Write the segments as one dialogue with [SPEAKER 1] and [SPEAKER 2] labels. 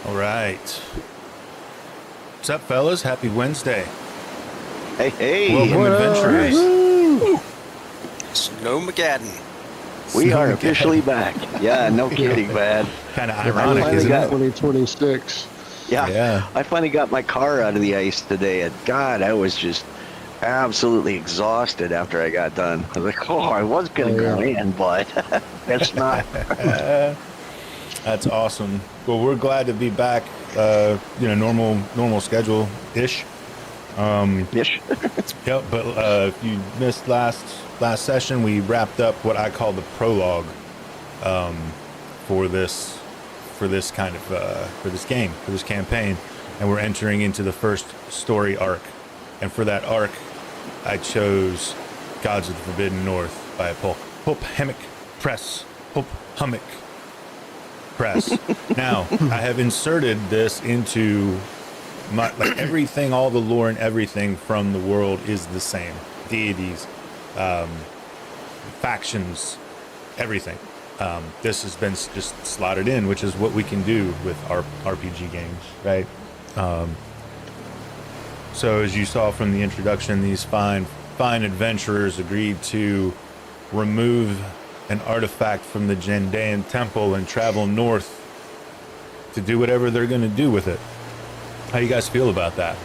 [SPEAKER 1] All right. What's up, fellas? Happy Wednesday.
[SPEAKER 2] Hey.
[SPEAKER 1] Welcome, adventurers.
[SPEAKER 3] Snowmageddon.
[SPEAKER 2] We are officially back. Yeah, no kidding, man.
[SPEAKER 1] Kind of
[SPEAKER 2] I
[SPEAKER 1] ironic,
[SPEAKER 2] finally
[SPEAKER 1] isn't
[SPEAKER 2] got
[SPEAKER 1] it?
[SPEAKER 4] 2026.
[SPEAKER 2] Yeah, I finally got my car out of the ice today, and God, I was just absolutely exhausted after I got done. I was like, oh, I was going to go in, but that's not.
[SPEAKER 1] That's awesome. Well, we're glad to be back. Normal schedule-ish.
[SPEAKER 2] Ish.
[SPEAKER 1] Yep. But if you missed last session, we wrapped up what I call the prologue for this campaign, and we're entering into the first story arc. And for that arc, I chose Gods of the Forbidden North by Pulp Hammock Press. Now, I have inserted this into my, everything, all the lore and everything from the world is the same. Deities, factions, everything. This has been just slotted in, which is what we can do with our RPG games, right? So as you saw from the introduction, these fine adventurers agreed to remove an artifact from the Gendaean temple and travel north to do whatever they're going to do with it. How you guys feel about that?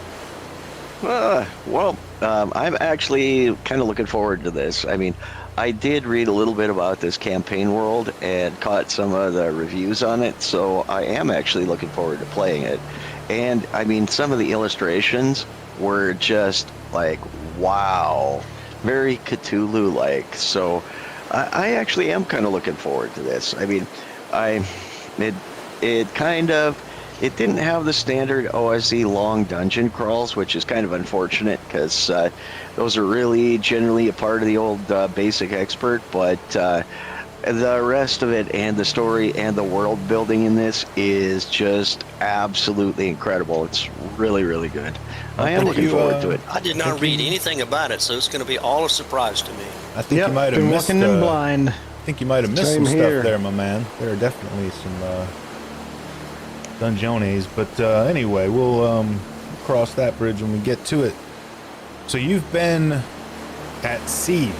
[SPEAKER 2] I'm actually kind of looking forward to this. I mean, I did read a little bit about this campaign world and caught some of the reviews on it, so I am actually looking forward to playing it. And, I mean, some of the illustrations were just like, wow, very Cthulhu-like. So I actually am kind of looking forward to this. I mean, it didn't have the standard OSE long dungeon crawls, which is kind of unfortunate because those are really generally a part of the old basic expert, but the rest of it and the story and the world building in this is just absolutely incredible. It's really, really good. I am looking forward to it.
[SPEAKER 3] I did not read anything about it, so it's going to be all a surprise to me.
[SPEAKER 1] I think you might have missed
[SPEAKER 4] walking in blind.
[SPEAKER 1] I think you might have missed some stuff there, my man. There are definitely some dungeones, but anyway, we'll cross that bridge when we get to it. So you've been at sea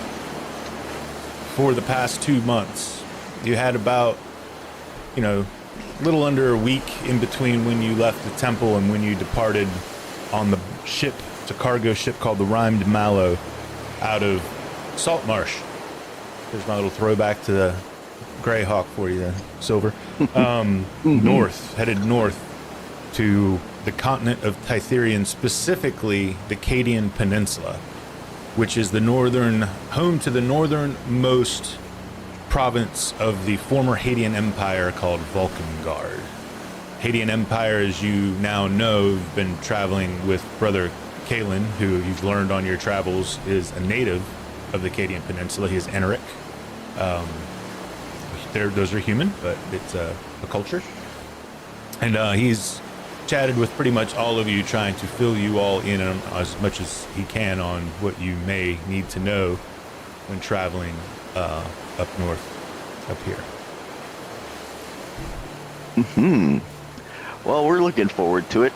[SPEAKER 1] for the past 2 months. You had about, little under a week in between when you left the temple and when you departed on the ship. It's a cargo ship called the Rhymed Mallow out of Saltmarsh. There's my little throwback to the Greyhawk for you, Silver. Headed north to the continent of Tytherian, specifically the Cadian Peninsula, which is home to the northernmost province of the former Hadean Empire called Vulcangard. Hadean Empire, as you now know, you've been traveling with Brother Kalen, who you've learned on your travels is a native of the Cadian Peninsula. He is Eneric. Those are human, but it's a culture. And he's chatted with pretty much all of you, trying to fill you all in on as much as he can on what you may need to know when traveling up north, up here.
[SPEAKER 2] Well, we're looking forward to it,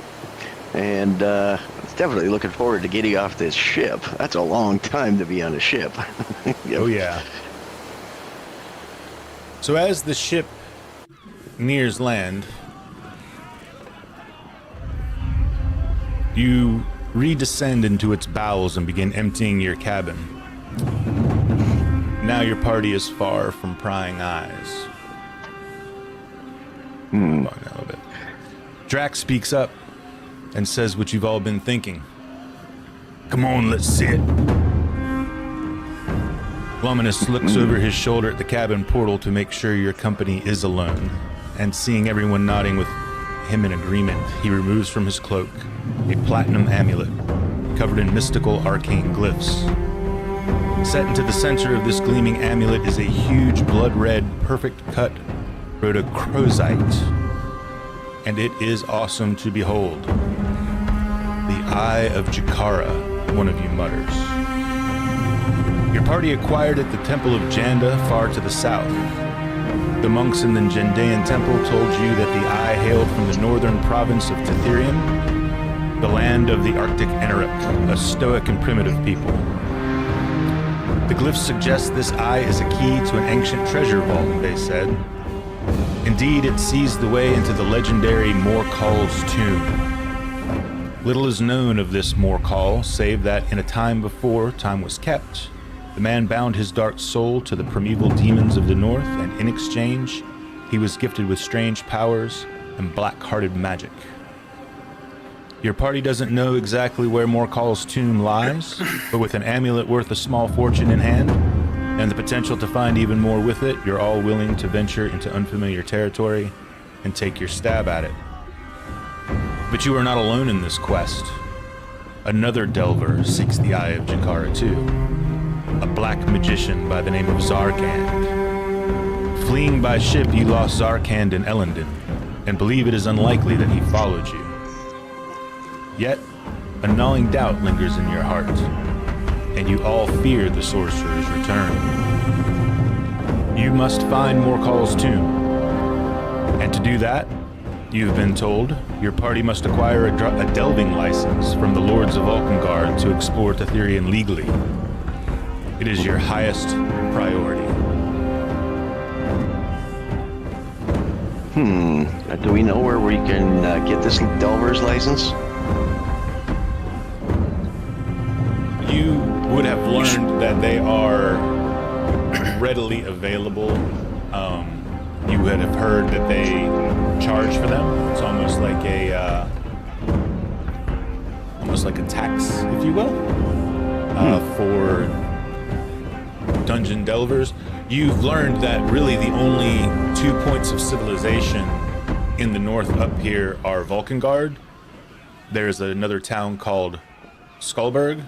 [SPEAKER 2] and definitely looking forward to getting off this ship. That's a long time to be on a ship.
[SPEAKER 1] Oh, yeah. So as the ship nears land, you redescend into its bowels and begin emptying your cabin. Now your party is far from prying eyes. Hold on a little bit. Drax speaks up and says what you've all been thinking. Come on, let's sit. Luminous looks over his shoulder at the cabin portal to make sure your company is alone, and seeing everyone nodding with him in agreement, he removes from his cloak a platinum amulet covered in mystical arcane glyphs. Set into the center of this gleaming amulet is a huge blood-red, perfect-cut rhodochrosite, and it is awesome to behold. The Eye of Jakara, one of you mutters. Your party acquired at the Temple of Janda, far to the south. The monks in the Gendean temple told you that the eye hailed from the northern province of Tetherium, the land of the Arctic Anoruk, a stoic and primitive people. The glyphs suggest this eye is a key to an ancient treasure vault, they said. Indeed, it sees the way into the legendary Morcall's tomb. Little is known of this Morcall, save that in a time before time was kept, the man bound his dark soul to the primeval demons of the north, and in exchange, he was gifted with strange powers and black-hearted magic. Your party doesn't know exactly where Morcall's tomb lies, but with an amulet worth a small fortune in hand, and the potential to find even more with it, you're all willing to venture into unfamiliar territory and take your stab at it. But you are not alone in this quest. Another delver seeks the Eye of Jakara too, a black magician by the name of Zarkand. Fleeing by ship, you lost Zarkand in Elendon, and believe it is unlikely that he followed you. Yet, a gnawing doubt lingers in your heart, and you all fear the sorcerer's return. You must find Morcall's tomb, and to do that, you've been told, your party must acquire a delving license from the Lords of Vulcangard to explore Tetherian legally. It is your highest priority.
[SPEAKER 2] Do we know where we can get this delver's license?
[SPEAKER 1] You would have learned that they are readily available. You would have heard that they charge for them. It's almost like a tax, if you will, for dungeon delvers. You've learned that really the only 2 points of civilization in the north up here are Vulcangard. There's another town called Skullberg,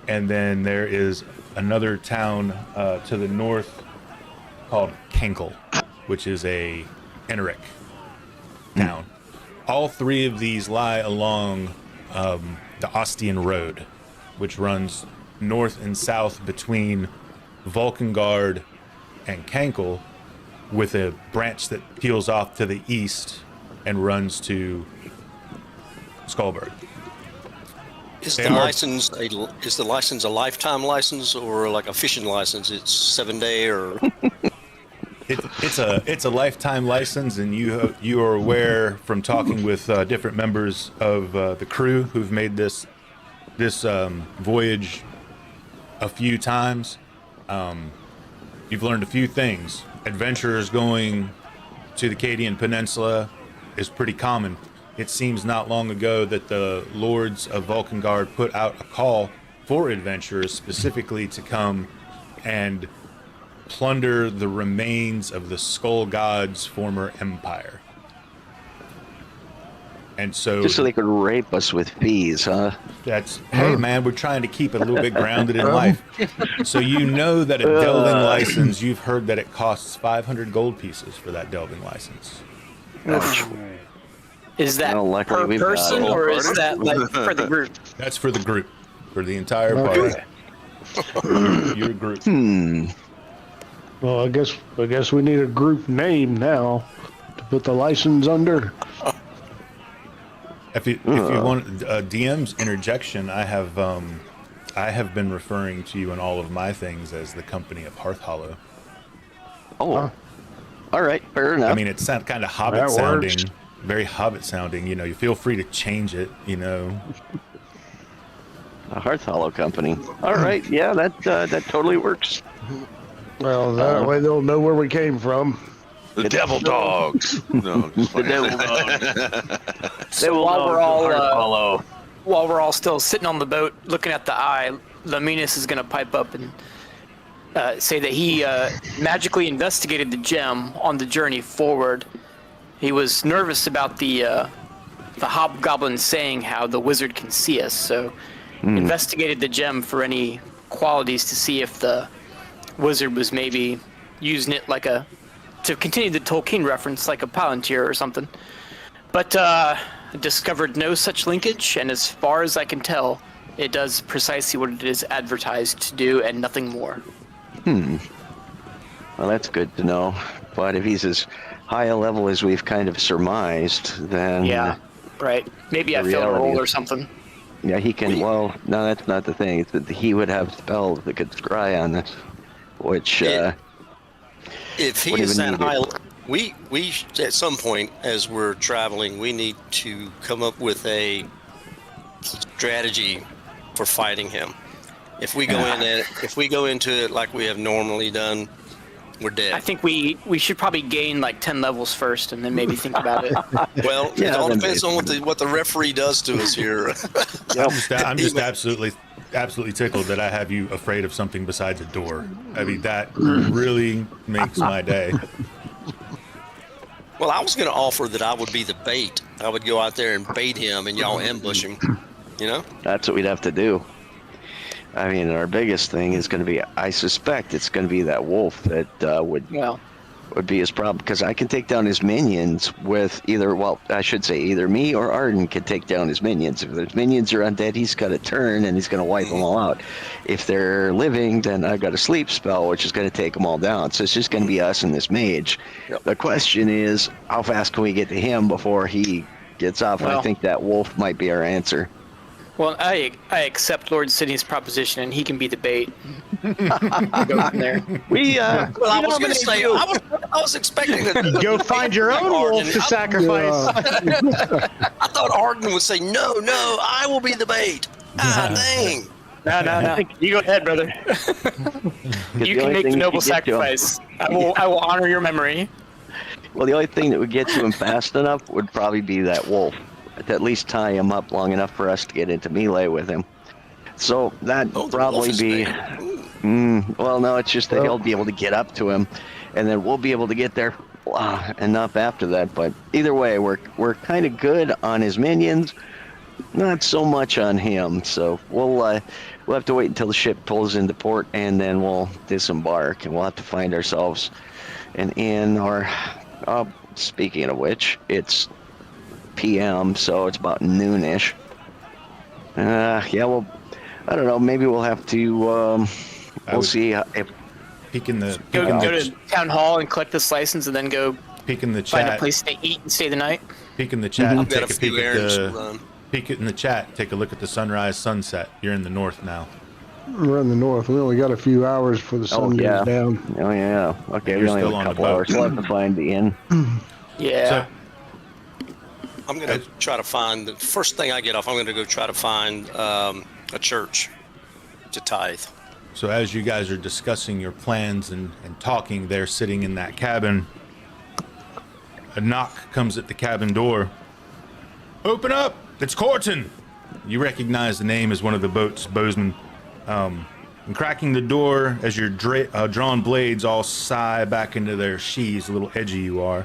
[SPEAKER 1] and then there is another town to the north called Kenkel, which is a Eneric town. All three of these lie along the Ostian Road, which runs north and south between Vulcangard and Kenkel, with a branch that peels off to the east and runs to Skullberg.
[SPEAKER 3] Is the license a lifetime license or like a fishing license? It's 7 day or?
[SPEAKER 1] It's a lifetime license, and you are aware from talking with different members of the crew who've made this voyage a few times. You've learned a few things. Adventurers going to the Cadian Peninsula is pretty common. It seems not long ago that the Lords of Vulcangard put out a call for adventurers specifically to come and plunder the remains of the Skull God's former empire. And so...
[SPEAKER 2] just so they could rape us with fees, huh?
[SPEAKER 1] Hey man, we're trying to keep it a little bit grounded in life. So you know that a delving license, you've heard that it costs 500 gold pieces for that delving license.
[SPEAKER 4] Is that per person, or is that like for the group?
[SPEAKER 1] That's for the group, for the entire party. Your group.
[SPEAKER 5] Well, I guess we need a group name now to put the license under.
[SPEAKER 1] If you want DM's interjection, I have been referring to you in all of my things as the Company of Hearthhollow.
[SPEAKER 2] Oh, all right, fair enough.
[SPEAKER 1] I mean, it's kind of Hobbit sounding, very Hobbit sounding. You know, you feel free to change it. You know,
[SPEAKER 2] a Hearthhollow company. All right, yeah, that totally works.
[SPEAKER 5] Well, that way they'll know where we came from.
[SPEAKER 6] The Devil Dogs. No,
[SPEAKER 2] The Devil Dogs.
[SPEAKER 4] So while we're all still sitting on the boat looking at the eye, Laminus is going to pipe up and say that he magically investigated the gem on the journey forward. He was nervous about the hobgoblin saying how the wizard can see us, so investigated the gem for any qualities to see if the wizard was maybe using it like to continue the Tolkien reference, like a palantir or something. But discovered no such linkage, and as far as I can tell, it does precisely what it is advertised to do and nothing more.
[SPEAKER 2] Well, that's good to know. But if he's as high a level as we've kind of surmised, then
[SPEAKER 4] Yeah, right. Maybe I
[SPEAKER 2] the
[SPEAKER 4] failed a
[SPEAKER 2] reality
[SPEAKER 4] roll
[SPEAKER 2] is-
[SPEAKER 4] or something.
[SPEAKER 2] yeah, he can. Well, no, that's not the thing. It's that he would have spells that could scry on this, which
[SPEAKER 3] If he
[SPEAKER 2] What
[SPEAKER 3] is
[SPEAKER 2] even
[SPEAKER 3] that
[SPEAKER 2] needed?
[SPEAKER 3] high, we at some point as we're traveling, we need to come up with a strategy for fighting him. If we go into it like we have normally done, we're dead.
[SPEAKER 4] I think we should probably gain like 10 levels first, and then maybe think about it.
[SPEAKER 3] Well, it
[SPEAKER 2] Yeah,
[SPEAKER 3] all
[SPEAKER 2] then
[SPEAKER 3] depends on what the referee does to us here.
[SPEAKER 1] I'm just absolutely tickled that I have you afraid of something besides a door. I mean, that really makes my day.
[SPEAKER 3] Well, I was going to offer that I would be the bait. I would go out there and bait him, and y'all ambush him. You know?
[SPEAKER 2] that's what we'd have to do. I mean, our biggest thing is going to be, I suspect it's going to be that wolf that would
[SPEAKER 4] Well,
[SPEAKER 2] be his problem, because I can take down his minions with either, well, I should say either me or Arden can take down his minions. If his minions are undead, he's got to turn and he's going to wipe them all out. If they're living, then I've got a sleep spell, which is going to take them all down. So it's just going to be us and this mage.
[SPEAKER 3] Yep.
[SPEAKER 2] The question is, how fast can we get to him before he gets off? And I
[SPEAKER 4] Well-
[SPEAKER 2] think that wolf might be our answer.
[SPEAKER 4] well, I accept Lord Sydney's proposition, and he can be the bait. Go from there.
[SPEAKER 2] We,
[SPEAKER 3] Well, I was going to say, I was expecting that.
[SPEAKER 7] Go find your own wolf to sacrifice.
[SPEAKER 3] I thought Arden would say, no, I will be the bait. Ah, dang.
[SPEAKER 4] No. You go ahead, brother. You can make the noble sacrifice. I will honor your memory.
[SPEAKER 2] Well, the only thing that would get to him fast enough would probably be that wolf. To at least tie him up long enough for us to get into melee with him. So that'd
[SPEAKER 3] Oh, the
[SPEAKER 2] probably
[SPEAKER 3] wolf is
[SPEAKER 2] be.
[SPEAKER 3] bait.
[SPEAKER 2] Well, no, it's just that he'll be able to get up to him, and then we'll be able to get there enough after that. But either way, we're kind of good on his minions, not so much on him. So we'll have to wait until the ship pulls into port, and then we'll disembark, and we'll have to find ourselves an inn. Or, speaking of which, it's PM, so it's about noonish. Yeah, well, I don't know. Maybe we'll have to. We'll see if
[SPEAKER 1] Peek in the
[SPEAKER 4] Go to town hall and collect this license, and then go
[SPEAKER 1] peek in the
[SPEAKER 4] find a
[SPEAKER 1] chat.
[SPEAKER 4] place to eat and stay the night.
[SPEAKER 1] Peek in the chat.
[SPEAKER 3] I've got
[SPEAKER 1] Take
[SPEAKER 3] a
[SPEAKER 1] a peek
[SPEAKER 3] few
[SPEAKER 1] at
[SPEAKER 3] errands to
[SPEAKER 1] the
[SPEAKER 3] run.
[SPEAKER 1] peek in the chat. Take a look at the sunrise, sunset. You're in the north now.
[SPEAKER 5] We're in the north. We only got a few hours before the sun
[SPEAKER 2] yeah.
[SPEAKER 5] goes down.
[SPEAKER 2] Oh yeah. Okay, we
[SPEAKER 1] You're
[SPEAKER 2] only have
[SPEAKER 1] still
[SPEAKER 2] a
[SPEAKER 1] on the
[SPEAKER 2] couple
[SPEAKER 1] boat.
[SPEAKER 2] hours. We'll have to find the inn.
[SPEAKER 4] Yeah.
[SPEAKER 1] So,
[SPEAKER 3] I'm going to try to find, the first thing I get off, I'm going to go try to find a church to tithe.
[SPEAKER 1] So as you guys are discussing your plans and talking there, sitting in that cabin, a knock comes at the cabin door. Open up! It's Corton! You recognize the name as one of the boat's bowsmen. And cracking the door as your drawn blades all sigh back into their sheaths, a little edgy you are.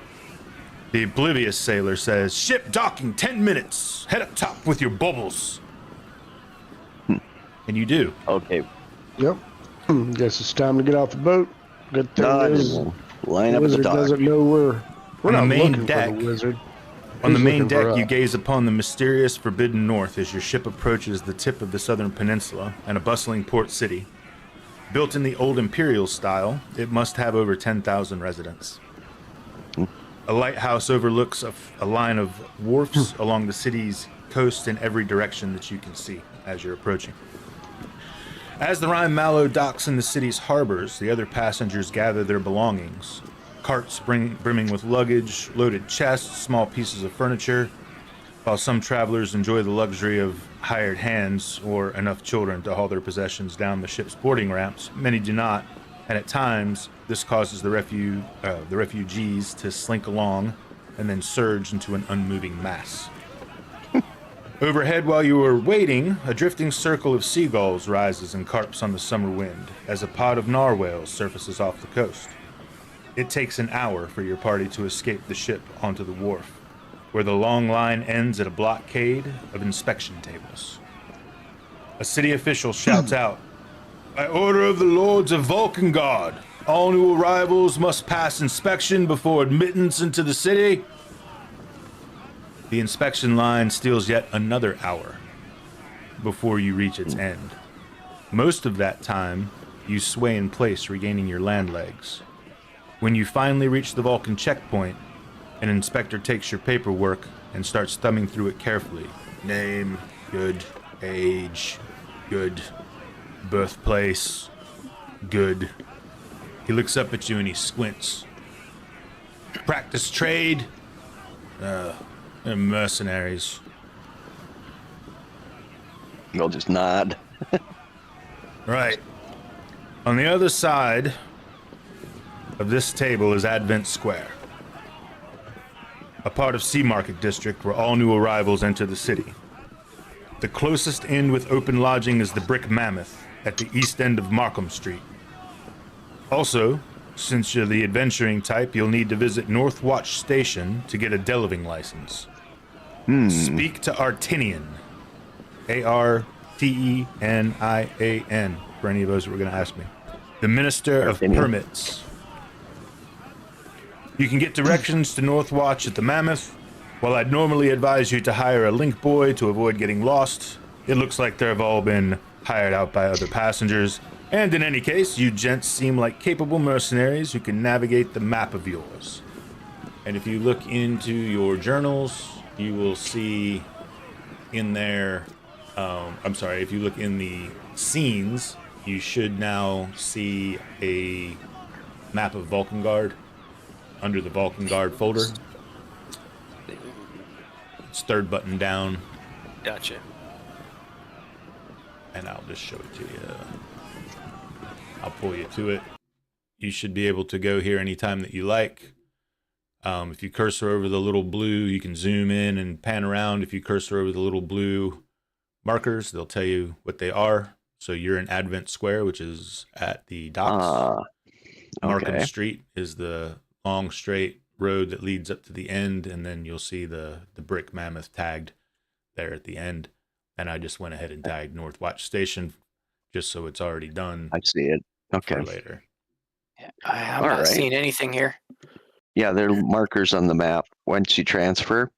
[SPEAKER 1] The oblivious sailor says, "Ship docking 10 minutes. Head up top with your bubbles." And you do.
[SPEAKER 2] Okay.
[SPEAKER 5] Yep. Guess it's time to get off the boat. Good thing is,
[SPEAKER 2] We'll line
[SPEAKER 5] the
[SPEAKER 2] up at the
[SPEAKER 5] wizard
[SPEAKER 2] dock.
[SPEAKER 5] doesn't know we're
[SPEAKER 1] On the
[SPEAKER 5] not
[SPEAKER 1] main
[SPEAKER 5] looking
[SPEAKER 1] deck-
[SPEAKER 5] for the wizard.
[SPEAKER 1] On the
[SPEAKER 5] He's
[SPEAKER 1] main
[SPEAKER 5] looking for
[SPEAKER 1] deck, you
[SPEAKER 5] us.
[SPEAKER 1] gaze upon the mysterious forbidden north as your ship approaches the tip of the southern peninsula and a bustling port city. Built in the old imperial style, it must have over 10,000 residents. A lighthouse overlooks a line of wharfs along the city's coast in every direction that you can see as you're approaching. As the Rhine Mallow docks in the city's harbors, the other passengers gather their belongings. Carts brimming with luggage, loaded chests, small pieces of furniture, while some travelers enjoy the luxury of hired hands or enough children to haul their possessions down the ship's boarding ramps. Many do not, and at times this causes the refugees to slink along and then surge into an unmoving mass. Overhead, while you are waiting, a drifting circle of seagulls rises and carps on the summer wind as a pod of narwhals surfaces off the coast. It takes an hour for your party to escape the ship onto the wharf, where the long line ends at a blockade of inspection tables. A city official shouts out, "By order of the Lords of Vulcangard, all new arrivals must pass inspection before admittance into the city." The inspection line steals yet another hour before you reach its end. Most of that time, you sway in place, regaining your land legs. When you finally reach the Vulcan checkpoint, an inspector takes your paperwork and starts thumbing through it carefully. Name, good. Age, good. Birthplace, good. He looks up at you and he squints. Practice trade? They're mercenaries.
[SPEAKER 2] You'll just nod.
[SPEAKER 1] Right. On the other side of this table is Advent Square, a part of Sea Market District where all new arrivals enter the city. The closest inn with open lodging is the Brick Mammoth at the east end of Markham Street. Also, since you're the adventuring type, you'll need to visit North Watch Station to get a delving license. Speak to Artinian. Artenian, for any of those who were going to ask me. The Minister of Permits. You can get directions to North Watch at the Mammoth. While I'd normally advise you to hire a link boy to avoid getting lost, it looks like they've all been hired out by other passengers. And in any case, you gents seem like capable mercenaries who can navigate the map of yours. And if you look into your journals, you will see in there, if you look in the scenes, you should now see a map of Vulcangard under the Vulcangard folder. It's third button down.
[SPEAKER 3] Gotcha.
[SPEAKER 1] And I'll just show it to you. I'll pull you to it. You should be able to go here anytime that you like. If you cursor over the little blue, you can zoom in and pan around. If you cursor over the little blue markers, they'll tell you what they are. So you're in Advent Square, which is at the docks. Markham Street is the long straight road that leads up to the end, and then you'll see the Brick Mammoth tagged there at the end. And I just went ahead and tagged North Watch Station just so it's already done.
[SPEAKER 2] I see it. Okay.
[SPEAKER 1] For later.
[SPEAKER 4] Yeah, I have not seen anything here.
[SPEAKER 2] Yeah, there are markers on the map. Once you transfer,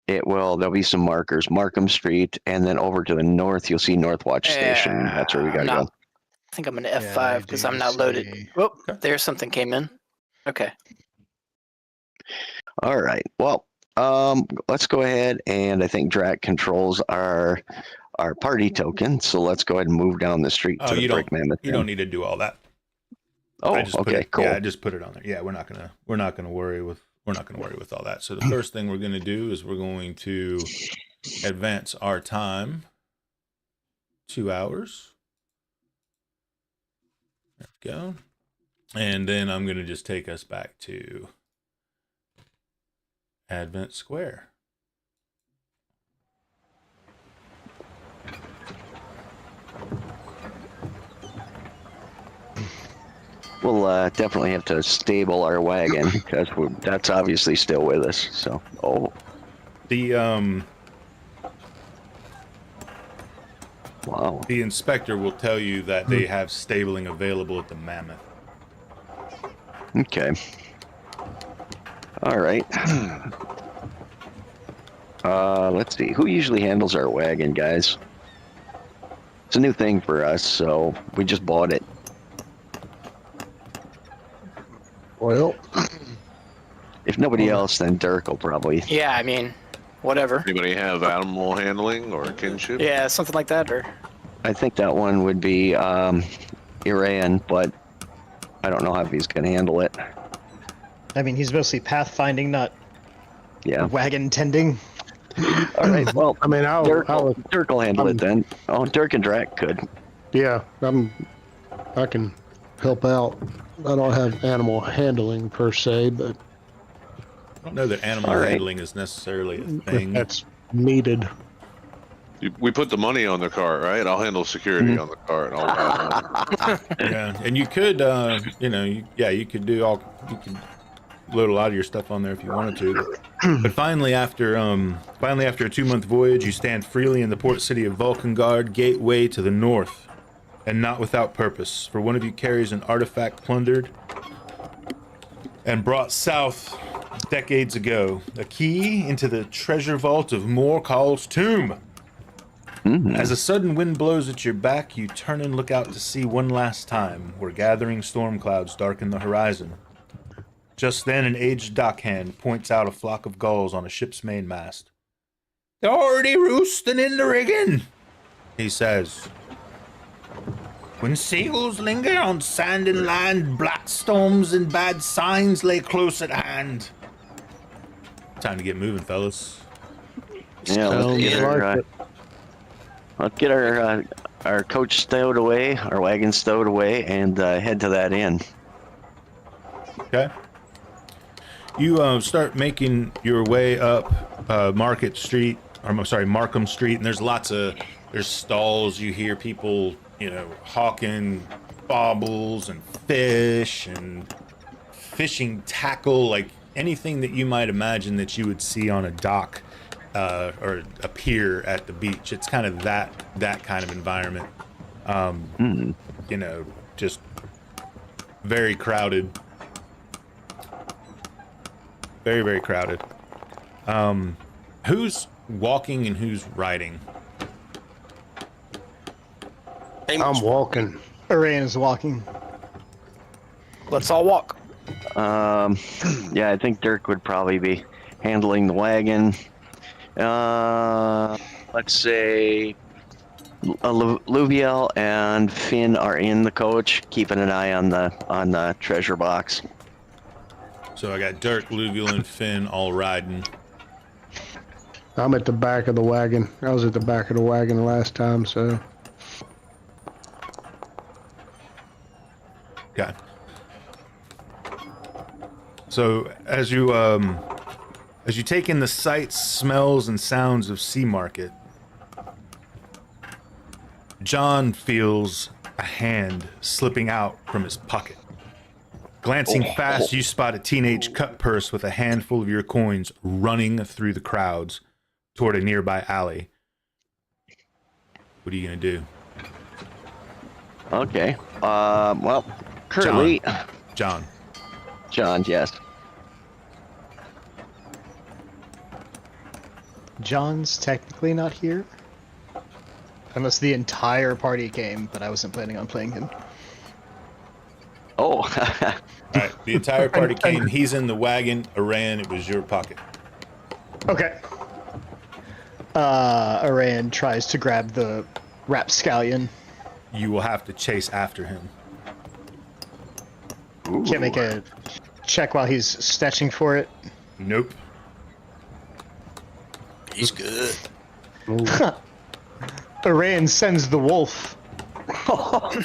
[SPEAKER 2] there'll be some markers. Markham Street, and then over to the north, you'll see North Watch Station. That's where we gotta go.
[SPEAKER 4] I think I'm an F5 because I'm not loaded. Oh, there's something came in. Okay.
[SPEAKER 2] All right. Well, let's go ahead, and I think Drac controls our party token. So let's go ahead and move down the street to the Brick Mammoth.
[SPEAKER 1] You don't need to do all that.
[SPEAKER 2] Oh, okay, cool.
[SPEAKER 1] Yeah, I just put it on there. Yeah, we're not gonna worry with all that. So the first thing we're gonna do is we're going to advance our time 2 hours. There we go. And then I'm gonna just take us back to Advent Square.
[SPEAKER 2] We'll definitely have to stable our wagon because that's obviously still with us. So, wow.
[SPEAKER 1] The inspector will tell you that they have stabling available at the Mammoth.
[SPEAKER 2] Okay. All right. Let's see. Who usually handles our wagon, guys? It's a new thing for us, so we just bought it.
[SPEAKER 5] Well,
[SPEAKER 2] if nobody else, then Dirk will probably.
[SPEAKER 4] Yeah, I mean, whatever.
[SPEAKER 6] Anybody have animal handling or kinship?
[SPEAKER 4] Yeah, something like that, or.
[SPEAKER 2] I think that one would be Iran, but I don't know how he's going to handle it.
[SPEAKER 7] I mean, he's mostly pathfinding, not wagon tending.
[SPEAKER 2] All right. Well,
[SPEAKER 5] I mean,
[SPEAKER 2] Dirk will handle it then. Oh, Dirk and Drac could.
[SPEAKER 5] Yeah, I can help out. I don't have animal handling per se, but
[SPEAKER 1] I don't know that animal handling is necessarily a thing.
[SPEAKER 5] That's needed.
[SPEAKER 6] We put the money on the cart, right? I'll handle security on the cart.
[SPEAKER 1] Yeah, and you could, you could load a lot of your stuff on there if you wanted to. But finally, after a 2-month voyage, you stand freely in the port city of Vulcangard, gateway to the north, and not without purpose. For one of you carries an artifact plundered and brought south decades ago, a key into the treasure vault of Morkal's tomb. As a sudden wind blows at your back, you turn and look out to sea one last time, where gathering storm clouds darken the horizon. Just then, an aged dockhand points out a flock of gulls on a ship's mainmast. "They're already roosting in the rigging," he says. "When seagulls linger on sand and land, black storms and bad signs lay close at hand." Time to get moving, fellas.
[SPEAKER 2] Yeah, let's get our coach stowed away, our wagon stowed away, and head to that inn.
[SPEAKER 1] Okay. You start making your way up Markham Street, and there's stalls. You hear people, hawking baubles and fish and fishing tackle, like anything that you might imagine that you would see on a dock or a pier at the beach. It's kind of that kind of environment. Just very crowded. Very, very crowded. Who's walking and who's riding?
[SPEAKER 5] I'm walking.
[SPEAKER 7] Arayan is walking.
[SPEAKER 4] Let's all walk.
[SPEAKER 2] Yeah, I think Dirk would probably be handling the wagon. Let's say Luviel and Finn are in the coach, keeping an eye on the treasure box.
[SPEAKER 1] So I got Dirk, Luviel, and Finn all riding.
[SPEAKER 5] I'm at the back of the wagon. I was at the back of the wagon last time, so.
[SPEAKER 1] Okay. So as you take in the sights, smells, and sounds of Sea Market, John feels a hand slipping out from his pocket. Glancing fast, you spot a teenage cut purse with a handful of your coins running through the crowds toward a nearby alley. What are you gonna do?
[SPEAKER 2] Okay. Well, currently,
[SPEAKER 1] John,
[SPEAKER 2] yes.
[SPEAKER 7] John's technically not here. Unless the entire party came, but I wasn't planning on playing him.
[SPEAKER 2] Oh.
[SPEAKER 1] All right. The entire party came. He's in the wagon. Aran, it was your pocket.
[SPEAKER 7] Okay. Arayan tries to grab the rapscallion.
[SPEAKER 1] You will have to chase after him.
[SPEAKER 2] Ooh.
[SPEAKER 7] Can't make a check while he's snatching for it.
[SPEAKER 1] Nope.
[SPEAKER 3] He's good.
[SPEAKER 7] Arayan sends the wolf.
[SPEAKER 1] You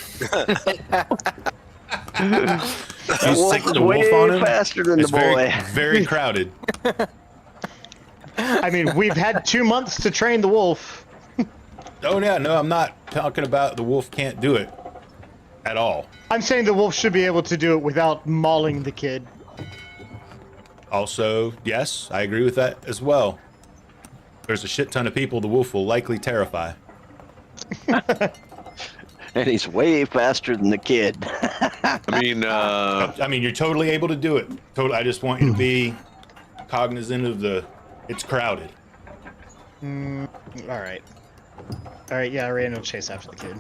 [SPEAKER 1] stick the wolf on him?
[SPEAKER 2] Faster than
[SPEAKER 1] It's
[SPEAKER 2] the boy.
[SPEAKER 1] very, very crowded.
[SPEAKER 7] I mean, we've had 2 months to train the wolf.
[SPEAKER 1] Oh, yeah. No, I'm not talking about the wolf can't do it at all.
[SPEAKER 7] I'm saying the wolf should be able to do it without mauling the kid.
[SPEAKER 1] Also, yes, I agree with that as well. There's a shit ton of people the wolf will likely terrify.
[SPEAKER 2] And he's way faster than the kid.
[SPEAKER 1] I mean, you're totally able to do it. I just want you to be cognizant of it's crowded.
[SPEAKER 7] All right. Yeah, Arayan will chase after the kid.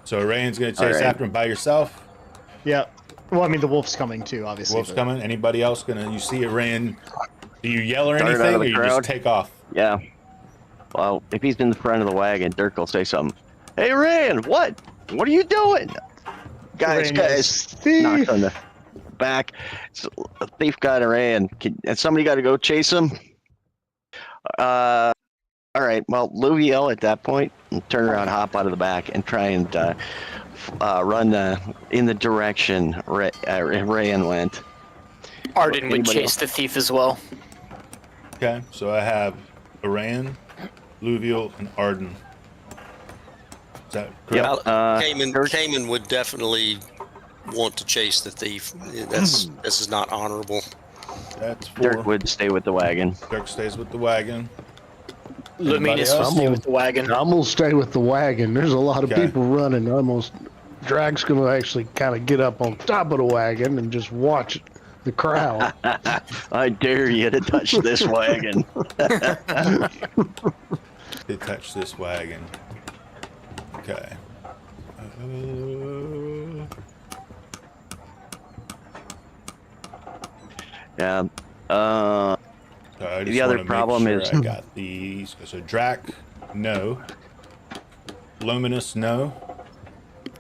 [SPEAKER 1] So Rayan's gonna chase after him by yourself?
[SPEAKER 7] Yeah. Well, I mean, the wolf's coming too, obviously.
[SPEAKER 1] Wolf's coming. Anybody else you see Rayan? Do you yell or
[SPEAKER 2] Dart out
[SPEAKER 1] anything,
[SPEAKER 2] of
[SPEAKER 1] or
[SPEAKER 2] the
[SPEAKER 1] you
[SPEAKER 2] crowd?
[SPEAKER 1] just take off?
[SPEAKER 2] Yeah. Well, if he's in the front of the wagon, Dirk will say something. Hey, Ryan, what? What are you doing? Guys, knocked on the back. So, a thief got Ryan. And somebody got to go chase him. All right. Well, Luviel at that point turn around, hop out of the back, and try and run in the direction Ryan went.
[SPEAKER 4] Arden would chase the thief as well.
[SPEAKER 1] Okay, so I have Aran, Luviel, and Arden. Is that correct?
[SPEAKER 2] Yep.
[SPEAKER 3] Cayman would definitely want to chase the thief. This is not honorable.
[SPEAKER 1] That's 4.
[SPEAKER 2] Dirk would stay with the wagon.
[SPEAKER 1] Dirk stays with the wagon.
[SPEAKER 4] Luminous will stay with the wagon.
[SPEAKER 5] I'm gonna stay with the wagon. There's a lot of people running. Drag's gonna actually kind of get up on top of the wagon and just watch the crowd.
[SPEAKER 2] I dare you to touch this wagon.
[SPEAKER 1] to touch this wagon. Okay.
[SPEAKER 2] Yeah.
[SPEAKER 1] So I just
[SPEAKER 2] The other
[SPEAKER 1] wanna make
[SPEAKER 2] problem
[SPEAKER 1] sure
[SPEAKER 2] is-
[SPEAKER 1] I got these. So Drac, no. Luminous, no.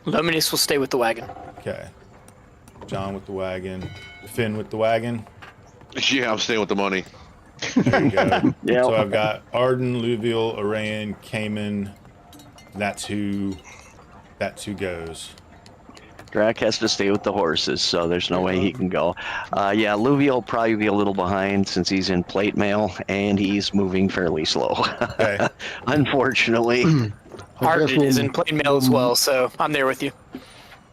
[SPEAKER 4] Luminous will stay with the wagon.
[SPEAKER 1] Okay. John with the wagon. Finn with the wagon.
[SPEAKER 6] Yeah, I'm staying with the money.
[SPEAKER 1] There you go.
[SPEAKER 2] Yeah.
[SPEAKER 1] So I've got Arden, Luvial, Arayan, Cayman. That's who goes.
[SPEAKER 2] Drac has to stay with the horses, so there's no way he can go. Yeah, Luvial will probably be a little behind since he's in plate mail and he's moving fairly slow.
[SPEAKER 1] Okay.
[SPEAKER 2] Unfortunately.
[SPEAKER 4] Arden is in plain mail as well, so I'm there with you.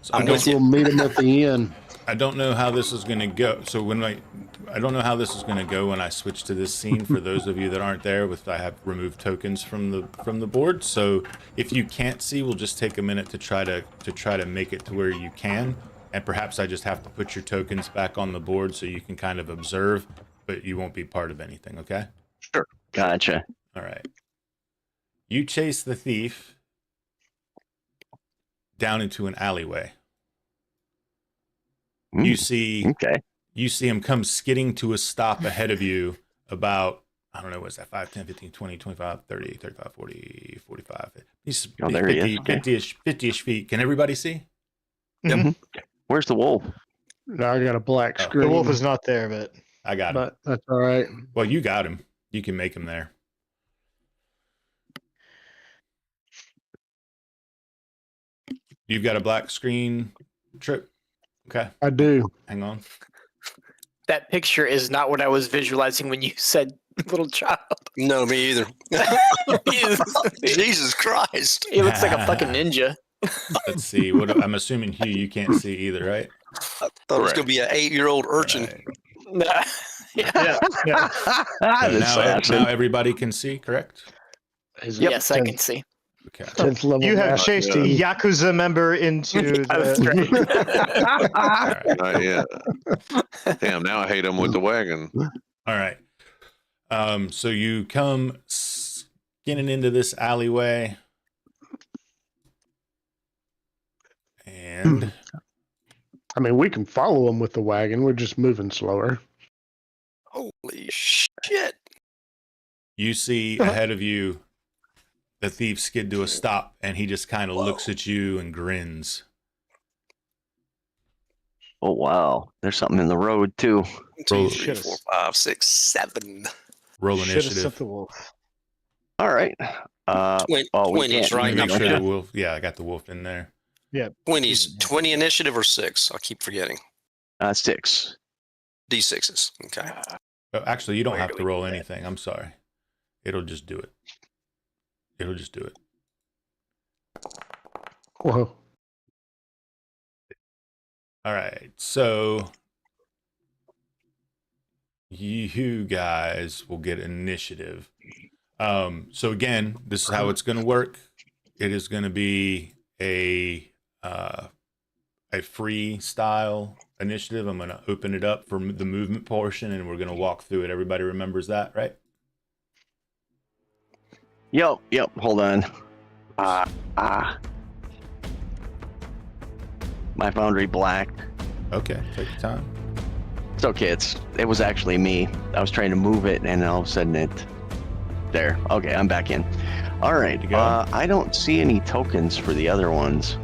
[SPEAKER 1] So
[SPEAKER 3] I'm with you.
[SPEAKER 5] We'll meet him at the end.
[SPEAKER 1] I don't know how this is going to go. So I don't know how this is going to go when I switch to this scene. For those of you that aren't there, I have removed tokens from the board. So if you can't see, we'll just take a minute to try to make it to where you can, and perhaps I just have to put your tokens back on the board so you can kind of observe, but you won't be part of anything. Okay.
[SPEAKER 6] Sure.
[SPEAKER 2] Gotcha.
[SPEAKER 1] All right. You chase the thief down into an alleyway. You see
[SPEAKER 2] Okay.
[SPEAKER 1] you see him come skidding to a stop ahead of you about, I don't know, what's that, 5, 10, 15, 20, 25, 30, 35, 40, 45. He's
[SPEAKER 2] Oh, there he is.
[SPEAKER 1] 50-ish feet. Can everybody see?
[SPEAKER 2] Where's the wolf?
[SPEAKER 5] Now I got a black
[SPEAKER 1] Oh.
[SPEAKER 5] screen.
[SPEAKER 7] The wolf is not there, but
[SPEAKER 1] I got him.
[SPEAKER 5] but that's all right.
[SPEAKER 1] Well, you got him. You can make him there. You've got a black screen, Trip? Okay,
[SPEAKER 5] I do.
[SPEAKER 1] hang on.
[SPEAKER 4] That picture is not what I was visualizing when you said little child.
[SPEAKER 3] No, me either. Jesus Christ.
[SPEAKER 4] He looks like a fucking ninja.
[SPEAKER 1] Let's see. What I'm assuming, Hugh, you can't see either, right?
[SPEAKER 3] I thought it was going to be an 8-year-old urchin.
[SPEAKER 1] Right.
[SPEAKER 7] yeah.
[SPEAKER 1] So
[SPEAKER 2] Assassin.
[SPEAKER 1] now everybody can see, correct?
[SPEAKER 4] Yes, I can see.
[SPEAKER 1] Okay.
[SPEAKER 5] 10th level.
[SPEAKER 7] You have
[SPEAKER 5] master.
[SPEAKER 7] chased a Yakuza member into
[SPEAKER 4] That's
[SPEAKER 7] the.
[SPEAKER 4] great.
[SPEAKER 6] Not yet. Damn, now I hate him with the wagon.
[SPEAKER 1] All right. So you come skinning into this alleyway, and
[SPEAKER 5] I mean, we can follow him with the wagon. We're just moving slower.
[SPEAKER 3] Holy shit.
[SPEAKER 1] you see ahead of you the thief skid to a stop, and he just kind of looks at you and grins.
[SPEAKER 2] Oh, wow. There's something in the road, too.
[SPEAKER 3] 2,
[SPEAKER 1] Roll-
[SPEAKER 3] 3, 4, 5, 6, 7.
[SPEAKER 1] Roll
[SPEAKER 7] Should have sent
[SPEAKER 1] initiative.
[SPEAKER 7] the wolf.
[SPEAKER 2] All right.
[SPEAKER 3] Twin,
[SPEAKER 2] Oh, we
[SPEAKER 3] 20s,
[SPEAKER 2] can't
[SPEAKER 3] right?
[SPEAKER 1] Make
[SPEAKER 2] use
[SPEAKER 1] sure
[SPEAKER 2] it.
[SPEAKER 1] the wolf. Yeah, I got the wolf in there.
[SPEAKER 3] 20s. 20 initiative or 6? I keep forgetting.
[SPEAKER 2] 6.
[SPEAKER 3] D6s. Okay.
[SPEAKER 1] Oh, actually, you don't
[SPEAKER 4] Where
[SPEAKER 1] have
[SPEAKER 4] do
[SPEAKER 1] to
[SPEAKER 4] we
[SPEAKER 1] roll
[SPEAKER 4] do that?
[SPEAKER 1] anything. I'm sorry. It'll just do it. It'll just do it.
[SPEAKER 5] Whoa.
[SPEAKER 1] All right. So you guys will get initiative. So again, this is how it's going to work. It is going to be a freestyle initiative. I'm going to open it up for the movement portion, and we're going to walk through it. Everybody remembers that, right?
[SPEAKER 2] Yep. Hold on. My foundry blacked.
[SPEAKER 1] Okay, take your time.
[SPEAKER 2] It's okay. It was actually me. I was trying to move it, and all of a sudden it. There. Okay, I'm back in. All right.
[SPEAKER 1] Good to go.
[SPEAKER 2] I don't see any tokens for the other ones.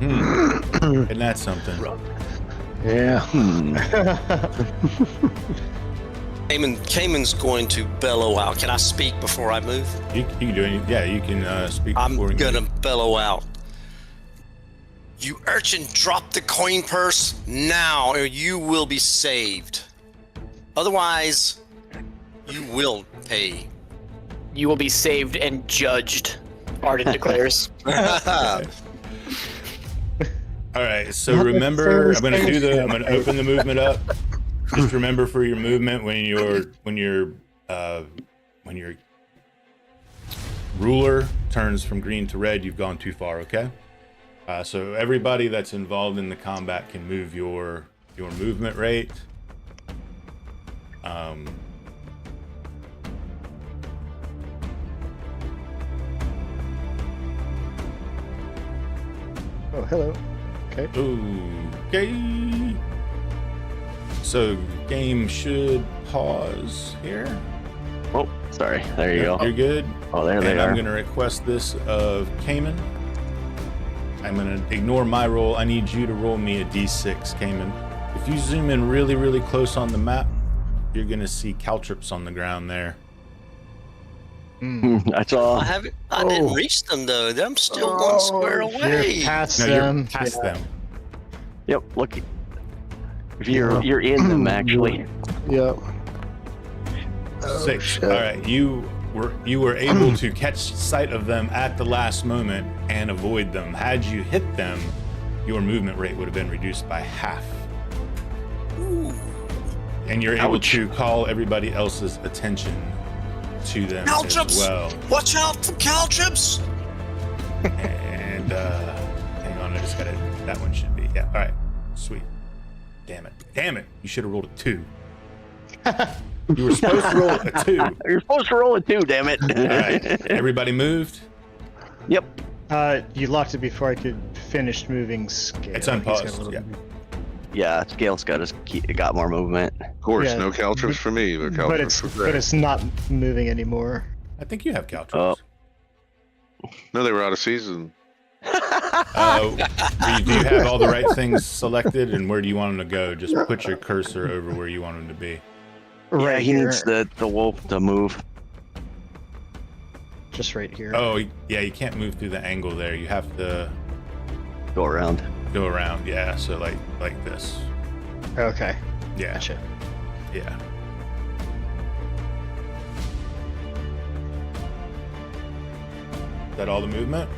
[SPEAKER 1] Isn't that something?
[SPEAKER 5] Yeah.
[SPEAKER 3] Cayman's going to bellow out. Can I speak before I move?
[SPEAKER 1] You can do any. Yeah, you can speak.
[SPEAKER 3] I'm
[SPEAKER 1] before you-
[SPEAKER 3] gonna bellow out. You urchin, drop the coin purse now, or you will be saved. Otherwise, you will pay.
[SPEAKER 4] You will be saved and judged, Arden declares.
[SPEAKER 1] All right. So remember, I'm gonna open the movement up. Just remember for your movement when your ruler turns from green to red, you've gone too far. Okay. So everybody that's involved in the combat can move your
[SPEAKER 7] Oh, hello. Okay.
[SPEAKER 1] Okay. So game should pause here.
[SPEAKER 2] Oh, sorry. There you go.
[SPEAKER 1] You're good.
[SPEAKER 2] Oh, there they
[SPEAKER 1] And
[SPEAKER 2] are.
[SPEAKER 1] I'm going to request this of Cayman. I'm going to ignore my roll. I need you to roll me a d6, Cayman. If you zoom in really, really close on the map, you're going to see caltrops on the ground there.
[SPEAKER 2] That's all.
[SPEAKER 3] I didn't reach them though. I'm still one square away.
[SPEAKER 7] You're past
[SPEAKER 1] No,
[SPEAKER 7] them.
[SPEAKER 1] you're past them.
[SPEAKER 2] Yep. Look. You're in them actually.
[SPEAKER 5] Yep.
[SPEAKER 1] 6.
[SPEAKER 5] shit.
[SPEAKER 1] All right, you were able to catch sight of them at the last moment and avoid them. Had you hit them, your movement rate would have been reduced by half. And you're able to call everybody else's attention to them as well.
[SPEAKER 3] Watch out for caltrops!
[SPEAKER 1] And hang on, I just gotta. That one should be. Yeah. All right. Sweet. Damn it! You should have rolled a 2. You were supposed to roll a 2.
[SPEAKER 2] You're supposed to roll a 2, damn it.
[SPEAKER 1] All right. Everybody moved.
[SPEAKER 2] Yep.
[SPEAKER 7] You locked it before I could finish moving Scale.
[SPEAKER 1] It's
[SPEAKER 7] He's got a
[SPEAKER 1] unpaused.
[SPEAKER 7] little-
[SPEAKER 1] Yeah.
[SPEAKER 2] Yeah, Scale's got more movement.
[SPEAKER 6] Of course,
[SPEAKER 7] Yeah,
[SPEAKER 6] no caltrops for me, but caltrops for
[SPEAKER 7] but
[SPEAKER 6] Greg.
[SPEAKER 7] it's not moving anymore.
[SPEAKER 1] I think you have caltrops.
[SPEAKER 6] No, they were out of season.
[SPEAKER 1] Do you have all the right things selected, and where do you want them to go? Just put your cursor over where you want them to be.
[SPEAKER 2] Yeah, he
[SPEAKER 7] here.
[SPEAKER 2] needs the wolf to move.
[SPEAKER 7] Just right here.
[SPEAKER 1] Oh, yeah, you can't move through the angle there. You have to
[SPEAKER 2] Go around.
[SPEAKER 1] go around. Yeah, so like this.
[SPEAKER 7] Okay.
[SPEAKER 1] Yeah,
[SPEAKER 7] Gotcha.
[SPEAKER 1] yeah. Is that all the movement?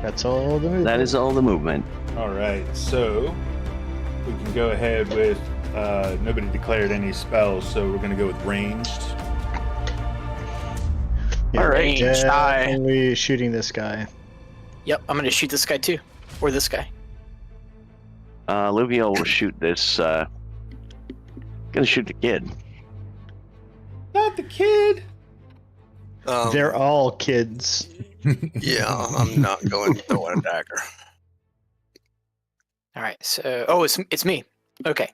[SPEAKER 7] That's all the movement.
[SPEAKER 2] That is all the movement.
[SPEAKER 1] All right, so we can go ahead with nobody declared any spells, so we're going to go with ranged.
[SPEAKER 7] Yeah,
[SPEAKER 2] All right.
[SPEAKER 7] Definitely shooting this guy.
[SPEAKER 4] Yep, I'm gonna shoot this guy too, or this guy.
[SPEAKER 2] Livio will shoot this. Gonna shoot the kid.
[SPEAKER 1] Not the kid.
[SPEAKER 7] They're all kids.
[SPEAKER 3] Yeah, I'm not going to throw a dagger.
[SPEAKER 4] All right, so it's me. Okay,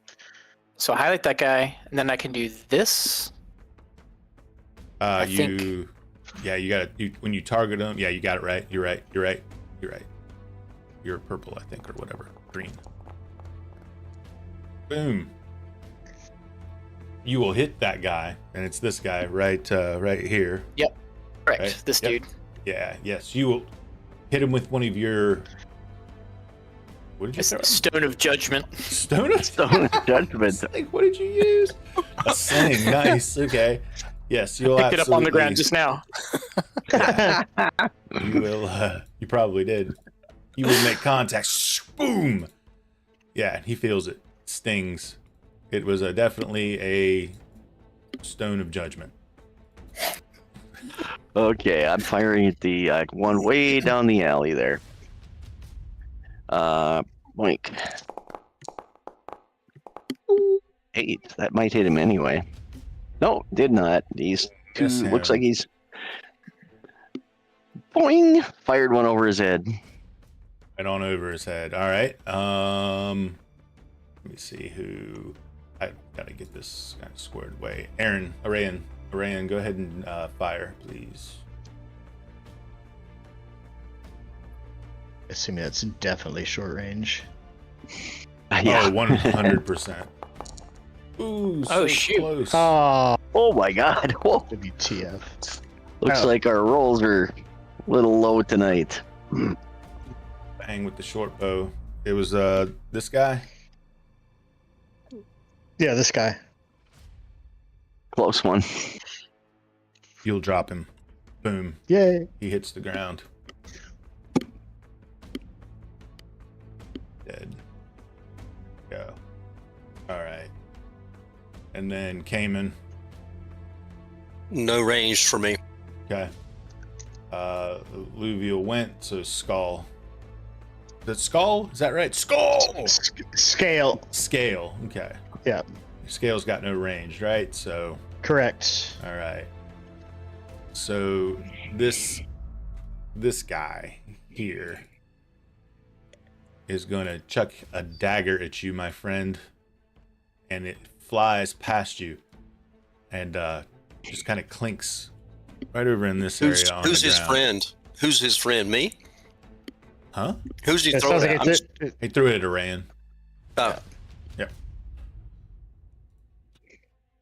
[SPEAKER 4] so I highlight that guy, and then I can do this. I think-
[SPEAKER 1] Yeah, you got it. When you target them, yeah, you got it right. You're right. You're purple, I think, or whatever. Green. Boom. You will hit that guy, and it's this guy right here.
[SPEAKER 4] Yep, correct.
[SPEAKER 1] Right,
[SPEAKER 4] This
[SPEAKER 1] yep.
[SPEAKER 4] dude.
[SPEAKER 1] Yeah, yes. You will hit him with one of your. What did you
[SPEAKER 4] It's
[SPEAKER 1] throw?
[SPEAKER 4] Stone of Judgment.
[SPEAKER 1] Stone of
[SPEAKER 2] Stone of Judgment.
[SPEAKER 1] Like, what did you use? A sling. Nice. Okay. Yes, you'll
[SPEAKER 4] Picked it up on the ground
[SPEAKER 1] absolutely-
[SPEAKER 4] just now.
[SPEAKER 1] You will. You probably did. You will make contact. Boom. Yeah, he feels it. Stings. It was definitely a stone of judgment.
[SPEAKER 2] Okay, I'm firing at the one way down the alley there. Boink. 8. That might hit him anyway. No, did not. He's too.
[SPEAKER 1] Yes,
[SPEAKER 2] Looks
[SPEAKER 1] yeah.
[SPEAKER 2] like he's. Boing! Fired one over his head.
[SPEAKER 1] Right on over his head. All right. Let me see who. I gotta get this kind of squared away. Arayan, go ahead and fire, please.
[SPEAKER 7] Assuming that's definitely short range.
[SPEAKER 2] Yeah.
[SPEAKER 1] Oh, 100%. Ooh, so
[SPEAKER 4] shoot.
[SPEAKER 1] close.
[SPEAKER 2] Oh my God! Whoa.
[SPEAKER 7] WTF.
[SPEAKER 2] Looks
[SPEAKER 7] Oh.
[SPEAKER 2] like our rolls are a little low tonight.
[SPEAKER 1] Bang with the short bow. It was this guy.
[SPEAKER 7] Yeah, this guy.
[SPEAKER 2] Close one.
[SPEAKER 1] You'll drop him. Boom.
[SPEAKER 7] Yay.
[SPEAKER 1] He hits the ground. Dead. Go. All right. And then Cayman.
[SPEAKER 3] No range for me.
[SPEAKER 1] Okay. Luvial went, so Skull. The Skull? Is that right? Skull!
[SPEAKER 7] Scale.
[SPEAKER 1] Scale. Okay.
[SPEAKER 7] Yeah.
[SPEAKER 1] Scale's got no range, right? So,
[SPEAKER 7] Correct.
[SPEAKER 1] all right. So this guy here is going to chuck a dagger at you, my friend, and it flies past you and just kind of clinks right over in this area.
[SPEAKER 3] Who's his friend? Who's his friend? Me?
[SPEAKER 1] Huh?
[SPEAKER 3] Who's he
[SPEAKER 7] It
[SPEAKER 3] throwing
[SPEAKER 7] sounds like
[SPEAKER 3] at?
[SPEAKER 1] He threw it at Iran.
[SPEAKER 3] Oh,
[SPEAKER 1] Yep.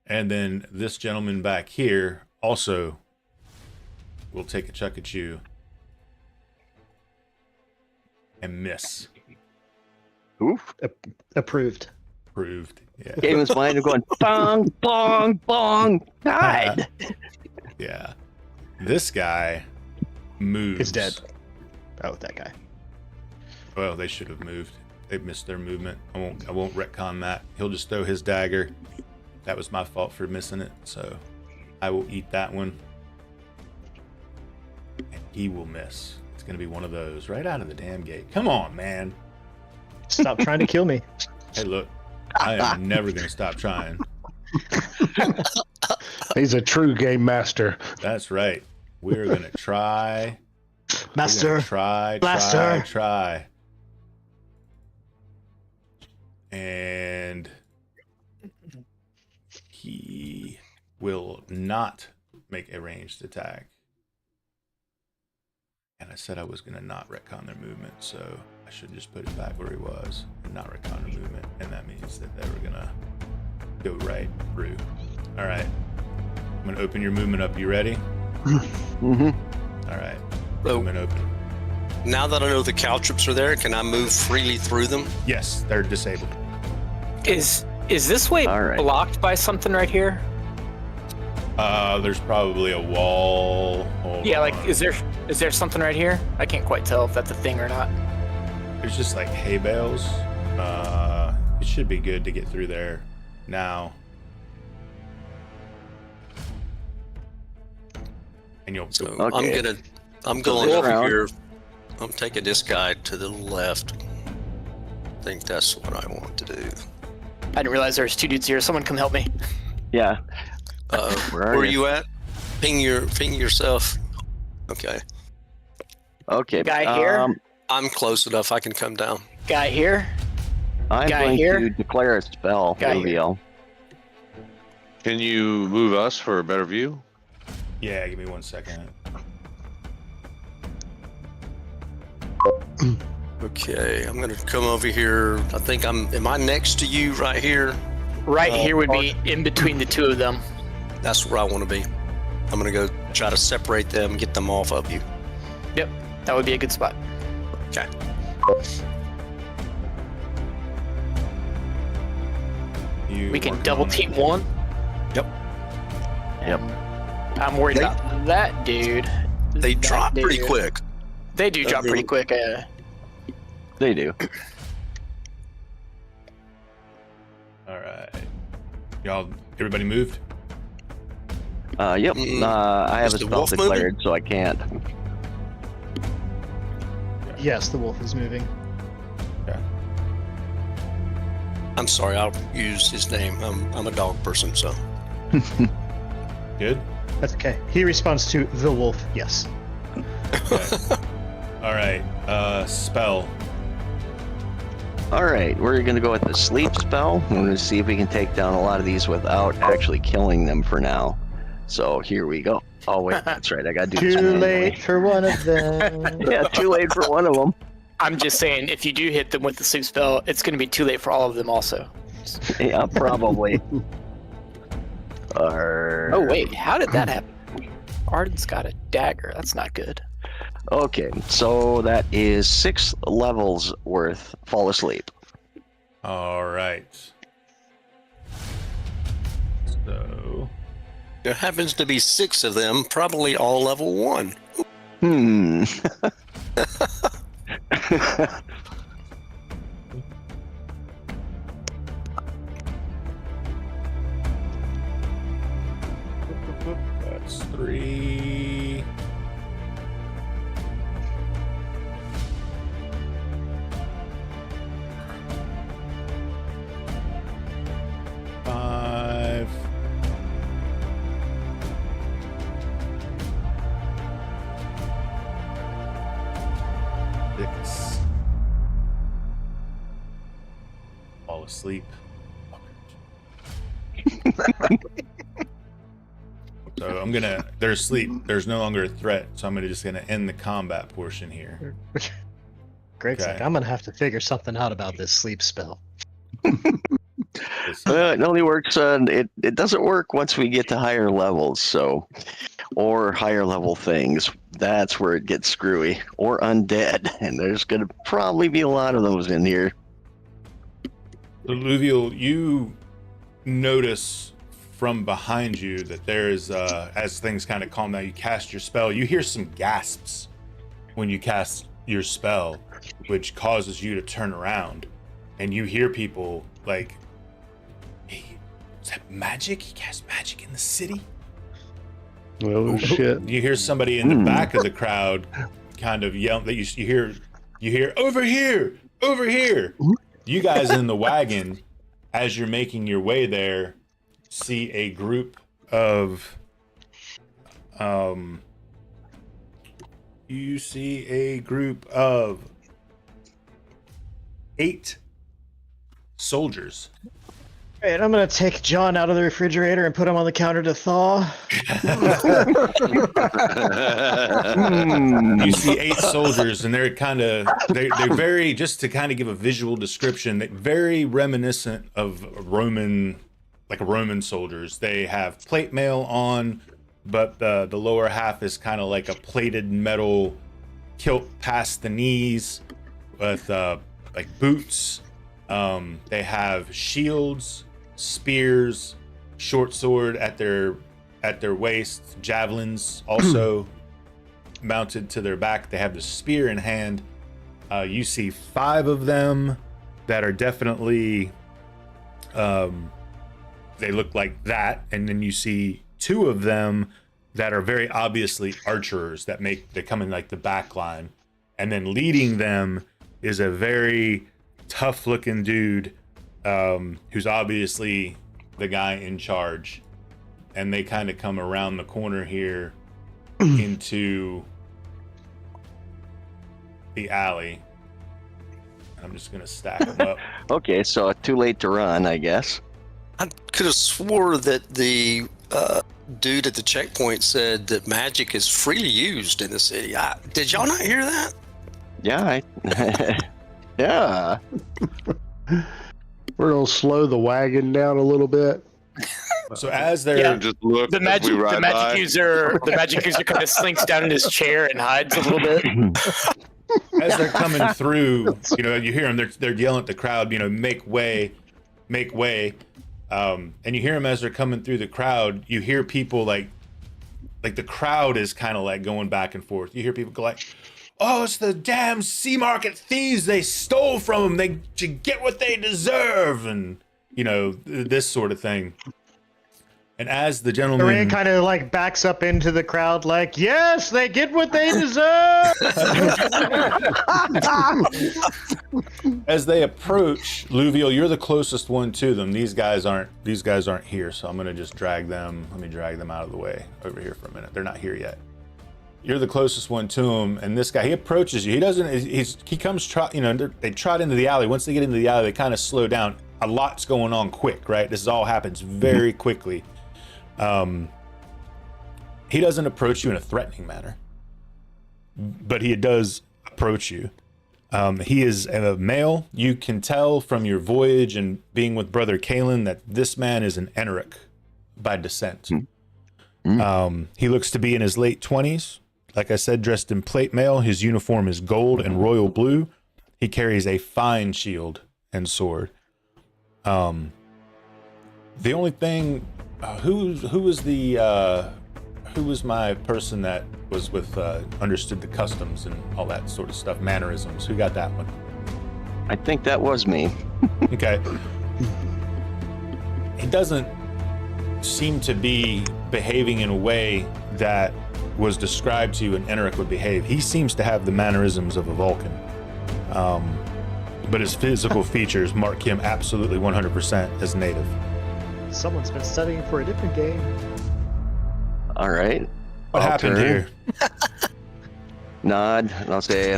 [SPEAKER 1] And then this gentleman back here also will take a chuck at you and miss.
[SPEAKER 2] Oof.
[SPEAKER 7] Approved.
[SPEAKER 1] Proved. Yeah.
[SPEAKER 2] Game his mind of going bong, bong, bong. God.
[SPEAKER 1] Yeah. This guy moves.
[SPEAKER 7] He's dead. Oh, that guy.
[SPEAKER 1] Well, they should have moved. They missed their movement. I won't retcon that. He'll just throw his dagger. That was my fault for missing it, so I will eat that one. And he will miss. It's gonna be one of those right out of the damn gate. Come on, man.
[SPEAKER 7] Stop trying to kill me.
[SPEAKER 1] Hey, look, I am never gonna stop trying.
[SPEAKER 5] He's a true game master.
[SPEAKER 1] That's right. We're gonna try.
[SPEAKER 7] Master.
[SPEAKER 1] We're gonna
[SPEAKER 7] Blaster.
[SPEAKER 1] try. And he will not make a ranged attack. And I said I was going to not retcon their movement, so I should just put it back where he was and not retcon their movement. And that means that they were going to go right through. All right. I'm going to open your movement up. You ready?
[SPEAKER 2] Mm-hmm.
[SPEAKER 1] All right.
[SPEAKER 3] So-
[SPEAKER 1] Movement open.
[SPEAKER 3] now that I know the caltrops are there, can I move freely through them?
[SPEAKER 1] Yes, they're disabled.
[SPEAKER 4] Is this way
[SPEAKER 2] All right.
[SPEAKER 4] blocked by something right here?
[SPEAKER 1] There's probably a wall. Hold
[SPEAKER 4] Yeah, like
[SPEAKER 1] on.
[SPEAKER 4] is there something right here? I can't quite tell if that's a thing or not.
[SPEAKER 1] There's just like hay bales. It should be good to get through there now. And you'll
[SPEAKER 3] So
[SPEAKER 2] Okay.
[SPEAKER 3] I'm going
[SPEAKER 2] this
[SPEAKER 3] over
[SPEAKER 2] round-
[SPEAKER 3] here. I'm taking this guy to the left. I think that's what I want to do.
[SPEAKER 4] I didn't realize there was two dudes here. Someone come help me.
[SPEAKER 2] Yeah.
[SPEAKER 3] Where
[SPEAKER 2] Where
[SPEAKER 3] are
[SPEAKER 2] are
[SPEAKER 3] you at? Ping yourself. Okay.
[SPEAKER 2] Okay.
[SPEAKER 4] Guy here?
[SPEAKER 3] I'm close enough. I can come down.
[SPEAKER 4] Guy here.
[SPEAKER 2] I'm
[SPEAKER 4] Guy
[SPEAKER 2] going
[SPEAKER 4] here?
[SPEAKER 2] to declare a spell.
[SPEAKER 4] Guy here.
[SPEAKER 2] Reveal.
[SPEAKER 6] Can you move us for a better view?
[SPEAKER 1] Yeah, give me 1 second.
[SPEAKER 3] Okay, I'm gonna come over here. I think am I next to you right here?
[SPEAKER 4] Right here would be in between the two of them.
[SPEAKER 3] That's where I want to be. I'm gonna go try to separate them, get them off of you.
[SPEAKER 4] Yep, that would be a good spot.
[SPEAKER 3] Okay.
[SPEAKER 1] You
[SPEAKER 4] We can
[SPEAKER 1] working
[SPEAKER 4] double
[SPEAKER 1] on it.
[SPEAKER 4] team one.
[SPEAKER 3] Yep.
[SPEAKER 2] Yep.
[SPEAKER 4] I'm worried
[SPEAKER 3] They-
[SPEAKER 4] about that dude.
[SPEAKER 3] They
[SPEAKER 4] That
[SPEAKER 3] drop pretty
[SPEAKER 4] dude.
[SPEAKER 3] quick.
[SPEAKER 4] They do drop pretty quick.
[SPEAKER 2] They do.
[SPEAKER 1] All right. Y'all, everybody moved?
[SPEAKER 2] Yep. I have
[SPEAKER 3] Is
[SPEAKER 2] a
[SPEAKER 3] the
[SPEAKER 2] spell
[SPEAKER 3] wolf moving?
[SPEAKER 2] declared, so I can't.
[SPEAKER 7] Yes, the wolf is moving.
[SPEAKER 1] Okay.
[SPEAKER 3] I'm sorry, I'll use his name. I'm a dog person, so.
[SPEAKER 1] Good?
[SPEAKER 7] That's okay. He responds to the wolf. Yes.
[SPEAKER 1] Okay. All right. Spell.
[SPEAKER 2] All right, we're going to go with the sleep spell. We're going to see if we can take down a lot of these without actually killing them for now. So here we go. Oh wait, that's right. I got to do this
[SPEAKER 7] Too
[SPEAKER 2] manually.
[SPEAKER 7] late for one of them.
[SPEAKER 2] Yeah, too late for one of them.
[SPEAKER 4] I'm just saying, if you do hit them with the sleep spell, it's going to be too late for all of them also.
[SPEAKER 2] Yeah, probably.
[SPEAKER 4] Oh wait, how did that happen? Arden's got a dagger. That's not good.
[SPEAKER 2] Okay, so that is 6 levels worth fall asleep.
[SPEAKER 1] All right. So,
[SPEAKER 3] There happens to be 6 of them, probably all level 1.
[SPEAKER 2] Hmm.
[SPEAKER 1] that's 3. Five. Six. fall asleep. So they're asleep. There's no longer a threat, so I'm just gonna end the combat portion here.
[SPEAKER 7] Greg's
[SPEAKER 1] Okay.
[SPEAKER 7] like, I'm gonna have to figure something out about this sleep spell.
[SPEAKER 2] It only works on it doesn't work once we get to higher levels, or higher level things. That's where it gets screwy. Or undead, and there's gonna probably be a lot of those in here.
[SPEAKER 1] So Luvial, you notice from behind you that there is, as things kind of calm down, you cast your spell. You hear some gasps when you cast your spell, which causes you to turn around, and you hear people like, "Hey, is that magic? He cast magic in the city?"
[SPEAKER 5] Oh shit!
[SPEAKER 1] You hear somebody in the back of the crowd kind of yell. That you hear over here, over here. You guys in the wagon, as you're making your way there, see a group of 8 soldiers.
[SPEAKER 7] All right, I'm gonna take John out of the refrigerator and put him on the counter to thaw.
[SPEAKER 1] You see 8 soldiers, and they're very, just to kind of give a visual description, they're very reminiscent of Roman soldiers. They have plate mail on, but the lower half is kind of like a plated metal kilt past the knees with like boots. They have shields, spears, short sword at their waists, javelins also mounted to their back. They have the spear in hand. You see 5 of them that are definitely they look like that, and then you see 2 of them that are very obviously archers they come in like the back line, and then leading them is a very tough looking dude who's obviously the guy in charge, and they kind of come around the corner here into the alley. I'm just gonna stack them up.
[SPEAKER 2] Okay, so too late to run, I guess.
[SPEAKER 3] I could have swore that the dude at the checkpoint said that magic is freely used in the city. Did y'all not hear that?
[SPEAKER 2] Yeah, yeah.
[SPEAKER 5] We're gonna slow the wagon down a little bit.
[SPEAKER 1] So as they're
[SPEAKER 6] Just look
[SPEAKER 4] The
[SPEAKER 6] as
[SPEAKER 4] magic,
[SPEAKER 6] we ride
[SPEAKER 4] the magic
[SPEAKER 6] by.
[SPEAKER 4] user kind of slinks down in his chair and hides a little bit.
[SPEAKER 1] as they're coming through, you hear them. They're yelling at the crowd, make way, make way. And you hear them as they're coming through the crowd. You hear people like the crowd is kind of like going back and forth. You hear people go like, "Oh, it's the damn sea market thieves! They stole from them. They should get what they deserve," and this sort of thing. And as the gentleman
[SPEAKER 7] Lorraine kind of like backs up into the crowd, like, "Yes, they get what they deserve."
[SPEAKER 1] As they approach, Luvial, you're the closest one to them. These guys aren't here, so I'm gonna just drag them. Let me drag them out of the way over here for a minute. They're not here yet. You're the closest one to him, and this guy, he approaches you. He comes trot. They trot into the alley. Once they get into the alley, they kind of slow down. A lot's going on quick, right? This all happens very quickly. He doesn't approach you in a threatening manner, but he does approach you. He is a male. You can tell from your voyage and being with Brother Kalen that this man is an Eneric by descent. He looks to be in his late 20s. Like I said, dressed in plate mail. His uniform is gold and royal blue. He carries a fine shield and sword. The only thing, who was my person that was with understood the customs and all that sort of stuff, mannerisms? Who got that one?
[SPEAKER 2] I think that was me.
[SPEAKER 1] Okay. He doesn't seem to be behaving in a way that was described to you and Eneric would behave. He seems to have the mannerisms of a Vulcan. But his physical features mark him absolutely 100% as native.
[SPEAKER 7] Someone's been studying for a different game.
[SPEAKER 2] All right.
[SPEAKER 1] What happened here?
[SPEAKER 2] Nod. And I'll say,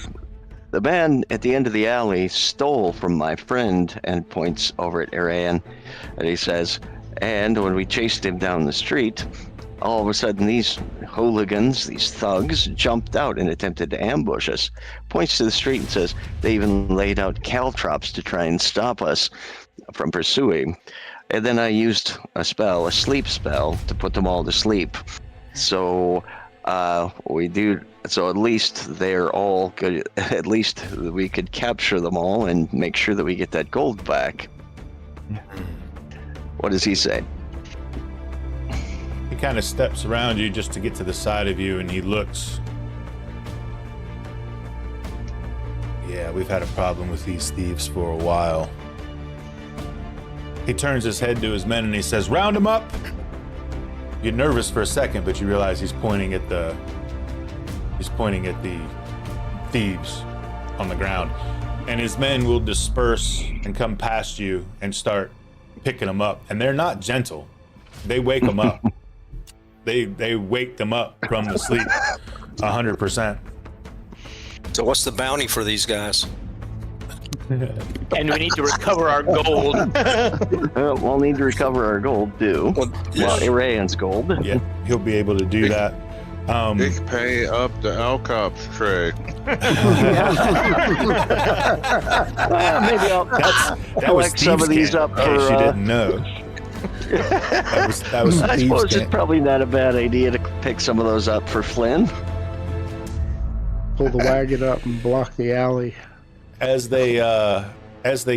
[SPEAKER 2] The man at the end of the alley stole from my friend, and points over at Arayan, and he says, and when we chased him down the street, all of a sudden these hooligans, these thugs, jumped out and attempted to ambush us. Points to the street and says they even laid out caltrops to try and stop us from pursuing. And then I used a spell, a sleep spell, to put them all to sleep. So we do. So at least they're all good. At least we could capture them all and make sure that we get that gold back. What does he say?
[SPEAKER 1] He kind of steps around you just to get to the side of you, and he looks. Yeah, we've had a problem with these thieves for a while. He turns his head to his men and he says, round them up! You get nervous for a second, but you realize he's pointing at the thieves on the ground. And his men will disperse and come past you and start picking them up. And they're not gentle. They wake them up. They wake them up from the sleep 100%.
[SPEAKER 3] So what's the bounty for these guys?
[SPEAKER 4] And we need to recover our gold.
[SPEAKER 2] We'll need to recover our gold too. Well, Arayan's gold.
[SPEAKER 1] Yeah, he'll be able to do that.
[SPEAKER 6] Ich pay up the Alcops trade.
[SPEAKER 2] Maybe I'll collect some of these up for.
[SPEAKER 1] You didn't know. That was
[SPEAKER 2] I suppose it's probably not a bad idea to pick some of those up for Flynn.
[SPEAKER 5] Pull the wagon up and block the alley.
[SPEAKER 1] As they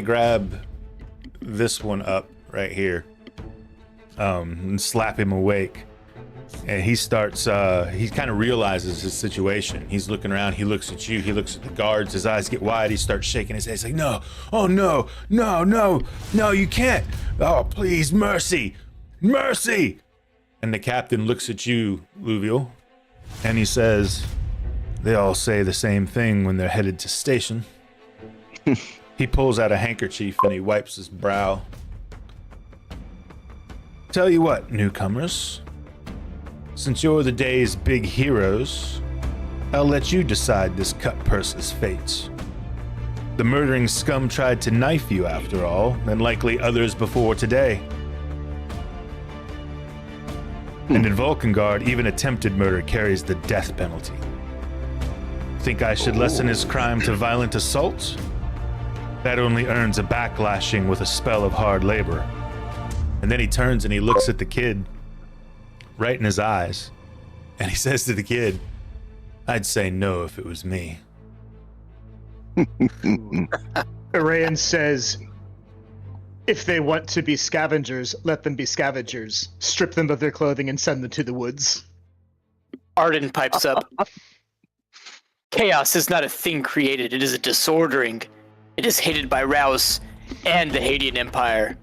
[SPEAKER 1] grab this one up right here, and slap him awake, and he starts. He kind of realizes his situation. He's looking around. He looks at you. He looks at the guards. His eyes get wide. He starts shaking his head. He's like, "No! Oh no! No! No! No! You can't! Oh please, mercy! Mercy!" And the captain looks at you, Luvial, and he says, "They all say the same thing when they're headed to station." He pulls out a handkerchief and he wipes his brow. Tell you what, newcomers. Since you're the day's big heroes, I'll let you decide this cut purse's fate. The murdering scum tried to knife you after all, and likely others before today. And in Vulcangard, even attempted murder carries the death penalty. Think I should lessen his crime to violent assault? That only earns a backlashing with a spell of hard labor. And then he turns and he looks at the kid right in his eyes, and he says to the kid, I'd say no if it was me.
[SPEAKER 7] Arayan says, if they want to be scavengers, let them be scavengers. Strip them of their clothing and send them to the woods.
[SPEAKER 4] Arden pipes up. Chaos is not a thing created, it is a disordering. It is hated by Rouse and the Hadean Empire.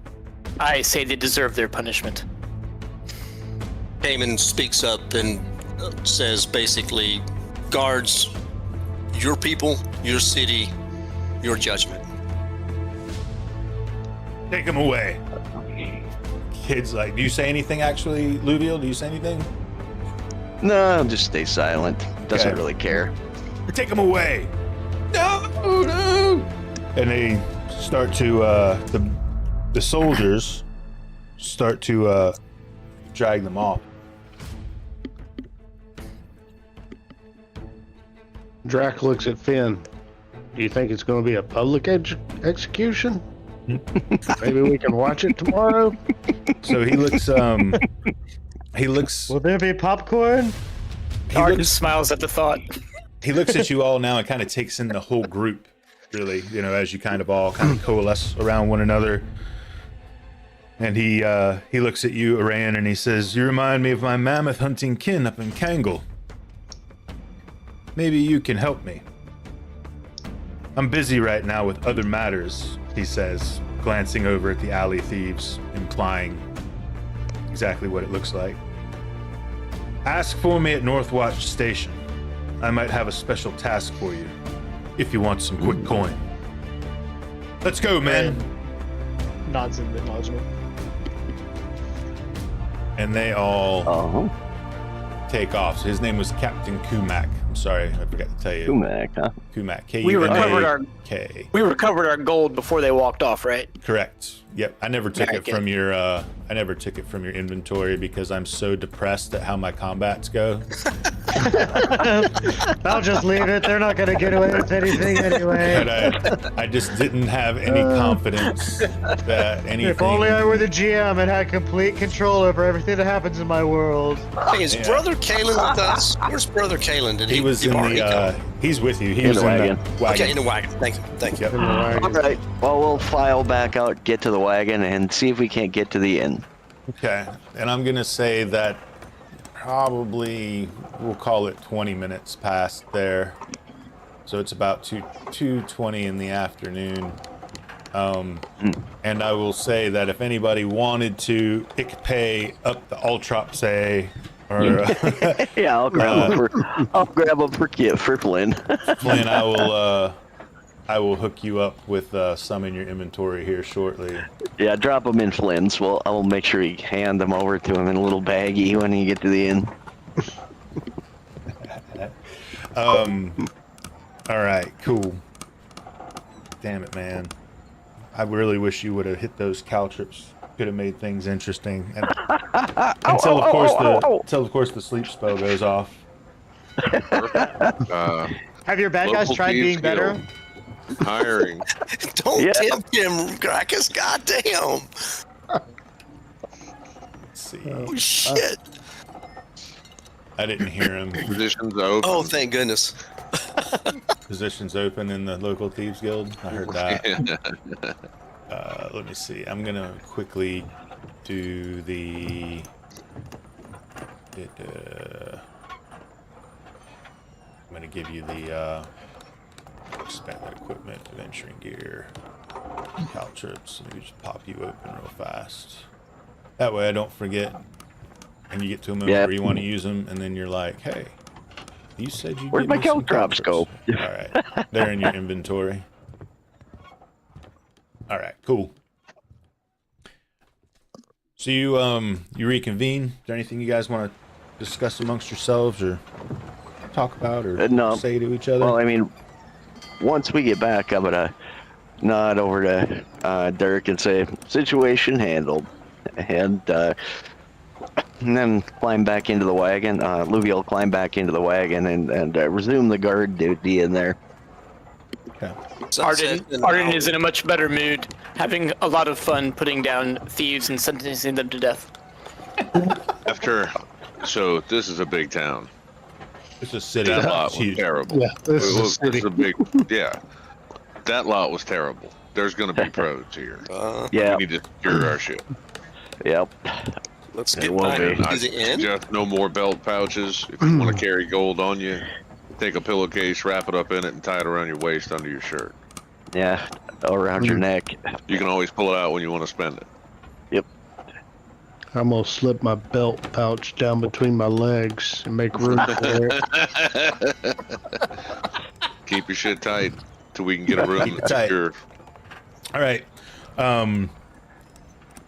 [SPEAKER 4] I say they deserve their punishment.
[SPEAKER 3] Damon speaks up and says basically, guards, your people, your city, your judgment.
[SPEAKER 1] Take him away. Kid's like, do you say anything actually, Luvial? Do you say anything?
[SPEAKER 2] No, just stay silent. Doesn't
[SPEAKER 1] Okay.
[SPEAKER 2] really care.
[SPEAKER 1] Take him away. No. And they start to, the soldiers start to drag them off.
[SPEAKER 5] Drac looks at Finn. Do you think it's going to be a public execution? Maybe we can watch it tomorrow.
[SPEAKER 1] So he looks,
[SPEAKER 7] Will there be popcorn?
[SPEAKER 4] Arden smiles at the thought.
[SPEAKER 1] he looks at you all now and kind of takes in the whole group, really, you know, as you kind of all kind of coalesce around one another. And he looks at you, Arayan, and he says, you remind me of my mammoth hunting kin up in Kangle. Maybe you can help me. I'm busy right now with other matters, he says, glancing over at the alley thieves, implying exactly what it looks like. Ask for me at Northwatch Station. I might have a special task for you, if you want some quick coin. Let's go, men.
[SPEAKER 7] Nods in acknowledgement.
[SPEAKER 1] And they all take off. So his name was Captain Kumak, Sorry, I forgot to tell you.
[SPEAKER 2] Kumak, huh?
[SPEAKER 1] Kumak.
[SPEAKER 4] We recovered our
[SPEAKER 1] K.
[SPEAKER 4] we recovered our gold before they walked off, right?
[SPEAKER 1] Correct. Yep. I never took
[SPEAKER 4] Very
[SPEAKER 1] it from your. I never took it from your inventory because I'm so depressed at how my combats go.
[SPEAKER 7] I'll just leave it. They're not gonna get away with anything anyway.
[SPEAKER 1] But I just didn't have any confidence that anything.
[SPEAKER 7] If only I were the GM and had complete control over everything that happens in my world.
[SPEAKER 3] Hey, is Brother Kalen with us? Where's Brother Kalen? Did
[SPEAKER 1] He was in
[SPEAKER 3] already
[SPEAKER 1] the.
[SPEAKER 3] go?
[SPEAKER 1] He's with you. He
[SPEAKER 2] In
[SPEAKER 1] was
[SPEAKER 2] the
[SPEAKER 1] in
[SPEAKER 2] wagon.
[SPEAKER 1] the wagon.
[SPEAKER 3] Okay, in the wagon. Thank you. Thank you.
[SPEAKER 1] Yep.
[SPEAKER 2] All right. Well, we'll file back out, get to the wagon, and see if we can't get to the inn.
[SPEAKER 1] Okay. And I'm gonna say that probably we'll call it 20 minutes past there. So it's about 2:20 in the afternoon. And I will say that if anybody wanted to pay up the Ultropse or
[SPEAKER 2] Yeah, I'll grab them for Flynn.
[SPEAKER 1] Flynn, I will hook you up with some in your inventory here shortly.
[SPEAKER 2] Yeah, drop them in Flynn's. Well, I'll make sure you hand them over to him in a little baggie when you get to the inn.
[SPEAKER 1] All right, cool. Damn it, man. I really wish you would have hit those caltrips. Could have made things interesting. And, until of course the sleep spell goes off.
[SPEAKER 7] Have your bad guys
[SPEAKER 6] Local
[SPEAKER 7] tried being
[SPEAKER 6] thieves
[SPEAKER 7] better?
[SPEAKER 6] guild. Hiring.
[SPEAKER 3] Don't tempt him, Gracchus. Goddamn.
[SPEAKER 1] Let's see.
[SPEAKER 3] Oh, shit.
[SPEAKER 1] I didn't hear him.
[SPEAKER 6] Positions open.
[SPEAKER 3] Oh, thank goodness.
[SPEAKER 1] Positions open in the local thieves guild. I heard that. Let me see. I'm gonna quickly do the. I'm gonna give you the expanded equipment, adventuring gear, caltrips. Let me just pop you open real fast. That way I don't forget, and you get to a moment where you want to use them, and then you're like, "Hey, you said you."
[SPEAKER 2] Where'd my caltrops go?
[SPEAKER 1] All right, they're in your inventory. All right, cool. So you reconvene. Is there anything you guys want to discuss amongst yourselves, or talk about, or
[SPEAKER 2] No.
[SPEAKER 1] say to each other?
[SPEAKER 2] Well, I mean, once we get back, I'm gonna nod over to Dirk and say, "Situation handled," and then climb back into the wagon. Luby will climb back into the wagon and resume the guard duty in there.
[SPEAKER 1] Okay.
[SPEAKER 4] Arden is in a much better mood, having a lot of fun putting down thieves and sentencing them to death.
[SPEAKER 6] So this is a big town.
[SPEAKER 1] It's a city.
[SPEAKER 6] That lot
[SPEAKER 1] It's
[SPEAKER 6] was
[SPEAKER 1] huge.
[SPEAKER 6] terrible.
[SPEAKER 5] Yeah, this is a
[SPEAKER 6] This
[SPEAKER 5] city.
[SPEAKER 6] is a big. Yeah, that lot was terrible. There's going to be pros here.
[SPEAKER 2] Yeah.
[SPEAKER 6] We need to secure our shit.
[SPEAKER 2] Yep.
[SPEAKER 3] Let's
[SPEAKER 2] It
[SPEAKER 3] get
[SPEAKER 2] will
[SPEAKER 3] back
[SPEAKER 2] be.
[SPEAKER 3] to the inn.
[SPEAKER 6] Just no more belt pouches. If you want to carry gold on you, take a pillowcase, wrap it up in it, and tie it around your waist under your shirt.
[SPEAKER 2] Yeah. Around your neck.
[SPEAKER 6] You can always pull it out when you want to spend it.
[SPEAKER 2] Yep.
[SPEAKER 5] I'm gonna slip my belt pouch down between my legs and make room for it.
[SPEAKER 6] Keep your shit tight till we can get a room
[SPEAKER 1] Keep it
[SPEAKER 6] that's
[SPEAKER 1] tight.
[SPEAKER 6] secure.
[SPEAKER 1] All right.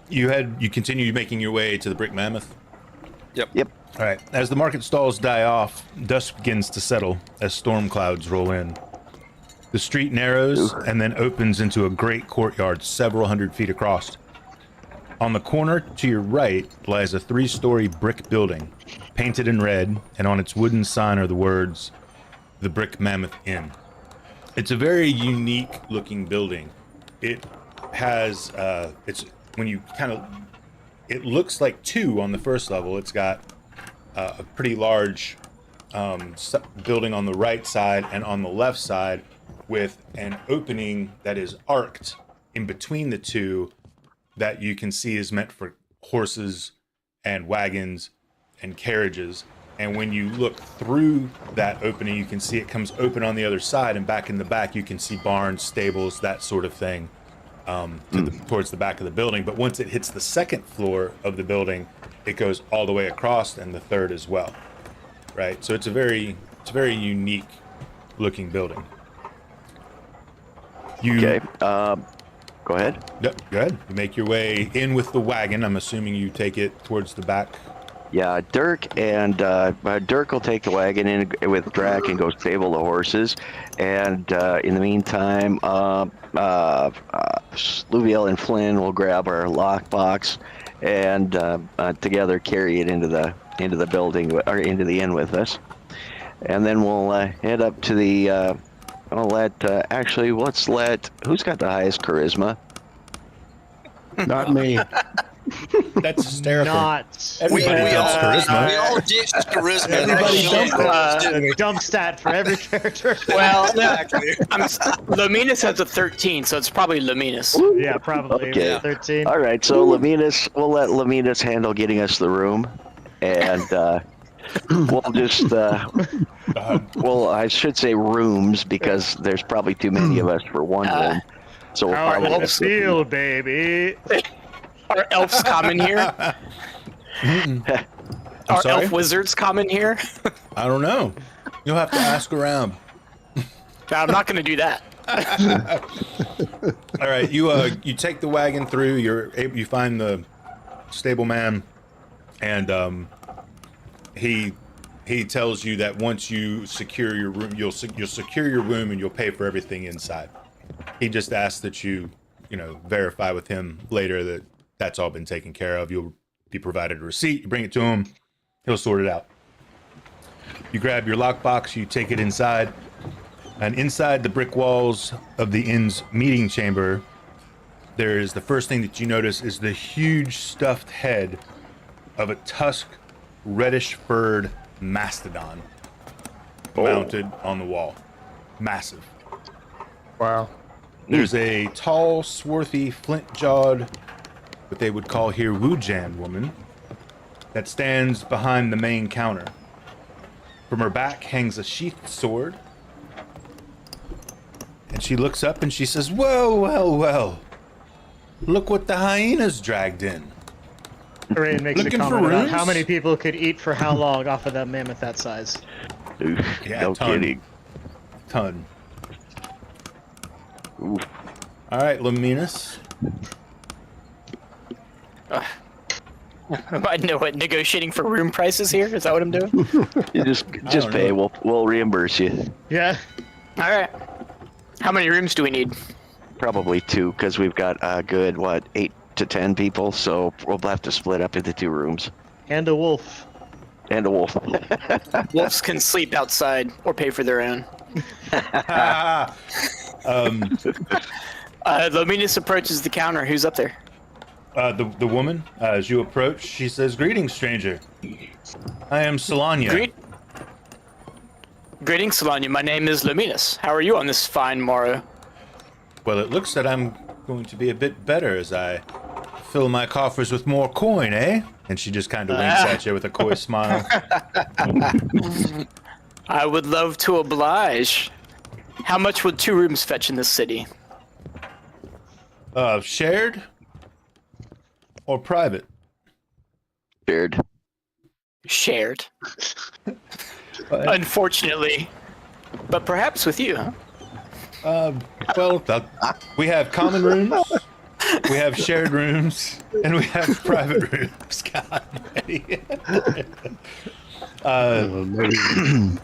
[SPEAKER 1] You continue making your way to the Brick Mammoth.
[SPEAKER 3] Yep.
[SPEAKER 1] All right. As the market stalls die off, dusk begins to settle as storm clouds roll in. The street narrows and then opens into a great courtyard several hundred feet across. On the corner to your right lies a 3-story brick building, painted in red, and on its wooden sign are the words, "The Brick Mammoth Inn." It's a very unique looking building. It has, it looks like 2 on the first level. It's got a pretty large building on the right side and on the left side with an opening that is arced in between the 2 that you can see is meant for horses and wagons and carriages. And when you look through that opening, you can see it comes open on the other side, and back in the back you can see barns, stables, that sort of thing, towards the back of the building. But once it hits the second floor of the building, it goes all the way across, and the third as well. Right? So it's a very unique looking building.
[SPEAKER 2] Okay. Go ahead.
[SPEAKER 1] Yep, go ahead. You make your way in with the wagon. I'm assuming you take it towards the back
[SPEAKER 2] Yeah, Dirk will take the wagon in with Drac and go stable the horses, and in the meantime, Luviel and Flynn will grab our lockbox, and together carry it into the building or into the inn with us, and then we'll head up to the. Let's let who's got the highest charisma?
[SPEAKER 5] Not me.
[SPEAKER 1] That's hysterical.
[SPEAKER 7] Not.
[SPEAKER 1] Everybody dumps charisma.
[SPEAKER 3] We all ditched charisma.
[SPEAKER 1] Everybody dumps
[SPEAKER 7] A dump stat for every character.
[SPEAKER 4] Well,
[SPEAKER 3] Exactly.
[SPEAKER 4] Luminous has a 13, so it's probably Luminous.
[SPEAKER 7] Yeah, probably.
[SPEAKER 2] Okay.
[SPEAKER 7] 13.
[SPEAKER 2] All right, so we'll let Luminous handle getting us the room, and we'll just I should say rooms because there's probably too many of us for one room. So we'll
[SPEAKER 7] How
[SPEAKER 2] probably
[SPEAKER 7] I feel, baby.
[SPEAKER 4] Are elves common here? Are
[SPEAKER 1] sorry?
[SPEAKER 4] elf wizards common here?
[SPEAKER 1] I don't know. You'll have to ask around.
[SPEAKER 4] I'm not going to do that.
[SPEAKER 1] All right, you take the wagon through. You find the stableman, and he tells you that once you secure your room, you'll secure your room and you'll pay for everything inside. He just asks that you verify with him later that that's all been taken care of. You'll be provided a receipt. You bring it to him. He'll sort it out. You grab your lockbox. You take it inside. And inside the brick walls of the inn's meeting chamber, there is the first thing that you notice is the huge stuffed head of a tusked, reddish-furred mastodon mounted on the wall. Massive.
[SPEAKER 5] Wow.
[SPEAKER 1] There's a tall, swarthy, flint-jawed, what they would call here Wujan woman, that stands behind the main counter. From her back hangs a sheathed sword, and she looks up and she says, "Whoa, well, well, look what the hyenas dragged in."
[SPEAKER 7] Rain makes a
[SPEAKER 1] Looking for
[SPEAKER 7] comment about
[SPEAKER 1] rooms?
[SPEAKER 7] how many people could eat for how long off of that mammoth that size.
[SPEAKER 2] Oof,
[SPEAKER 1] Yeah,
[SPEAKER 2] no
[SPEAKER 1] ton.
[SPEAKER 2] kidding.
[SPEAKER 1] Ton.
[SPEAKER 2] Oof.
[SPEAKER 1] All right, Luminous.
[SPEAKER 4] I know what negotiating for room prices here. Is that what I'm doing?
[SPEAKER 2] You just
[SPEAKER 1] don't
[SPEAKER 2] pay.
[SPEAKER 1] know.
[SPEAKER 2] We'll reimburse you.
[SPEAKER 7] Yeah.
[SPEAKER 4] All right. How many rooms do we need?
[SPEAKER 2] Probably 2 because we've got a good 8 to 10 people, so we'll have to split up into 2 rooms
[SPEAKER 7] And a wolf.
[SPEAKER 2] and a wolf.
[SPEAKER 4] Wolves can sleep outside or pay for their own. Luminous approaches the counter. Who's up there?
[SPEAKER 1] The woman, as you approach, she says, "Greetings, stranger. I am Solania."
[SPEAKER 4] Greetings, Solania. My name is Luminous. How are you on this fine morrow?
[SPEAKER 1] Well, it looks that I'm going to be a bit better as I fill my coffers with more coin, eh? And she just kind of winks at you with a coy smile.
[SPEAKER 4] I would love to oblige. How much would 2 rooms fetch in this city?
[SPEAKER 1] Shared or private?
[SPEAKER 2] Shared.
[SPEAKER 4] Shared. Unfortunately. But perhaps with you, huh?
[SPEAKER 1] Well, we have common rooms, we have shared rooms, and we have private rooms. God,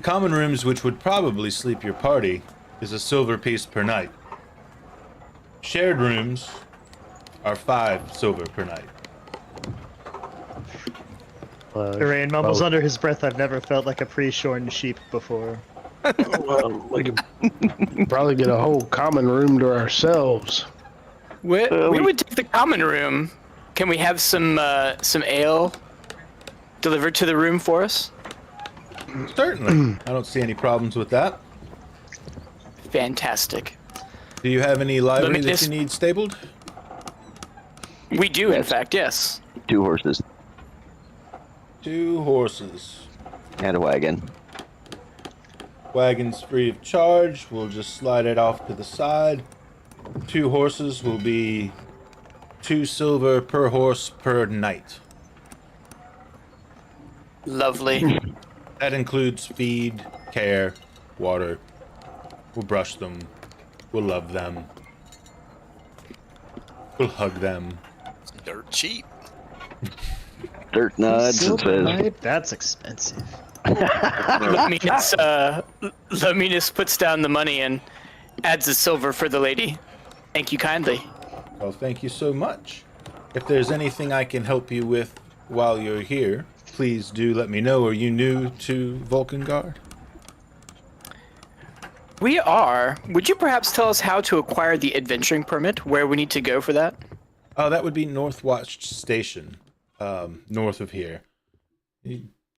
[SPEAKER 1] common rooms, which would probably sleep your party, is a silver piece per night. Shared rooms are 5 silver per night.
[SPEAKER 7] Rain mumbles under his breath, I've never felt like a pre-shorn sheep before.
[SPEAKER 5] Well, we could probably get a whole common room to ourselves.
[SPEAKER 4] We would take the common room. Can we have some ale delivered to the room for us?
[SPEAKER 1] Certainly. I don't see any problems with that.
[SPEAKER 4] Fantastic.
[SPEAKER 1] Do you have any livery that
[SPEAKER 4] just-
[SPEAKER 1] you need stabled?
[SPEAKER 4] We do, in fact, yes.
[SPEAKER 2] 2 horses
[SPEAKER 1] 2 horses.
[SPEAKER 2] and a wagon.
[SPEAKER 1] Wagon's free of charge. We'll just slide it off to the side. 2 horses will be 2 silver per horse per night.
[SPEAKER 4] Lovely.
[SPEAKER 1] That includes feed, care, water. We'll brush them. We'll love them. We'll hug them.
[SPEAKER 3] Dirt cheap.
[SPEAKER 2] Dirt nods and
[SPEAKER 7] Silver
[SPEAKER 2] says,
[SPEAKER 7] knight? That's expensive.
[SPEAKER 4] Laminus puts down the money and adds the silver for the lady. Thank you kindly.
[SPEAKER 1] Well, thank you so much. If there's anything I can help you with while you're here, please do let me know. Are you new to Vulcangard?
[SPEAKER 4] We are. Would you perhaps tell us how to acquire the adventuring permit? Where we need to go for that?
[SPEAKER 1] Oh, that would be Northwatch Station, north of here.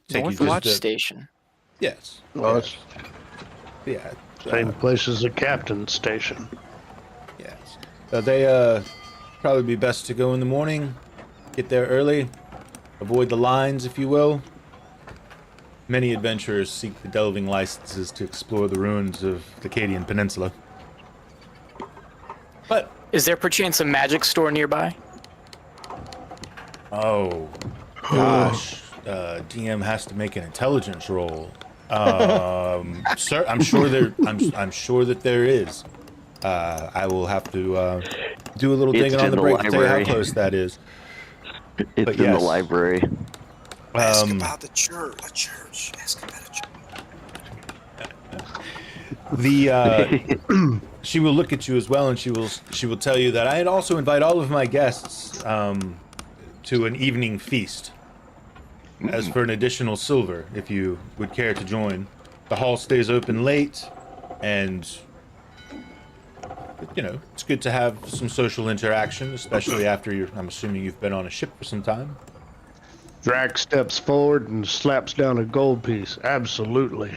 [SPEAKER 4] Northwatch Station.
[SPEAKER 1] Yes.
[SPEAKER 5] Well, it's
[SPEAKER 1] Yeah.
[SPEAKER 5] same place as the captain's station.
[SPEAKER 1] Yes. They probably be best to go in the morning. Get there early. Avoid the lines, if you will. Many adventurers seek the delving licenses to explore the ruins of the Acadian Peninsula. But
[SPEAKER 4] Is there perchance a magic store nearby?
[SPEAKER 1] oh gosh, DM has to make an intelligence roll. Sir, I'm sure that there is. I will have to do a little
[SPEAKER 2] It's
[SPEAKER 1] digging on
[SPEAKER 2] in
[SPEAKER 1] the
[SPEAKER 2] the
[SPEAKER 1] break to tell you how
[SPEAKER 2] library.
[SPEAKER 1] close that is.
[SPEAKER 2] it's
[SPEAKER 1] But
[SPEAKER 2] in
[SPEAKER 1] yes.
[SPEAKER 2] the library.
[SPEAKER 3] Ask about the church. Ask about a church.
[SPEAKER 1] She will look at you as well, and she will tell you that I'd also invite all of my guests to an evening feast. As for an additional silver, if you would care to join, the hall stays open late, and it's good to have some social interaction, especially after I'm assuming you've been on a ship for some time.
[SPEAKER 5] Drac steps forward and slaps down a gold piece. Absolutely.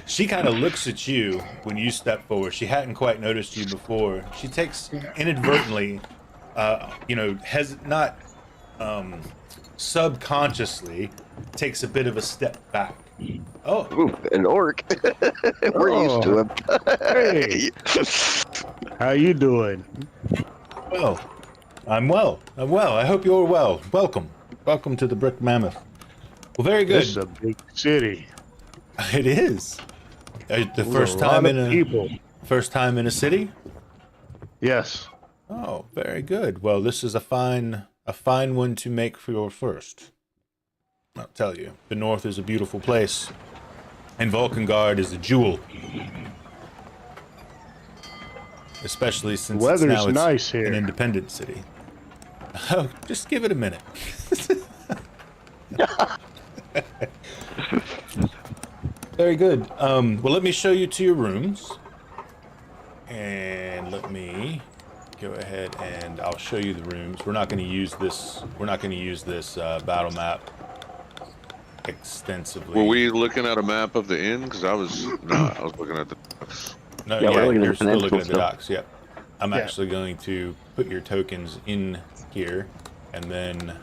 [SPEAKER 1] She kind of looks at you when you step forward. She hadn't quite noticed you before. She takes inadvertently, not subconsciously, takes a bit of a step back. Oh,
[SPEAKER 2] Ooh, an orc. We're used to him.
[SPEAKER 5] Hey, how you doing?
[SPEAKER 1] well, I'm well. I hope you're well. Welcome to the Brick Mammoth. Well, very good.
[SPEAKER 5] This is a big city.
[SPEAKER 1] It is. The
[SPEAKER 5] There's
[SPEAKER 1] first
[SPEAKER 5] a lot
[SPEAKER 1] time
[SPEAKER 5] of
[SPEAKER 1] in
[SPEAKER 5] people.
[SPEAKER 1] first time in a city.
[SPEAKER 5] Yes.
[SPEAKER 1] Oh, very good. Well, this is a fine one to make for your first. I'll tell you, the North is a beautiful place, and Vulcangard is a jewel. Especially since
[SPEAKER 5] Weather's
[SPEAKER 1] now it's
[SPEAKER 5] nice here.
[SPEAKER 1] an independent city. Oh, just give it a minute. Very good. Well, let me show you to your rooms, and let me go ahead and I'll show you the rooms. We're not going to use this. Battle map extensively.
[SPEAKER 6] Were we looking at a map of the inn? Because I was not. I was looking at the docks.
[SPEAKER 1] No,
[SPEAKER 2] Yeah, we're looking at
[SPEAKER 1] you're
[SPEAKER 2] the
[SPEAKER 1] still looking at the
[SPEAKER 2] peninsula
[SPEAKER 1] docks. Yep. I'm actually going to put your tokens in here, and then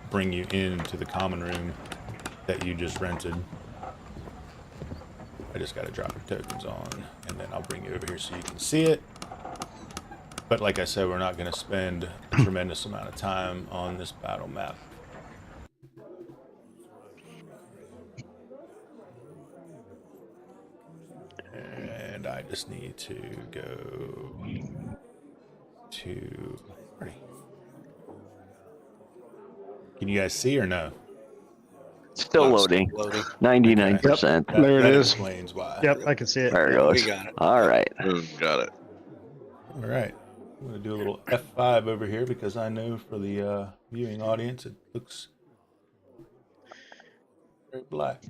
[SPEAKER 1] bring you into the common room that you just rented. I just got to drop your tokens on, and then I'll bring you over here so you can see it. But like I said, we're not going to spend a tremendous amount of time on this battle map. And I just need to go to party. Can you guys see or no?
[SPEAKER 2] Still loading. 99%.
[SPEAKER 5] There it
[SPEAKER 1] that
[SPEAKER 5] is.
[SPEAKER 1] Explains why.
[SPEAKER 7] Yep, I can see it.
[SPEAKER 2] There it goes.
[SPEAKER 3] We got it.
[SPEAKER 2] All right.
[SPEAKER 6] Got it.
[SPEAKER 1] All right. I'm going to do a little F5 over here because I know for the viewing audience it looks very black.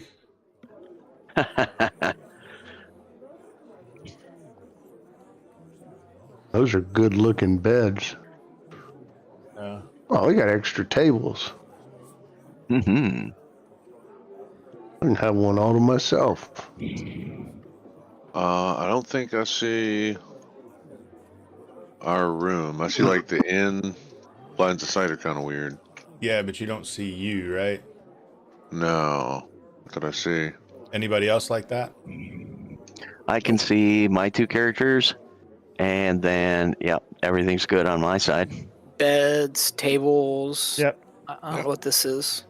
[SPEAKER 5] Those are good looking beds. Oh, we got extra tables.
[SPEAKER 2] Mm-hmm.
[SPEAKER 5] I can have one all to myself.
[SPEAKER 6] I don't think I see our room. I see like the inn. Lines of sight are kind of weird.
[SPEAKER 1] Yeah, but you don't see you, right?
[SPEAKER 6] No. What did I see?
[SPEAKER 1] Anybody else like that?
[SPEAKER 2] I can see my two characters, and then, yep, everything's good on my side.
[SPEAKER 4] Beds, tables.
[SPEAKER 7] Yep.
[SPEAKER 4] I don't know what this is.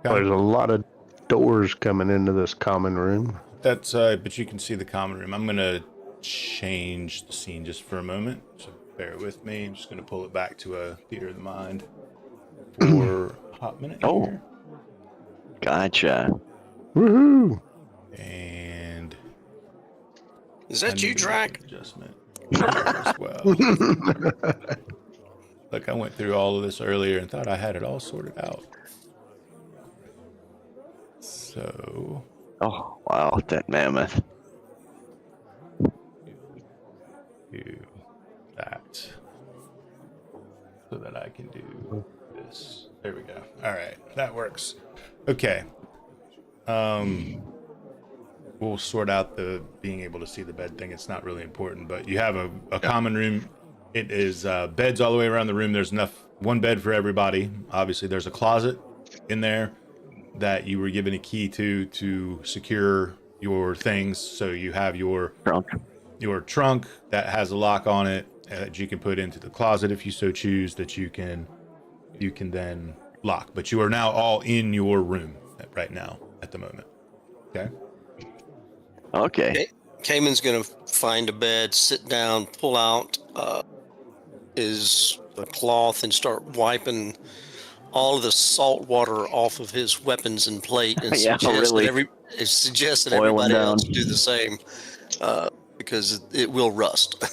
[SPEAKER 5] There's a lot of doors coming into this common room.
[SPEAKER 1] That's but you can see the common room. I'm gonna change the scene just for a moment. So bear with me. I'm just going to pull it back to a theater of the mind for a hot minute
[SPEAKER 2] Oh.
[SPEAKER 1] here.
[SPEAKER 2] Gotcha.
[SPEAKER 5] Woohoo!
[SPEAKER 1] And
[SPEAKER 3] Is that you, Drac?
[SPEAKER 1] adjustment as well. Look, I went through all of this earlier and thought I had it all sorted out. So,
[SPEAKER 2] Oh, wow, that mammoth.
[SPEAKER 1] do that so that I can do this. There we go. All right, that works. Okay. We'll sort out the being able to see the bed thing. It's not really important, but you have a common room. It is beds all the way around the room. There's one bed for everybody. Obviously, there's a closet in there that you were given a key to secure your things. So you have your trunk that has a lock on it that you can put into the closet if you so choose, that you can then lock. But you are now all in your room right now at the moment. Okay.
[SPEAKER 2] Okay.
[SPEAKER 3] Cayman's gonna find a bed, sit down, pull out his cloth, and start wiping all of the salt water off of his weapons and plate, and
[SPEAKER 2] Yeah,
[SPEAKER 3] suggest that
[SPEAKER 2] Boil 'em
[SPEAKER 3] everybody
[SPEAKER 2] down.
[SPEAKER 3] else do the same because it will rust.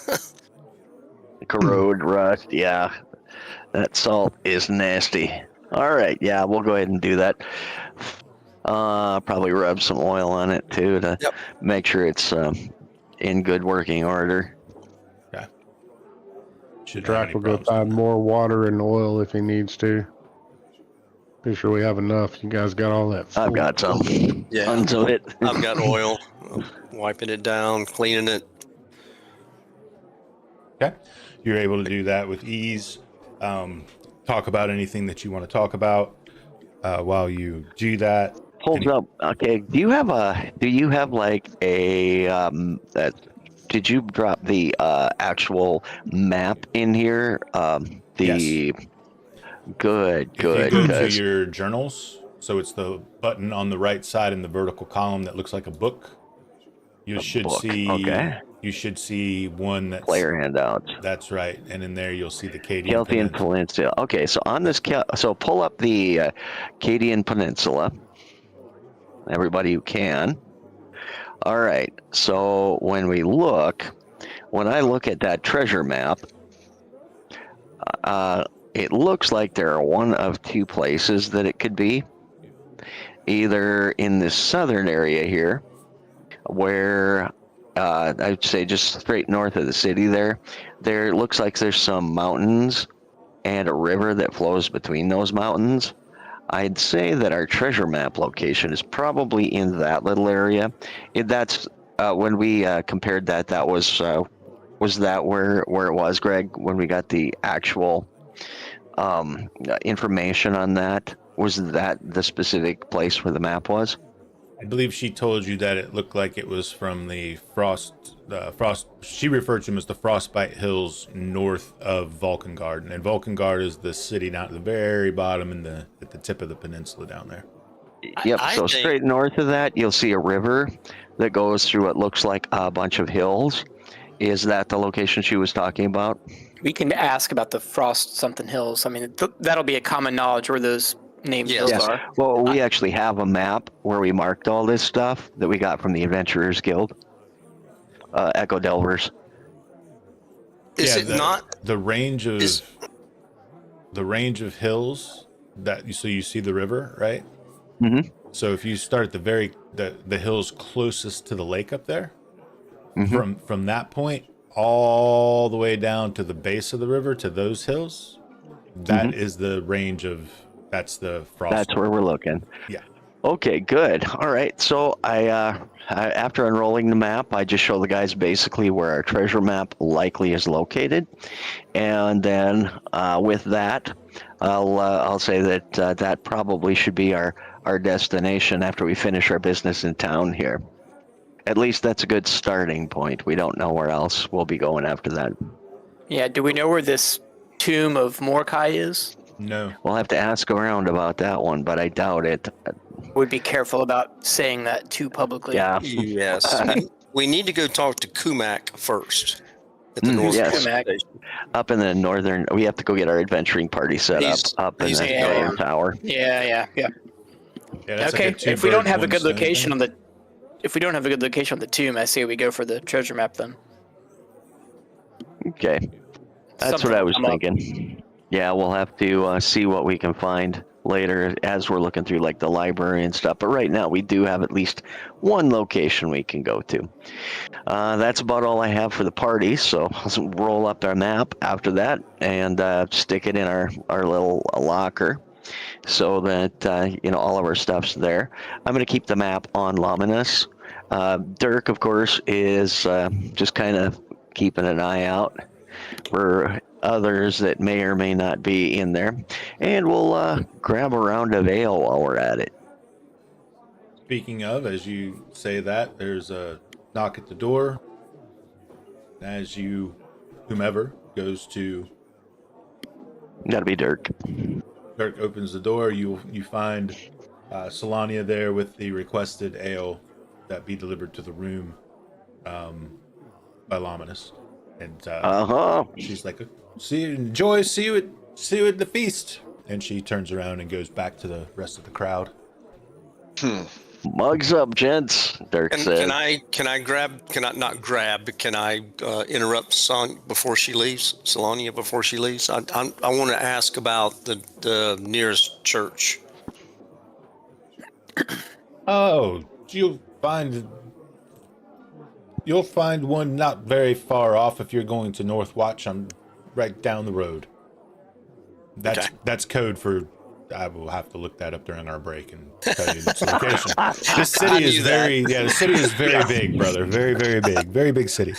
[SPEAKER 2] Corrode, rust, yeah. That salt is nasty. All right, yeah, we'll go ahead and do that. Probably rub some oil on it too to make sure it's in good working order.
[SPEAKER 1] Yeah.
[SPEAKER 5] Drac will go find more water and oil if he needs to. Be sure we have enough. You guys got all that?
[SPEAKER 2] I've got some.
[SPEAKER 3] Yeah.
[SPEAKER 2] Tons of it.
[SPEAKER 3] I've got oil, wiping it down, cleaning it.
[SPEAKER 1] Okay. You're able to do that with ease. Talk about anything that you want to talk about while you do that.
[SPEAKER 2] Hold up. Okay. Do you have like a did you drop the actual map in here?
[SPEAKER 1] Yes.
[SPEAKER 2] Good.
[SPEAKER 1] If you go to your journals, so it's the button on the right side in the vertical column that looks like a book. You should see one that's
[SPEAKER 2] player handouts.
[SPEAKER 1] That's right, and in there you'll see the Cadian
[SPEAKER 2] Peninsula. Okay, so on this, so pull up the Cadian Peninsula. Everybody who can. All right. So when I look at that treasure map, it looks like there are one of two places that it could be. Either in this southern area here, where I'd say just straight north of the city there looks like there's some mountains and a river that flows between those mountains. I'd say that our treasure map location is probably in that little area. That's when we compared that was that where it was, Greg, when we got the actual information on that? Was that the specific place where the map was?
[SPEAKER 1] I believe she told you that it looked like it was from the frost. She referred to them as the Frostbite Hills north of Vulcangard, and Vulcangard is the city down at the very bottom at the tip of the peninsula down there.
[SPEAKER 2] Yep. So straight north of that, you'll see a river that goes through what looks like a bunch of hills. Is that the location she was talking about?
[SPEAKER 4] We can ask about the Frost something hills. I mean, that'll be a common knowledge where those named hills are.
[SPEAKER 2] Well, we actually have a map where we marked all this stuff that we got from the Adventurers Guild. Echo Delvers.
[SPEAKER 3] Is it not
[SPEAKER 1] the range of hills that you see the river, right?
[SPEAKER 2] Mm-hmm.
[SPEAKER 1] So if you start at the hills closest to the lake up there,
[SPEAKER 2] mm-hmm.
[SPEAKER 1] from that point all the way down to the base of the river to those hills, that
[SPEAKER 2] mm-hmm.
[SPEAKER 1] is the range of. That's the frost.
[SPEAKER 2] That's where we're looking.
[SPEAKER 1] Yeah.
[SPEAKER 2] Okay, good. All right. So I after unrolling the map, I just show the guys basically where our treasure map likely is located, and then with that, I'll say that that probably should be our destination after we finish our business in town here. At least that's a good starting point. We don't know where else we'll be going after that.
[SPEAKER 4] Yeah. Do we know where this tomb of Mordecai is?
[SPEAKER 1] No.
[SPEAKER 2] We'll have to ask around about that one, but I doubt it.
[SPEAKER 4] Would be careful about saying that too publicly.
[SPEAKER 2] Yeah.
[SPEAKER 3] Yes. We need to go talk to Kumak first at the North
[SPEAKER 2] yes.
[SPEAKER 3] Station.
[SPEAKER 2] up in the northern. We have to go get our adventuring party set up in
[SPEAKER 3] He's
[SPEAKER 2] the
[SPEAKER 3] in
[SPEAKER 2] northern
[SPEAKER 3] there.
[SPEAKER 2] tower.
[SPEAKER 4] Yeah.
[SPEAKER 1] Yeah, that's
[SPEAKER 4] Okay.
[SPEAKER 1] like a two
[SPEAKER 4] If we don't
[SPEAKER 1] birds,
[SPEAKER 4] have a
[SPEAKER 1] one
[SPEAKER 4] good
[SPEAKER 1] stone
[SPEAKER 4] location
[SPEAKER 1] thing.
[SPEAKER 4] on the, if we don't have a good location on the tomb, I say we go for the treasure map then.
[SPEAKER 2] Okay, that's
[SPEAKER 4] Something
[SPEAKER 2] what I
[SPEAKER 4] will
[SPEAKER 2] was
[SPEAKER 4] come up.
[SPEAKER 2] thinking. Yeah, we'll have to see what we can find later as we're looking through like the library and stuff. But right now, we do have at least one location we can go to. That's about all I have for the party. So let's roll up our map after that and stick it in our little locker, so that all of our stuff's there. I'm going to keep the map on Luminous. Dirk, of course, is just kind of keeping an eye out for others that may or may not be in there. And we'll grab a round of ale while we're at it.
[SPEAKER 1] Speaking of, as you say that, there's a knock at the door. As whomever goes to
[SPEAKER 2] That'll be Dirk.
[SPEAKER 1] Dirk opens the door, you find Solania there with the requested ale that be delivered to the room by Lominus. And she's like, see you at the feast. And she turns around and goes back to the rest of the crowd.
[SPEAKER 2] Mugs up, gents, Dirk says.
[SPEAKER 3] Can I interrupt before she leaves, Solania before she leaves? I want to ask about the nearest church.
[SPEAKER 1] Oh, you'll find one not very far off if you're going to Northwatch. I'm right down the road. That's code for. I will have to look that up during our break and tell you its location. The city is the city is very big, brother. Very, very big. Very big city.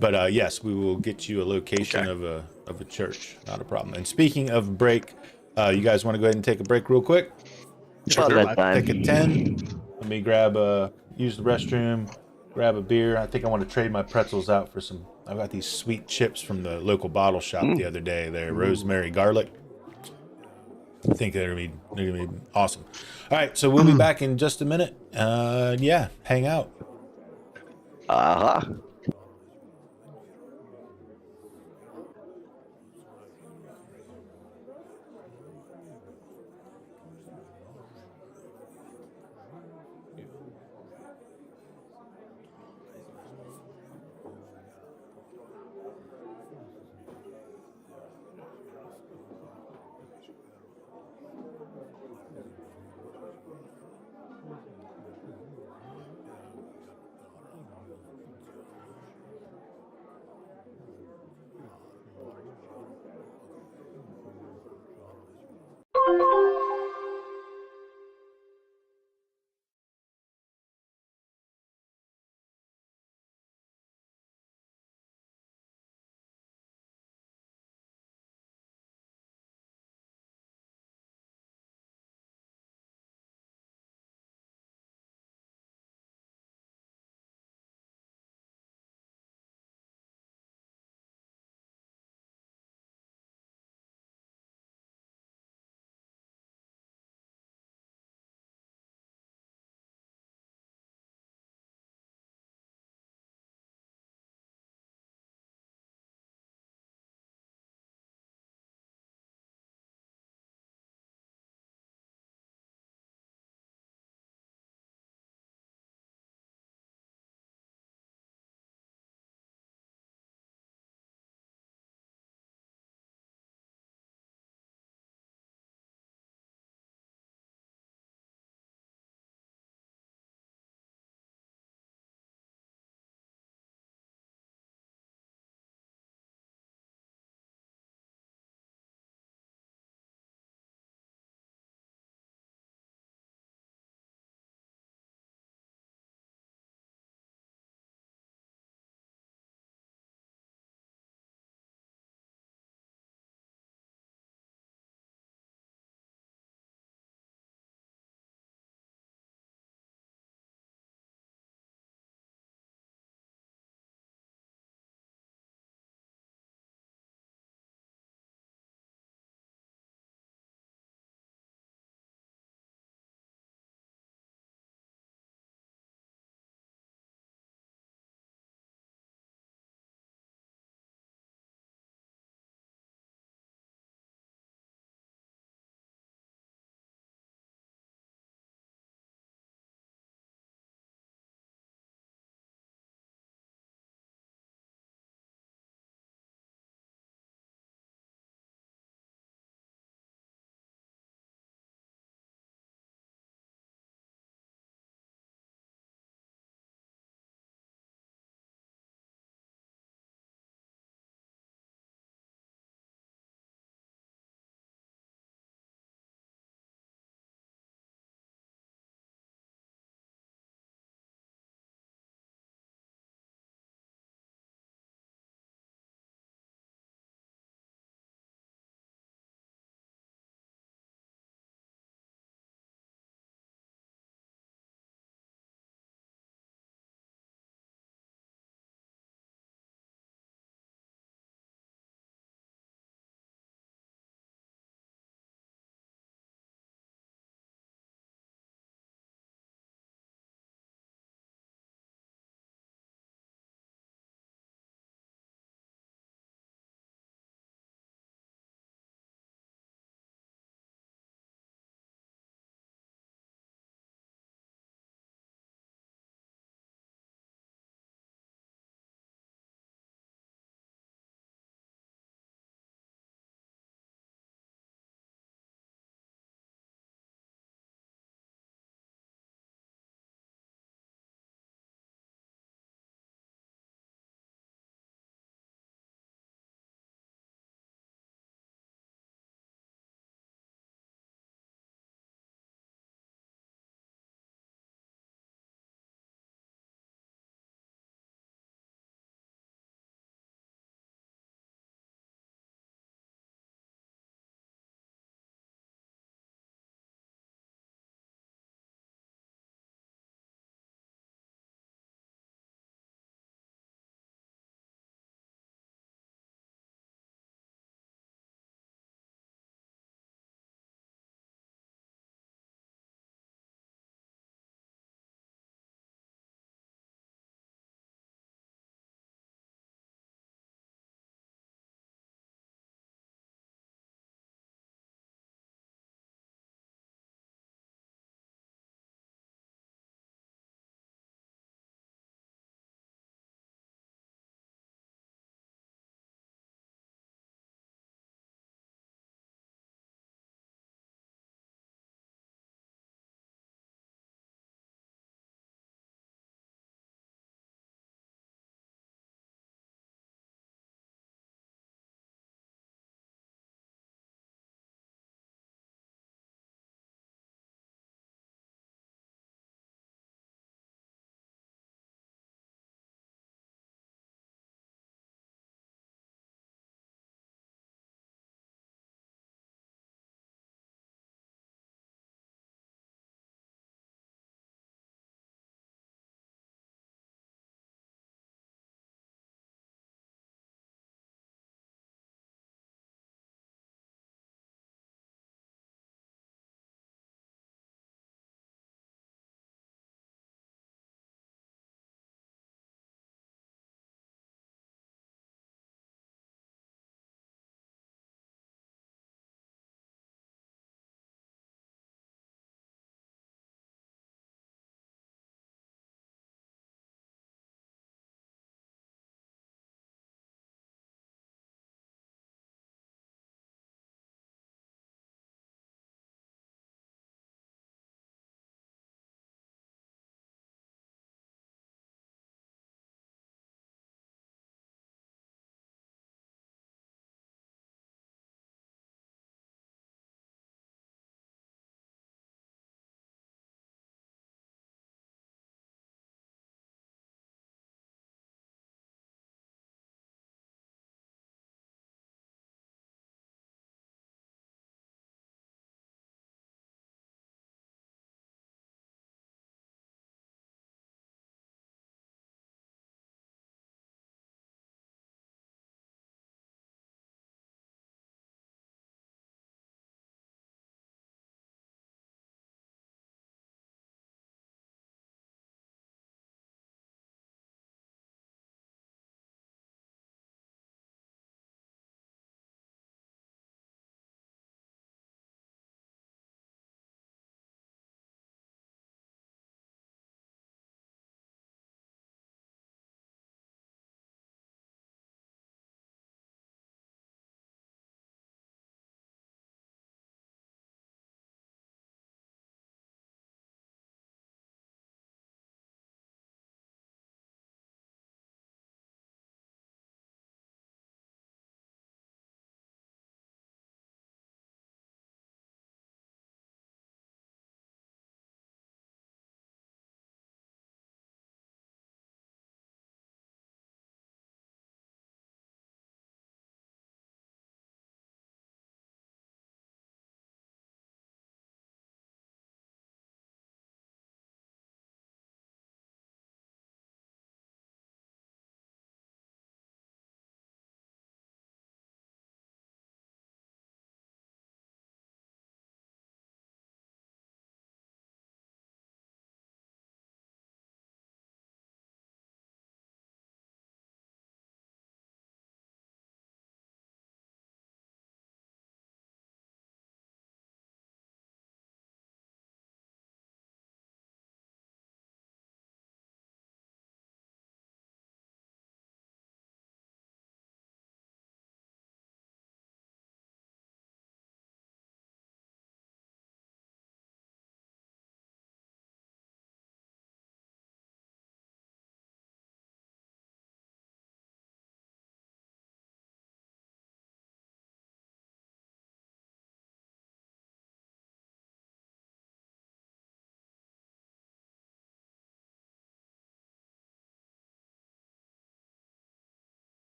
[SPEAKER 1] But yes, we will get you a location of a church. Not a problem. And speaking of break, you guys want to go ahead and take a break real quick?
[SPEAKER 2] About that time.
[SPEAKER 1] Take a 10. Let me use the restroom, grab a beer. I think I want to trade my pretzels out for some. I got these sweet chips from the local bottle shop the other day. They're rosemary garlic. I think they're gonna be awesome. All right, so we'll be back in just a minute. Hang out.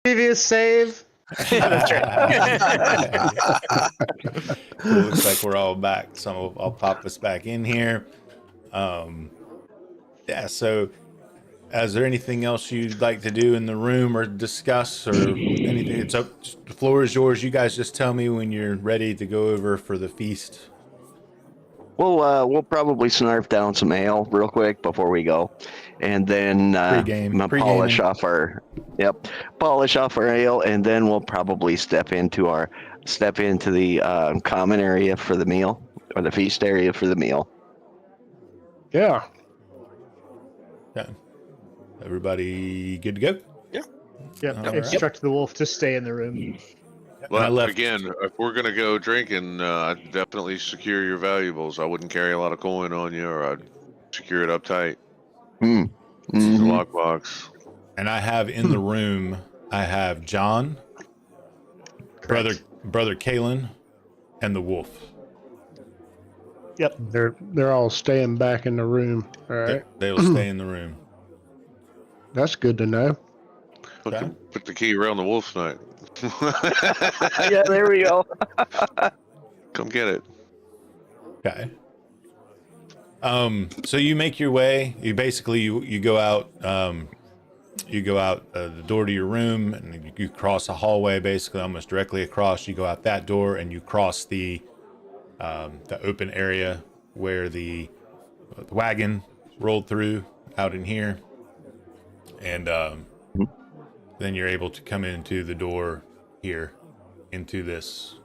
[SPEAKER 7] Previous save.
[SPEAKER 4] That's right.
[SPEAKER 1] Cool, looks like we're all back. So I'll pop us back in here. Yeah, so is there anything else you'd like to do in the room or discuss or anything? It's up. The floor is yours. You guys just tell me when you're ready to go over for the feast.
[SPEAKER 2] We'll probably snarf down some ale real quick before we go, and then polish off our ale, and then we'll probably step into the common area for the meal, or the feast area for the meal.
[SPEAKER 5] Yeah.
[SPEAKER 1] Yeah. Everybody good to go?
[SPEAKER 7] Yep.
[SPEAKER 1] All
[SPEAKER 7] Instruct the wolf to stay in the room.
[SPEAKER 6] Well, again, if we're gonna go drinking, I'd definitely secure your valuables. I wouldn't carry a lot of coin on you, or I'd secure it up tight. Use the lockbox.
[SPEAKER 1] And I have in the room, I have John, brother Kalen, and the wolf.
[SPEAKER 7] Yep.
[SPEAKER 5] They're all staying back in the room. All right.
[SPEAKER 1] They'll stay in the room.
[SPEAKER 5] That's good to know.
[SPEAKER 6] Put the key around the wolf's neck.
[SPEAKER 2] Yeah, there we go.
[SPEAKER 6] Come get it.
[SPEAKER 1] Okay. So you make your way. You basically you go out. You go out the door to your room, and you cross a hallway, basically almost directly across. You go out that door, and you cross the open area where the wagon rolled through out in here, and then you're able to come into the door here, into this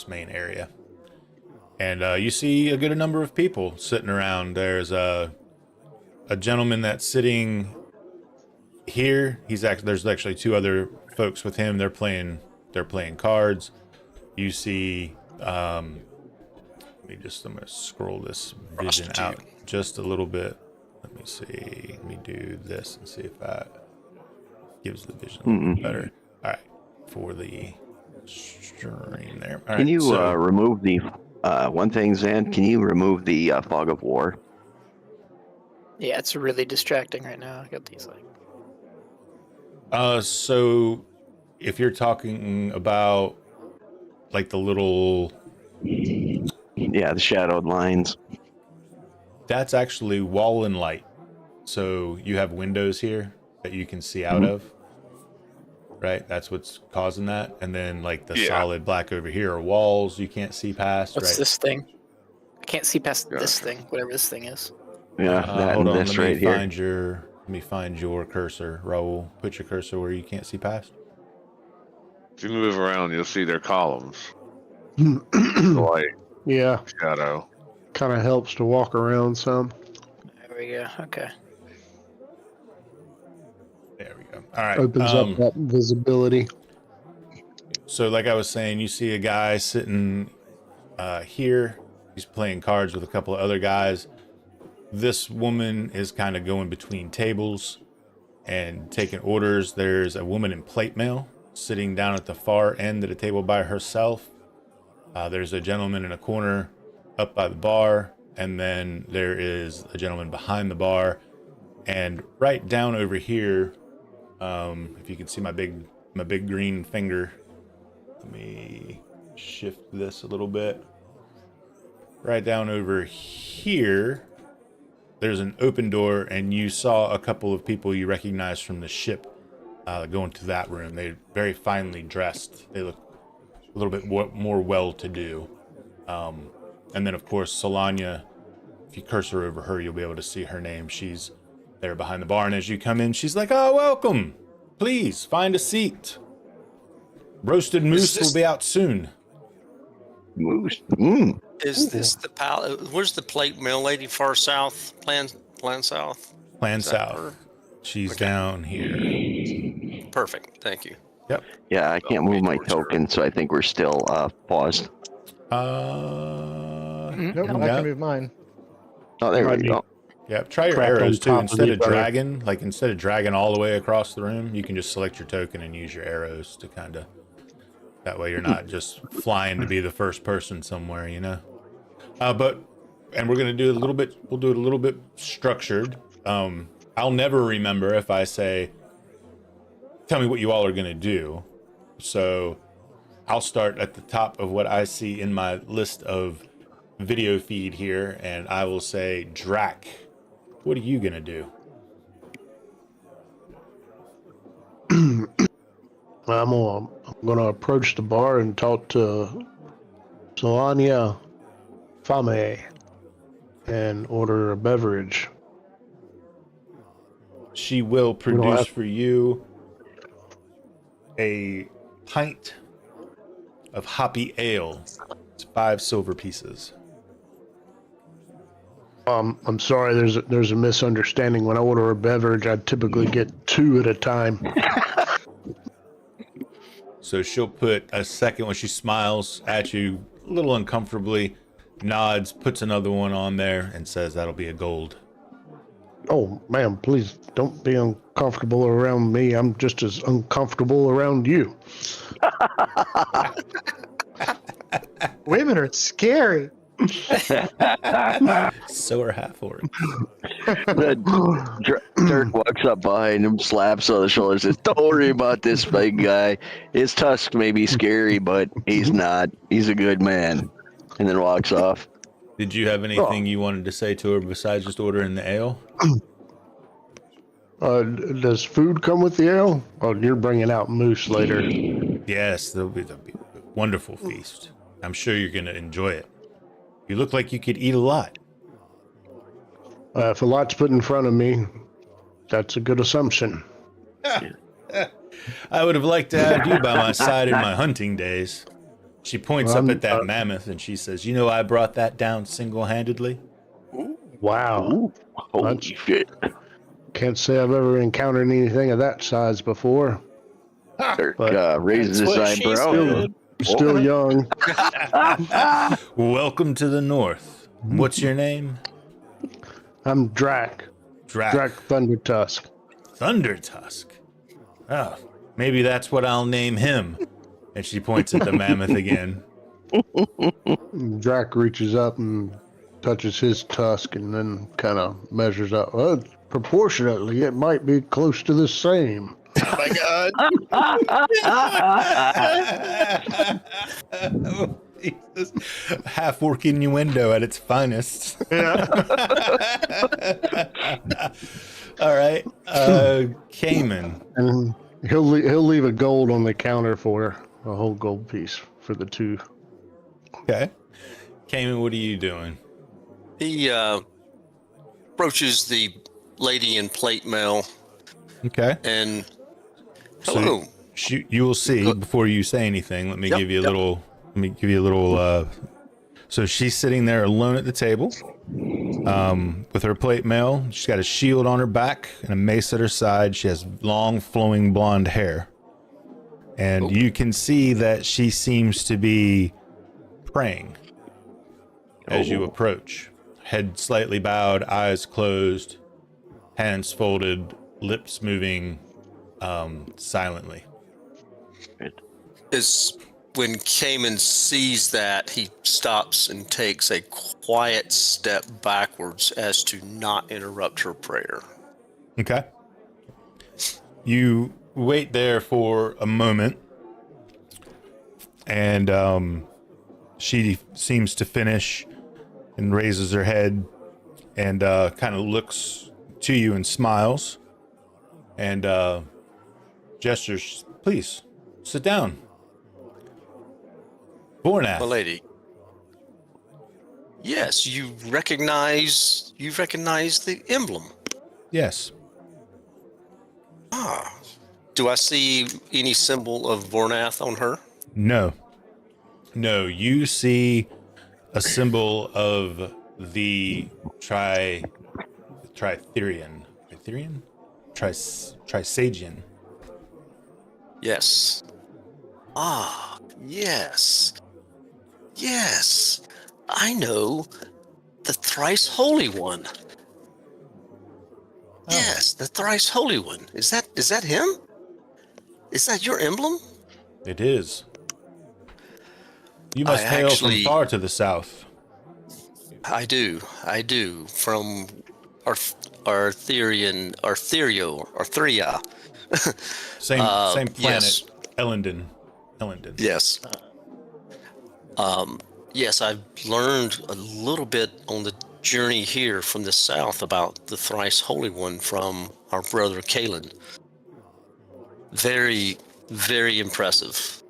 [SPEAKER 1] main area, and you see a good number of people sitting around. There's a gentleman that's sitting here. There's actually two other folks with him. They're playing cards. You see, I'm gonna scroll this vision out just a little bit. Let me see. Let me do this and see if that gives the vision a little better. All right, for the stream there. All right,
[SPEAKER 2] Can you remove the one thing, Zan? Can you remove the fog of war?
[SPEAKER 4] Yeah, it's really distracting right now. I got these
[SPEAKER 1] So if you're talking about like the little,
[SPEAKER 2] yeah, the shadowed lines.
[SPEAKER 1] that's actually wall and light. So you have windows here that you can see out of, right? That's what's causing that. And then like the solid black over here are walls you can't see past.
[SPEAKER 4] What's
[SPEAKER 1] right?
[SPEAKER 4] this thing? I can't see past this thing, whatever this thing is.
[SPEAKER 2] Yeah, that
[SPEAKER 1] hold
[SPEAKER 2] and
[SPEAKER 1] on,
[SPEAKER 2] this
[SPEAKER 1] let
[SPEAKER 2] right
[SPEAKER 1] me
[SPEAKER 2] here.
[SPEAKER 1] find let me find your cursor, Raul. Put your cursor where you can't see past.
[SPEAKER 6] If you move around, you'll see their columns. Light,
[SPEAKER 5] Yeah.
[SPEAKER 6] shadow.
[SPEAKER 5] Kind of helps to walk around some.
[SPEAKER 4] There we go. Okay.
[SPEAKER 1] There we go. All right.
[SPEAKER 5] Opens up that visibility.
[SPEAKER 1] So like I was saying, you see a guy sitting here. He's playing cards with a couple of other guys. This woman is kind of going between tables and taking orders. There's a woman in plate mail sitting down at the far end of the table by herself. There's a gentleman in a corner up by the bar, and then there is a gentleman behind the bar. And right down over here, if you can see my big green finger, let me shift this a little bit. Right down over here, there's an open door, and you saw a couple of people you recognize from the ship going to that room. They're very finely dressed. They look a little bit more well-to-do. And then, of course, Solania, if you cursor over her, you'll be able to see her name. She's there behind the bar, and as you come in, she's like, "Oh, welcome. Please, find a seat. Roasted moose will be out soon."
[SPEAKER 2] Moose.
[SPEAKER 3] Is this the where's the plate mail lady? Far south? Plan south?
[SPEAKER 1] Plan south. She's down here.
[SPEAKER 3] Perfect. Thank you.
[SPEAKER 1] Yep.
[SPEAKER 2] Yeah, I can't move my token, so I think we're still paused.
[SPEAKER 7] Nope, I can move mine.
[SPEAKER 2] Oh, there we go.
[SPEAKER 1] Yeah, try your
[SPEAKER 5] Crack on
[SPEAKER 1] arrows too.
[SPEAKER 5] top of
[SPEAKER 1] Instead of
[SPEAKER 5] each other.
[SPEAKER 1] dragging all the way across the room, you can just select your token and use your arrows to kind of. That way, you're not just flying to be the first person somewhere, you know. And we're gonna do it a little bit. We'll do it a little bit structured. I'll never remember if I say tell me what you all are going to do. So I'll start at the top of what I see in my list of video feed here, and I will say, Drac, what are you going to do?
[SPEAKER 5] I'm gonna approach the bar and talk to Solania Fame and order a beverage.
[SPEAKER 1] She will produce for you a pint of hoppy ale. It's 5 silver pieces.
[SPEAKER 5] I'm sorry, there's a misunderstanding. When I order a beverage, I typically get 2 at a time.
[SPEAKER 1] So she'll put a second when she smiles at you a little uncomfortably, nods, puts another one on there, and says that'll be a gold.
[SPEAKER 5] Oh, ma'am, please don't be uncomfortable around me. I'm just as uncomfortable around you.
[SPEAKER 7] Women are scary.
[SPEAKER 1] So are half-orcs.
[SPEAKER 2] Dirk walks up behind him, slaps on the shoulder, says, "Don't worry about this big guy. His tusk may be scary, but he's not. He's a good man." And then walks off.
[SPEAKER 1] Did you have anything you wanted to say to her besides just ordering the ale?
[SPEAKER 5] Does food come with the ale? Oh, you're bringing out moose later.
[SPEAKER 1] Yes, there'll be a wonderful feast. I'm sure you're going to enjoy it. You look like you could eat a lot.
[SPEAKER 5] If a lot's put in front of me, that's a good assumption.
[SPEAKER 1] I would have liked to have you by my side in my hunting days. She points up at that mammoth and she says, "You know, I brought that down single-handedly."
[SPEAKER 5] Wow.
[SPEAKER 2] Ooh, holy shit.
[SPEAKER 5] Can't say I've ever encountered anything of that size before.
[SPEAKER 2] Dirk
[SPEAKER 5] But
[SPEAKER 2] raises his eyebrow.
[SPEAKER 5] Still young.
[SPEAKER 1] Welcome to the north. What's your name?
[SPEAKER 5] I'm Drac. Drac Thundertusk.
[SPEAKER 1] Thundertusk. Oh, maybe that's what I'll name him. And she points at the mammoth again.
[SPEAKER 5] Drac reaches up and touches his tusk and then kind of measures up. Well, proportionately, it might be close to the same.
[SPEAKER 3] Oh my god.
[SPEAKER 1] Oh, Jesus. Half-orc innuendo at its finest.
[SPEAKER 7] Yeah.
[SPEAKER 1] All right. Cayman.
[SPEAKER 5] And he'll leave a gold on the counter for her, a whole gold piece for the 2.
[SPEAKER 1] Okay. Cayman, what are you doing?
[SPEAKER 3] He approaches the lady in plate mail
[SPEAKER 1] Okay.
[SPEAKER 3] and hello.
[SPEAKER 1] So you will see before you say anything. Let me give you a little. Let me give you a little. So she's sitting there alone at the table, with her plate mail. She's got a shield on her back and a mace at her side. She has long, flowing blonde hair, and you can see that she seems to be praying as you approach. Head slightly bowed, eyes closed, hands folded, lips moving silently.
[SPEAKER 3] Is when Cayman sees that, he stops and takes a quiet step backwards as to not interrupt her prayer.
[SPEAKER 1] Okay. You wait there for a moment, and she seems to finish and raises her head and kind of looks to you and smiles and gestures, "Please, sit down." Vornath.
[SPEAKER 3] My lady. Yes, you recognize the emblem.
[SPEAKER 1] Yes.
[SPEAKER 3] Ah. Do I see any symbol of Vornath on her?
[SPEAKER 1] No. No, you see a symbol of the Trisagian.
[SPEAKER 3] Yes. Ah, yes. Yes. I know. The thrice holy one. Yes, the thrice holy one. Is that him? Is that your emblem?
[SPEAKER 1] It is. You must hail from far to the south.
[SPEAKER 3] I do. From Artheria.
[SPEAKER 1] Same planet.
[SPEAKER 3] Yes.
[SPEAKER 1] Ellendon.
[SPEAKER 3] Yes. Yes, I've learned a little bit on the journey here from the south about the thrice holy one from our brother Kalen. Very, very impressive.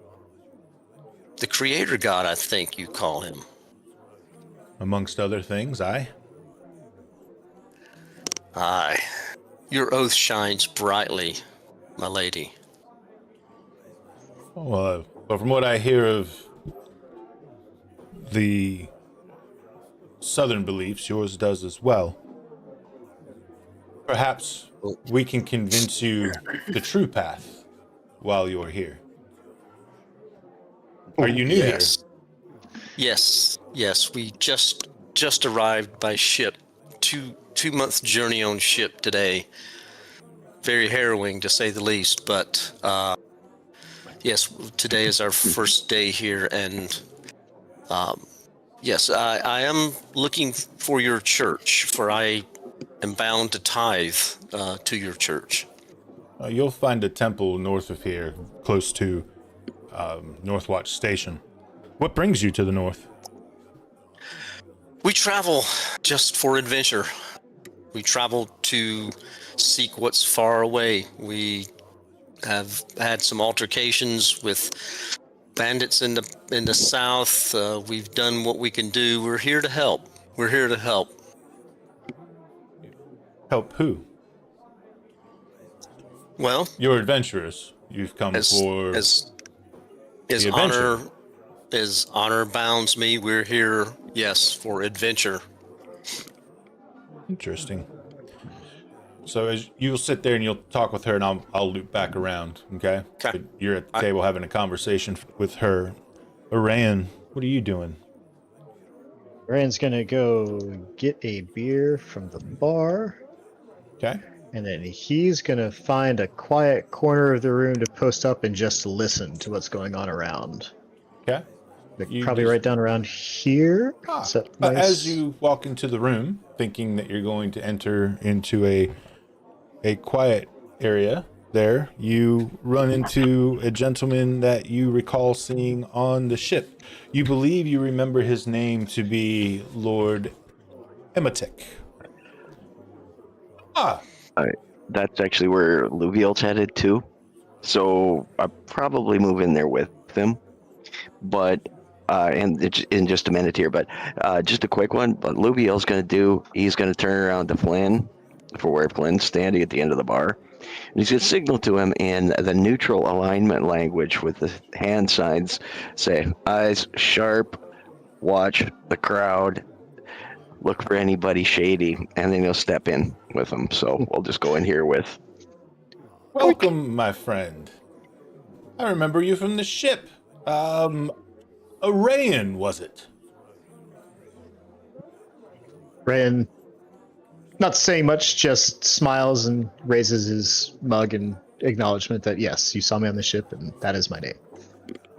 [SPEAKER 3] The creator god, I think you call him.
[SPEAKER 1] Amongst other things,
[SPEAKER 3] Aye. Your oath shines brightly, my lady.
[SPEAKER 1] Well, from what I hear of the southern beliefs, yours does as well. Perhaps we can convince you the true path while you're here. Are you new here?
[SPEAKER 3] Yes. We just arrived by ship. 2 months journey on ship today. Very harrowing to say the least, but yes, today is our first day here, and yes, I am looking for your church, for I am bound to tithe to your church.
[SPEAKER 1] You'll find a temple north of here, close to Northwatch Station. What brings you to the north?
[SPEAKER 3] We travel just for adventure. We travel to seek what's far away. We have had some altercations with bandits in the south. We've done what we can do. We're here to help.
[SPEAKER 1] Help who?
[SPEAKER 3] Well,
[SPEAKER 1] you're adventurers. You've come for
[SPEAKER 3] as honor bounds me. We're here, yes, for adventure.
[SPEAKER 1] Interesting. So as you'll sit there and you'll talk with her, and I'll loop back around. Okay.
[SPEAKER 3] Okay.
[SPEAKER 1] You're at the table having a conversation with her. Orion, what are you doing?
[SPEAKER 8] Ryan's gonna go get a beer from the bar.
[SPEAKER 1] Okay.
[SPEAKER 8] And then he's gonna find a quiet corner of the room to post up and just listen to what's going on around.
[SPEAKER 1] Okay.
[SPEAKER 8] Probably right down around here. Nice?
[SPEAKER 1] As you walk into the room, thinking that you're going to enter into a quiet area there, you run into a gentleman that you recall seeing on the ship. You believe you remember his name to be Lord Ematek.
[SPEAKER 2] That's actually where Luviel's headed to. So I'll probably move in there with him. But and in just a minute here, but just a quick one. What Luviel's going to do, he's going to turn around to Flynn, for where Flynn's standing at the end of the bar. And he's going to signal to him in the neutral alignment language with the hand signs, say, eyes sharp, watch the crowd, look for anybody shady, and then he'll step in with him. So we'll just go in here with...
[SPEAKER 1] Welcome, my friend. I remember you from the ship. Arayan, was it?
[SPEAKER 8] Rayan, not saying much, just smiles and raises his mug in acknowledgement that, yes, you saw me on the ship, and that is my name.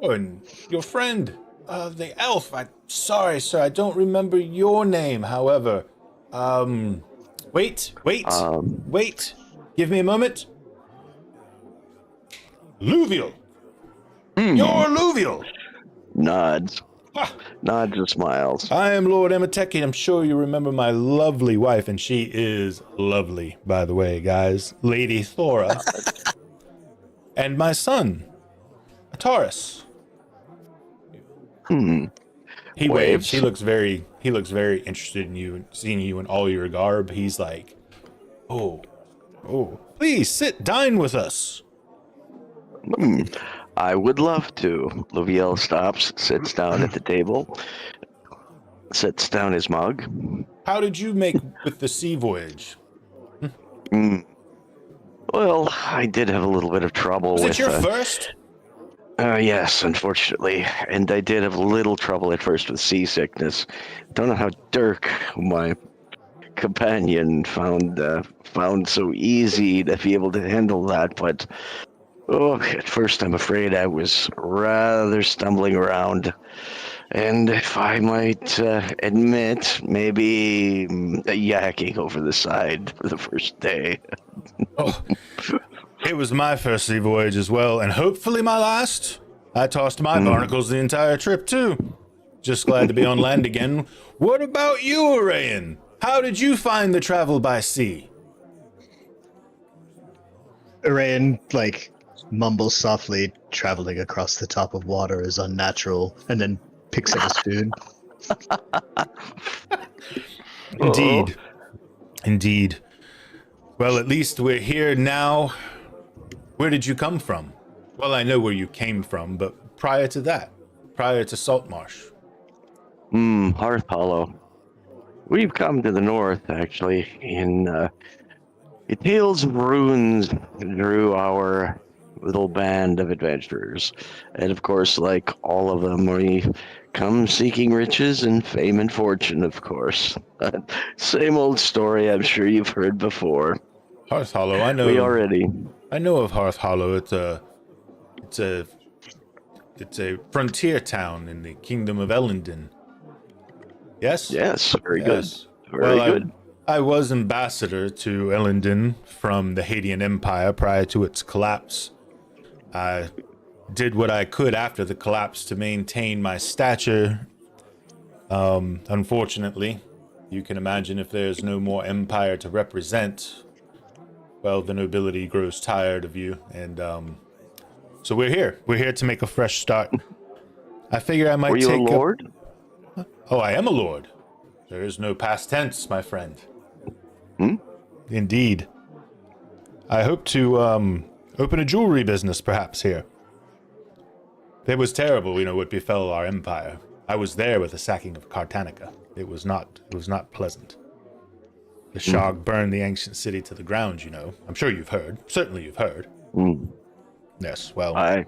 [SPEAKER 1] Oh, and your friend, the elf. Sorry, sir, I don't remember your name, however. Wait. Give me a moment. Luviel. You're Luviel.
[SPEAKER 2] Nods. Nods and smiles.
[SPEAKER 1] I am Lord Ematek, and I'm sure you remember my lovely wife, and she is lovely, by the way, guys. Lady Thora. And my son, Taurus. He waves. He looks very interested in you and seeing you in all your garb. He's like, oh, please dine with us.
[SPEAKER 2] I would love to. Luviel stops, sits down at the table, sets down his mug.
[SPEAKER 1] How did you make with the sea voyage?
[SPEAKER 2] Well, I did have a little bit of trouble with...
[SPEAKER 1] Was it your first?
[SPEAKER 2] Yes, unfortunately. And I did have a little trouble at first with seasickness. Don't know how Dirk, my companion, found so easy to be able to handle that, but... Oh, at first I'm afraid I was rather stumbling around. And if I might admit, maybe yakking over the side for the first day.
[SPEAKER 1] It was my first sea voyage as well, and hopefully my last. I tossed my barnacles the entire trip, too. Just glad to be on land again. What about you, Arayan? How did you find the travel by sea?
[SPEAKER 8] Arayan, like, mumbles softly, traveling across the top of water is unnatural, and then picks up a spoon.
[SPEAKER 1] Indeed. Indeed. Well, at least we're here now. Where did you come from? Well, I know where you came from, but prior to that, prior to Saltmarsh.
[SPEAKER 2] Hearthhollow. We've come to the north, actually, in Tales of Runes drew our little band of adventurers. And of course, like all of them, we come seeking riches and fame and fortune, of course. Same old story I'm sure you've heard before.
[SPEAKER 1] Hearthhollow, I know. I know of Hearthhollow. It's a frontier town in the kingdom of Ellendon. Yes?
[SPEAKER 2] Yes, very good.
[SPEAKER 1] Very good. I was ambassador to Ellendon from the Hadean Empire prior to its collapse. I did what I could after the collapse to maintain my stature. Unfortunately, you can imagine if there's no more empire to represent, well, the nobility grows tired of you, and so we're here. We're here to make a fresh start. I figure I might
[SPEAKER 2] Were you a lord?
[SPEAKER 1] Oh, I am a lord. There is no past tense, my friend. Indeed. I hope to open a jewelry business, perhaps, here. It was terrible, what befell our empire. I was there with the sacking of Cartanica. It was not pleasant. The Shog burned the ancient city to the ground, I'm sure you've heard. Certainly you've heard. Yes, well...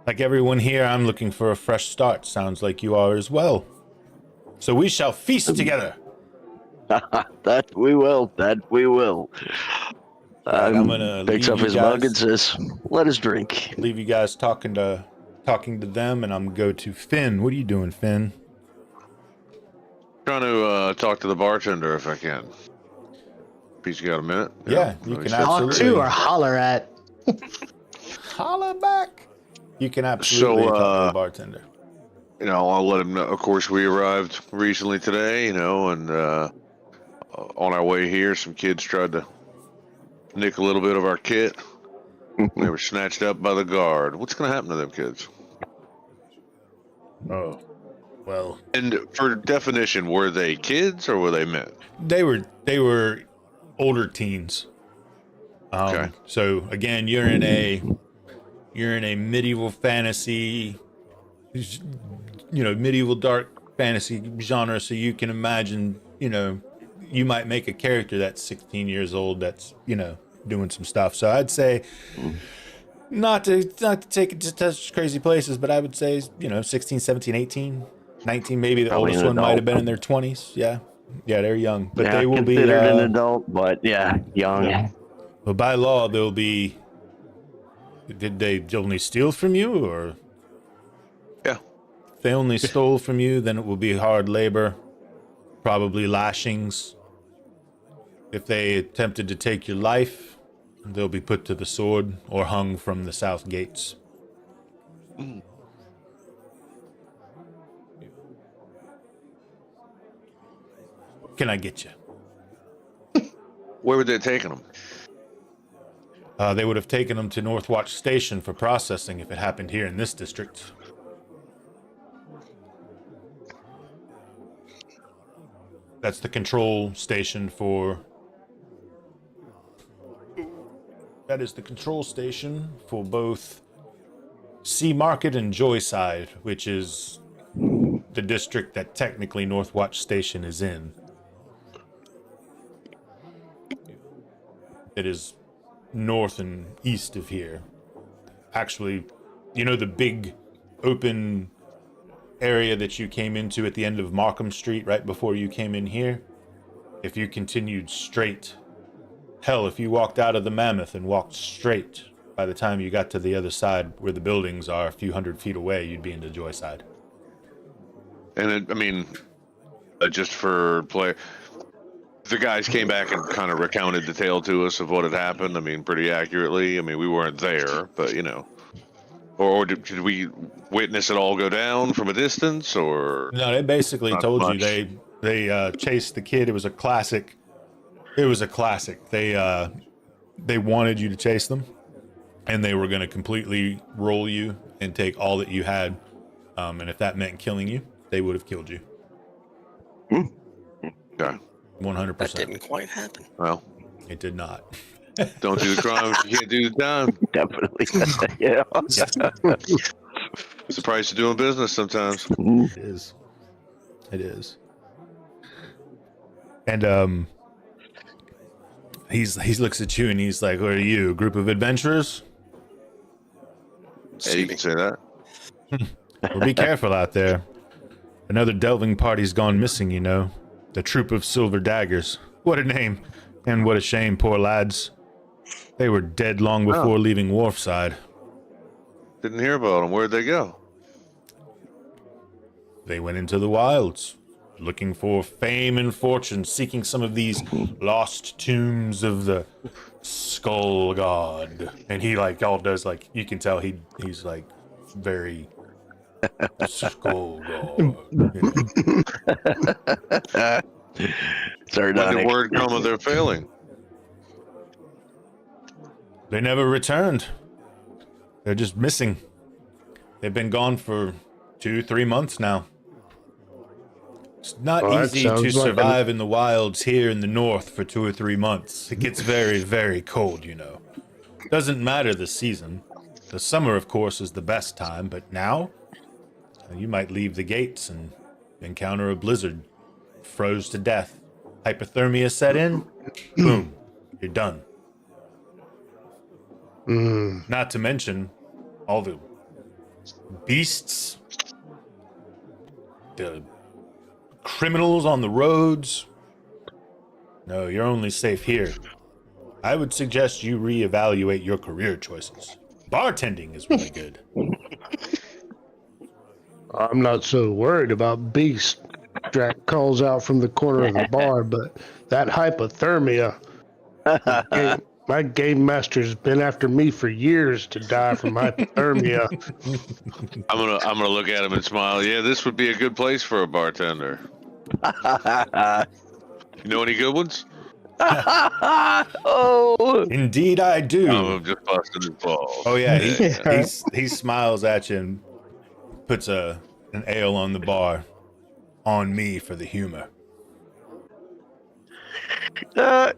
[SPEAKER 1] Like everyone here, I'm looking for a fresh start. Sounds like you are as well. So we shall feast together.
[SPEAKER 2] That we will.
[SPEAKER 1] I'm gonna
[SPEAKER 2] picks up his mug and says, "Let us drink."
[SPEAKER 1] Leave you guys talking to them, and I'm gonna go to Finn. What are you doing, Finn?
[SPEAKER 6] Trying to talk to the bartender if I can. Peace, you got a minute?
[SPEAKER 1] Yeah, you can absolutely.
[SPEAKER 8] Talk to or holler at.
[SPEAKER 1] Holler back. You can absolutely talk to the bartender.
[SPEAKER 6] I'll let him know. Of course, we arrived recently today, and on our way here, some kids tried to nick a little bit of our kit. They were snatched up by the guard. What's going to happen to them kids?
[SPEAKER 1] Oh, well.
[SPEAKER 6] And for definition, were they kids or were they men?
[SPEAKER 1] They were older teens.
[SPEAKER 6] Okay.
[SPEAKER 1] So again, you're in a medieval fantasy, medieval dark fantasy genre. So you can imagine, you might make a character that's 16 years old that's, doing some stuff. So I'd say not to take it to such crazy places, but I would say, 16, 17, 18, 19, maybe the
[SPEAKER 2] Probably
[SPEAKER 1] oldest one might have been in their 20s. Yeah. Yeah, they're young, but they will be
[SPEAKER 2] considered an adult, but young.
[SPEAKER 1] Yeah. Well, by law, they'll be. Did they only steal from you, or?
[SPEAKER 6] Yeah.
[SPEAKER 1] If they only stole from you, then it will be hard labor, probably lashings. If they attempted to take your life, they'll be put to the sword or hung from the south gates. Can I get you?
[SPEAKER 6] Where were they taking them?
[SPEAKER 1] They would have taken them to Northwatch Station for processing if it happened here in this district. That's the control station for... That is the control station for both Sea Market and Joyside, which is the district that technically Northwatch Station is in. It is north and east of here. Actually, the big open area that you came into at the end of Markham Street right before you came in here? If you continued straight, hell, if you walked out of the Mammoth and walked straight, by the time you got to the other side where the buildings are a few hundred feet away, you'd be into Joyside.
[SPEAKER 6] And just for play, The guys came back and kind of recounted the tale to us of what had happened. I mean, pretty accurately. I mean, we weren't there, but you know. Or did we witness it all go down from a distance, or?
[SPEAKER 1] No, they basically
[SPEAKER 6] Not
[SPEAKER 1] told
[SPEAKER 6] much.
[SPEAKER 1] you they chased the kid. It was a classic. It was a classic. They wanted you to chase them, and they were going to completely roll you and take all that you had. And if that meant killing you, they would have killed you.
[SPEAKER 6] Okay.
[SPEAKER 1] 100%.
[SPEAKER 3] That didn't quite happen.
[SPEAKER 6] Well,
[SPEAKER 1] It did not.
[SPEAKER 6] don't do the crime if you can't do the time.
[SPEAKER 2] Definitely. Yeah.
[SPEAKER 6] It's the price of doing business sometimes.
[SPEAKER 1] It is. It is. And he looks at you and he's like, "What are you? A group of adventurers?
[SPEAKER 6] Yeah, you can say that.
[SPEAKER 1] Well, be careful out there. Another delving party's gone missing, you know. The troop of silver daggers. What a name. And what a shame, poor lads. They were dead long before leaving Wharfside.
[SPEAKER 6] Didn't hear about them. Where'd they go?
[SPEAKER 1] They went into the wilds, looking for fame and fortune, seeking some of these lost tombs of the Skull God. And he like all does like, you can tell he's like very Skull God. You know.
[SPEAKER 2] Sorry,
[SPEAKER 6] When did word come of their failing?
[SPEAKER 1] They never returned. They're just missing. They've been gone for 2-3 months now. It's not easy to survive in the wilds here in the north for 2 or 3 months. It gets very, very cold, you know. Doesn't matter the season. The summer, of course, is the best time, but now you might leave the gates and encounter a blizzard. Froze to death. Hypothermia set in. Boom. You're done. Not to mention all the beasts, the criminals on the roads. No, you're only safe here. I would suggest you reevaluate your career choices. Bartending is really good.
[SPEAKER 5] I'm not so worried about beasts. Drac calls out from the corner of the bar, but that hypothermia. My game master's been after me for years to die from hypothermia.
[SPEAKER 6] I'm gonna look at him and smile. Yeah, this would be a good place for a bartender. You know any good ones?
[SPEAKER 2] Oh,
[SPEAKER 1] Indeed, I do.
[SPEAKER 6] I'm just busting his balls.
[SPEAKER 1] Oh yeah, he smiles at you and puts an ale on the bar. On me for the humor. All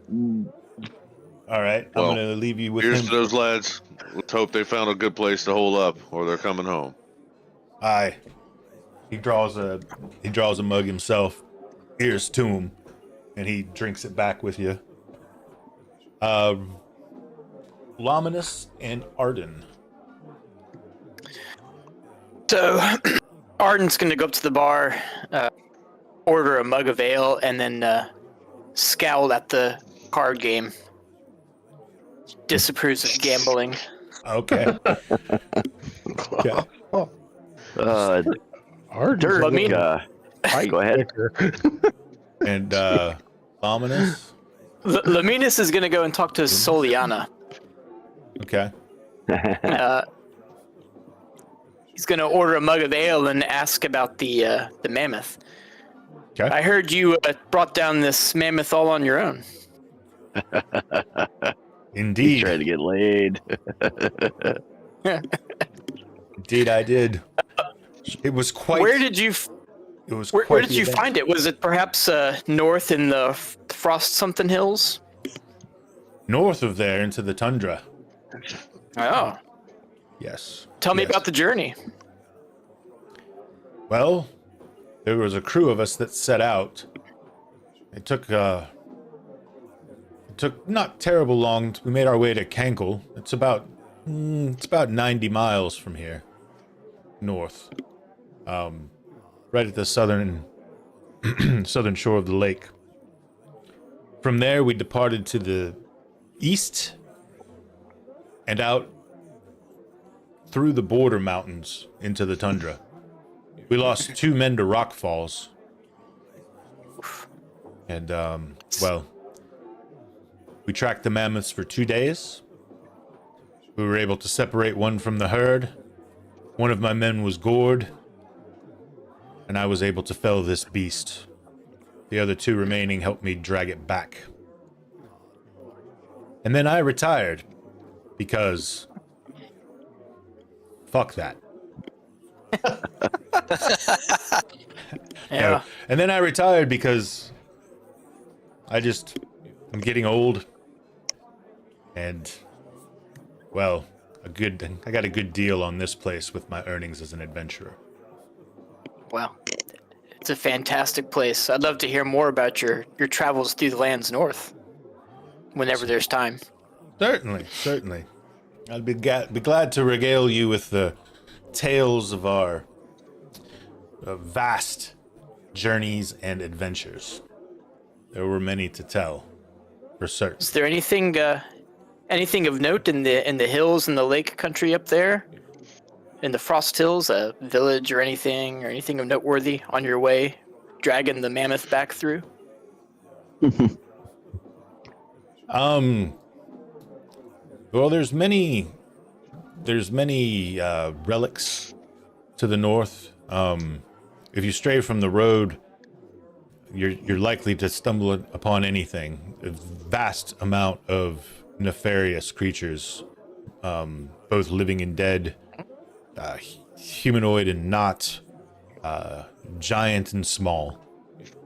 [SPEAKER 1] right,
[SPEAKER 6] Well,
[SPEAKER 1] I'm gonna leave you with
[SPEAKER 6] Here's
[SPEAKER 1] him.
[SPEAKER 6] to those lads. Let's hope they found a good place to hole up, or they're coming home.
[SPEAKER 1] Aye. He draws a mug himself. Here's to him, and he drinks it back with you. Lominous and Arden.
[SPEAKER 4] So, Arden's going to go up to the bar, order a mug of ale, and then scowl at the card game. Disapproves of gambling.
[SPEAKER 1] Okay. Okay.
[SPEAKER 5] Arden.
[SPEAKER 2] go ahead.
[SPEAKER 1] And Lominous.
[SPEAKER 4] Laminus is going to go and talk to Soliana.
[SPEAKER 1] Okay.
[SPEAKER 4] He's going to order a mug of ale and ask about the mammoth.
[SPEAKER 1] Okay.
[SPEAKER 4] I heard you brought down this mammoth all on your own.
[SPEAKER 1] Indeed.
[SPEAKER 2] He's trying to get laid.
[SPEAKER 1] Indeed, I did. It was quite.
[SPEAKER 4] Where did you
[SPEAKER 1] It was.
[SPEAKER 4] where
[SPEAKER 1] quite
[SPEAKER 4] did
[SPEAKER 1] the
[SPEAKER 4] you
[SPEAKER 1] event.
[SPEAKER 4] find it? Was it perhaps north in the Frost something hills?
[SPEAKER 1] North of there into the tundra.
[SPEAKER 4] Oh,
[SPEAKER 1] Yes.
[SPEAKER 4] tell me
[SPEAKER 1] Yes.
[SPEAKER 4] about the journey.
[SPEAKER 1] Well, there was a crew of us that set out. It took not terrible long. We made our way to Kankle. It's about 90 miles from here, north, right at the southern southern shore of the lake. From there, we departed to the east and out through the border mountains into the tundra. We lost 2 men to rock falls. And, well, we tracked the mammoths for 2 days. We were able to separate one from the herd. One of my men was gored, and I was able to fell this beast. The other 2 remaining helped me drag it back. And then I retired, because fuck that.
[SPEAKER 4] Yeah.
[SPEAKER 1] No. And then I retired because I'm getting old, and, well, I got a good deal on this place with my earnings as an adventurer.
[SPEAKER 4] Well, it's a fantastic place. I'd love to hear more about your travels through the lands north whenever there's time.
[SPEAKER 1] Certainly. I'd be glad to regale you with the tales of our vast journeys and adventures. There were many to tell, for certain.
[SPEAKER 4] Is there anything of note in the hills and the lake country up there? In the Frost Hills, a village or anything of noteworthy on your way, dragging the mammoth back through?
[SPEAKER 1] Well, there's many relics to the north. If you stray from the road, you're likely to stumble upon anything. A vast amount of nefarious creatures, both living and dead, humanoid and not, giant and small.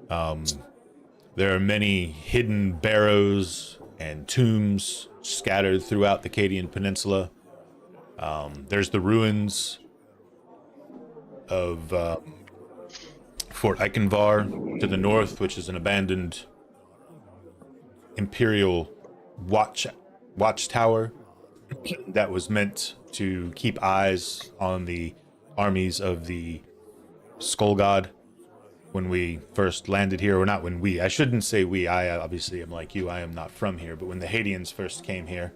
[SPEAKER 1] There are many hidden barrows and tombs scattered throughout the Cadian Peninsula. There's the ruins of Fort Eichenvar to the north, which is an abandoned Imperial watchtower that was meant to keep eyes on the armies of the Skull God when we first landed here. Or not when we, I shouldn't say we, I obviously am like you, I am not from here, but when the Hadeans first came here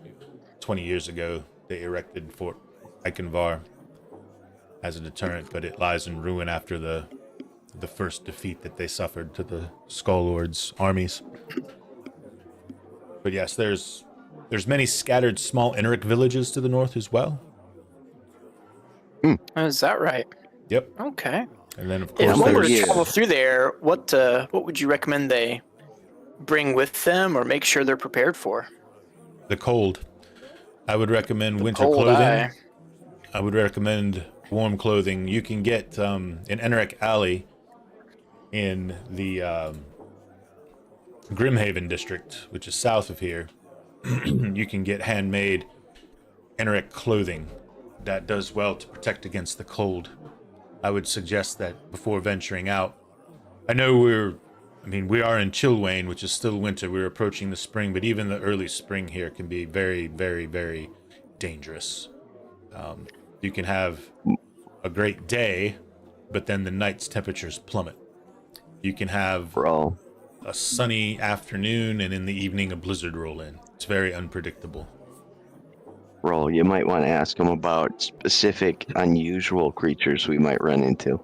[SPEAKER 1] 20 years ago, they erected Fort Eichenvar as a deterrent, but it lies in ruin after the first defeat that they suffered to the Skull Lord's armies. But yes, there's many scattered small Enric villages to the north as well.
[SPEAKER 4] Is that right?
[SPEAKER 1] Yep.
[SPEAKER 4] Okay.
[SPEAKER 1] And then of
[SPEAKER 4] If
[SPEAKER 1] course
[SPEAKER 4] one were
[SPEAKER 1] there's
[SPEAKER 4] to travel through there, what would you recommend they bring with them or make sure they're prepared for?
[SPEAKER 1] the cold. I would recommend winter
[SPEAKER 4] cold,
[SPEAKER 1] clothing. I would recommend warm clothing. You can get in Enric Alley in the Grimhaven district, which is south of here. You can get handmade Enric clothing that does well to protect against the cold. I would suggest that before venturing out. I know we are in Chilwayn, which is still winter. We're approaching the spring, but even the early spring here can be very, very, very dangerous. You can have a great day, but then the night's temperatures plummet. You can have a sunny afternoon, and in the evening a blizzard roll in. It's very unpredictable.
[SPEAKER 2] Roll, you might want to ask him about specific unusual creatures we might run into.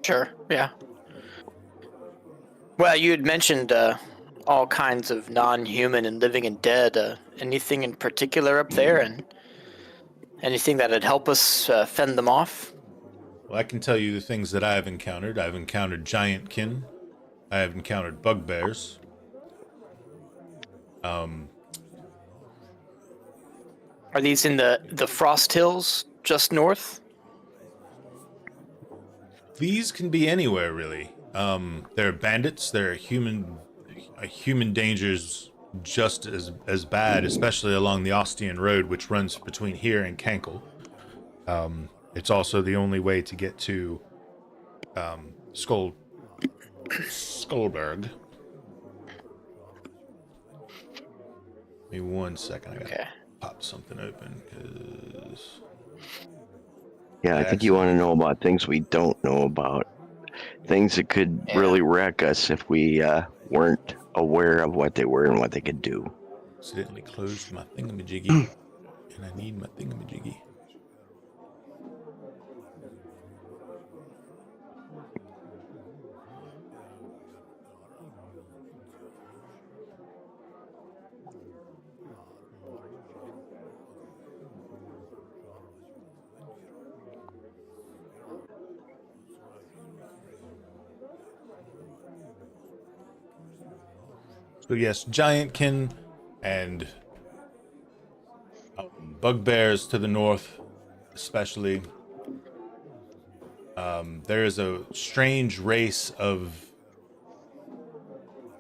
[SPEAKER 4] Sure, yeah. Well, you had mentioned all kinds of non-human and living and dead. Anything in particular up there, and anything that would help us fend them off?
[SPEAKER 1] Well, I can tell you the things that I have encountered. I've encountered giantkin. I have encountered bugbears.
[SPEAKER 4] Are these in the Frost Hills, just north?
[SPEAKER 1] These can be anywhere, really. There are bandits. There are human dangers just as bad, especially along the Ostian Road, which runs between here and Kankel. It's also the only way to get to Skullberg. Give me 1 second. I gotta pop something open, because...
[SPEAKER 2] Yeah, I think you want to know about things we don't know about. Things that could really wreck us if we weren't aware of what they were and what they could do.
[SPEAKER 1] Accidentally closed my thingamajiggy, and I need my thingamajiggy. So yes, giantkin and bugbears to the north, especially. There is a strange race of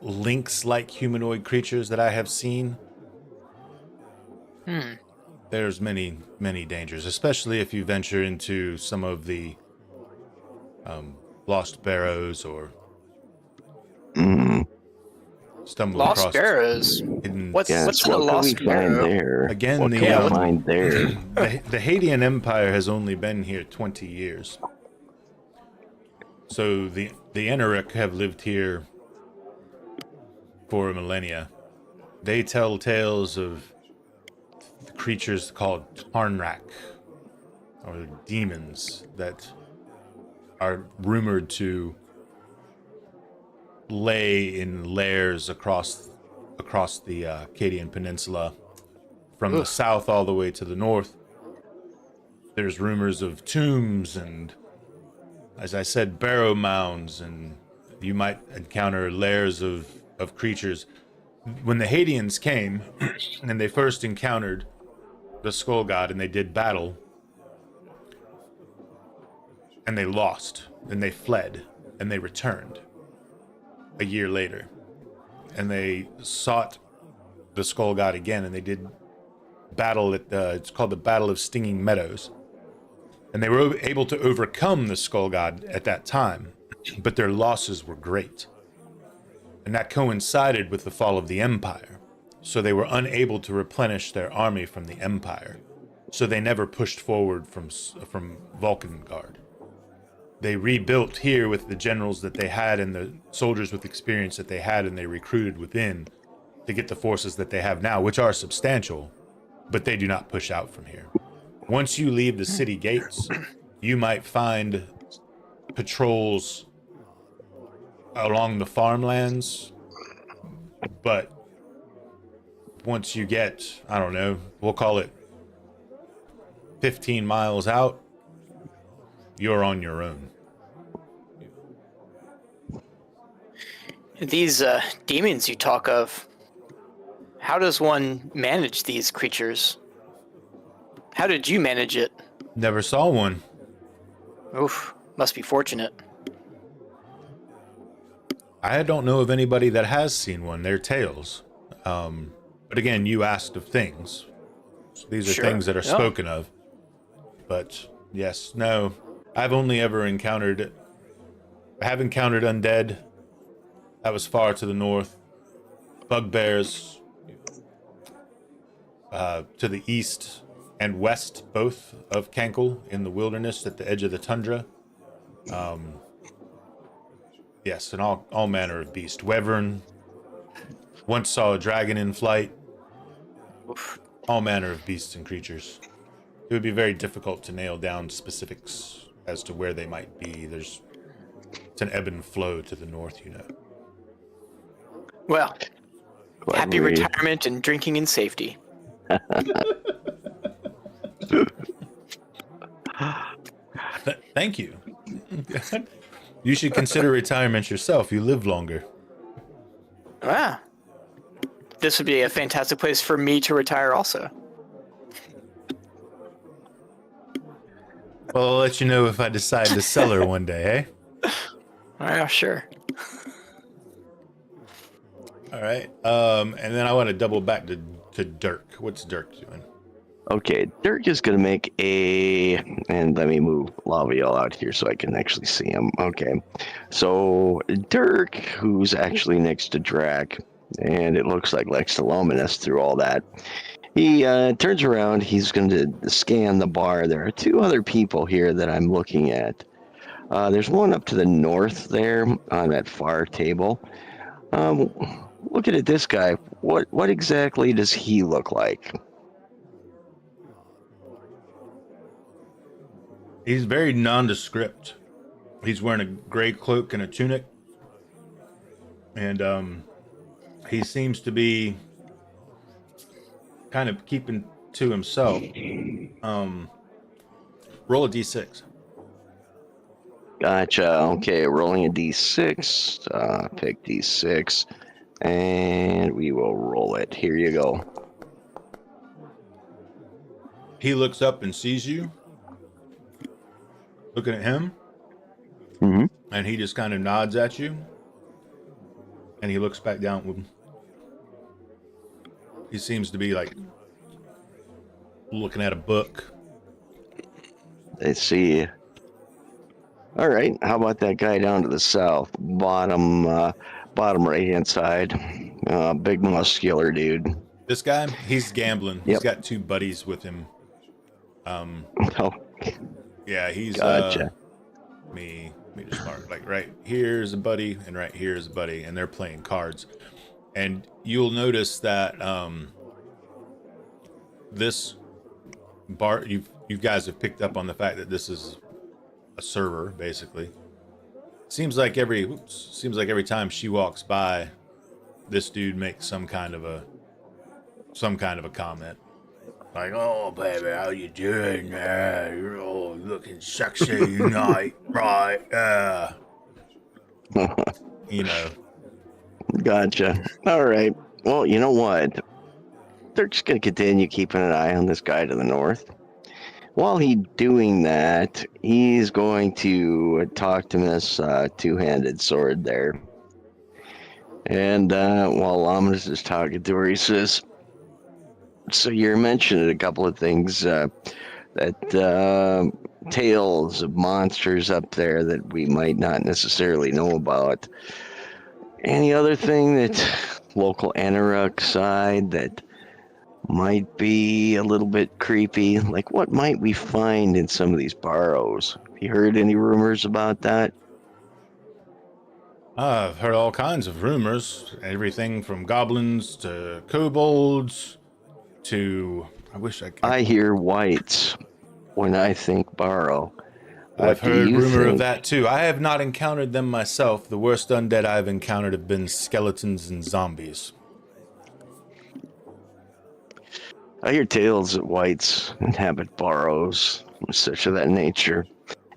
[SPEAKER 1] lynx-like humanoid creatures that I have seen. There's many, many dangers, especially if you venture into some of the lost barrows or stumble
[SPEAKER 4] Lost
[SPEAKER 1] across
[SPEAKER 4] Barrows.
[SPEAKER 1] hidden.
[SPEAKER 4] What's
[SPEAKER 2] Yes,
[SPEAKER 4] in a
[SPEAKER 2] what can we
[SPEAKER 4] Lost
[SPEAKER 2] find
[SPEAKER 4] Barrow?
[SPEAKER 2] there?
[SPEAKER 1] Again,
[SPEAKER 2] what
[SPEAKER 1] the,
[SPEAKER 2] can we
[SPEAKER 1] um,
[SPEAKER 2] find there?
[SPEAKER 1] The Hadean Empire has only been here 20 years. So the Eneric have lived here for millennia. They tell tales of creatures called Tarnrak, or demons, that are rumored to lay in lairs across the Acadian Peninsula, from the south all the way to the north. There's rumors of tombs and, as I said, barrow mounds, and you might encounter lairs of creatures. When the Hadeans came, and they first encountered the Skull God, and they did battle, and they lost, and they fled, and they returned a year later, and they sought the Skull God again, and they did battle at it's called the Battle of Stinging Meadows, and they were able to overcome the Skull God at that time, but their losses were great, and that coincided with the fall of the Empire, so they were unable to replenish their army from the Empire, so they never pushed forward from Vulcangard. They rebuilt here with the generals that they had and the soldiers with experience that they had, and they recruited within to get the forces that they have now, which are substantial, but they do not push out from here. Once you leave the city gates, you might find patrols along the farmlands, but once you get, I don't know, we'll call it 15 miles out, you're on your own.
[SPEAKER 4] These demons you talk of, how does one manage these creatures? How did you manage it?
[SPEAKER 1] Never saw one.
[SPEAKER 4] Oof, must be fortunate.
[SPEAKER 1] I don't know of anybody that has seen one. They're tales. But again, you asked of things. So these are
[SPEAKER 4] Sure,
[SPEAKER 1] things that are
[SPEAKER 4] yeah.
[SPEAKER 1] spoken of. But yes, no. I've only ever encountered... I have encountered undead. That was far to the north. Bugbears to the east and west, both of Cankle, in the wilderness at the edge of the tundra. Yes, and all manner of beast. Wyvern. Once saw a dragon in flight.
[SPEAKER 4] Oof.
[SPEAKER 1] All manner of beasts and creatures. It would be very difficult to nail down specifics as to where they might be. It's an ebb and flow to the north, you know.
[SPEAKER 4] Well,
[SPEAKER 2] Glad
[SPEAKER 4] happy
[SPEAKER 2] we-
[SPEAKER 4] retirement and drinking in safety.
[SPEAKER 1] Thank you. You should consider retirement yourself. You live longer.
[SPEAKER 4] Ah, this would be a fantastic place for me to retire also.
[SPEAKER 1] Well, I'll let you know if I decide to sell her one day, eh?
[SPEAKER 4] Yeah, sure.
[SPEAKER 1] All right. And then I want to double back to Dirk. What's Dirk doing?
[SPEAKER 2] Okay, Dirk is going to make and let me move Laviel out here so I can actually see him. Okay, so Dirk, who's actually next to Drac, and it looks like next to Lominus through all that, he turns around, he's going to scan the bar. There are two other people here that I'm looking at. There's one up to the north there on that far table. Looking at this guy, what exactly does he look like?
[SPEAKER 1] He's very nondescript. He's wearing a gray cloak and a tunic. And he seems to be kind of keeping to himself. Roll a d6.
[SPEAKER 2] Gotcha. Okay, rolling a d6. Pick d6. And we will roll it. Here you go.
[SPEAKER 1] He looks up and sees you looking at him,
[SPEAKER 2] Mm-hmm.
[SPEAKER 1] and he just kind of nods at you, and he looks back down with him. He seems to be like looking at a book.
[SPEAKER 2] Let's see. All right. How about that guy down to the south, bottom right hand side? Big muscular dude.
[SPEAKER 1] This guy, he's gambling.
[SPEAKER 2] Yep.
[SPEAKER 1] He's got 2 buddies with him.
[SPEAKER 2] Oh,
[SPEAKER 1] Yeah, he's
[SPEAKER 2] gotcha.
[SPEAKER 1] let me just mark, like, right here's a buddy and right here's a buddy, and they're playing cards. And you'll notice that this bar, you guys have picked up on the fact that this is a server, basically. Seems like every time she walks by, this dude makes some kind of a comment. Like, oh, baby, how you doing? You're all looking sexy tonight, right? You know.
[SPEAKER 2] Gotcha. All right. Well, you know what? They're just going to continue keeping an eye on this guy to the north. While he's doing that, he's going to talk to Miss Two-Handed Sword there. And while Laminus is talking to her, he says, so you're mentioning a couple of things, that tales of monsters up there that we might not necessarily know about. Any other thing that local Anaruk side that might be a little bit creepy? Like, what might we find in some of these burrows? Have you heard any rumors about that?
[SPEAKER 1] I've heard all kinds of rumors. Everything from goblins to kobolds to...
[SPEAKER 2] I hear whites when I think burrow.
[SPEAKER 1] I've heard rumor of that too. I have not encountered them myself. The worst undead I've encountered have been skeletons and zombies.
[SPEAKER 2] I hear tales that whites inhabit burrows, such of that nature.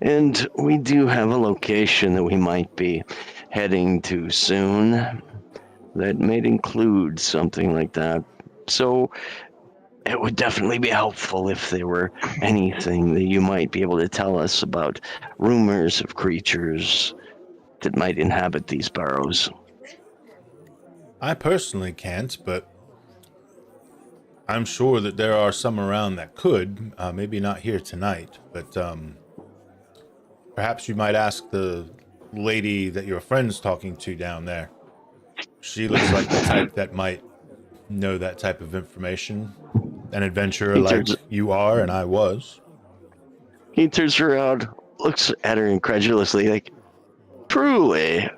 [SPEAKER 2] And we do have a location that we might be heading to soon that might include something like that. So it would definitely be helpful if there were anything that you might be able to tell us about rumors of creatures that might inhabit these burrows.
[SPEAKER 1] I personally can't, but I'm sure that there are some around that could. Maybe not here tonight, but perhaps you might ask the lady that your friend's talking to down there. She looks like the type that might know that type of information. An adventurer like you are and I was.
[SPEAKER 2] He turns around, looks at her incredulously, like, truly?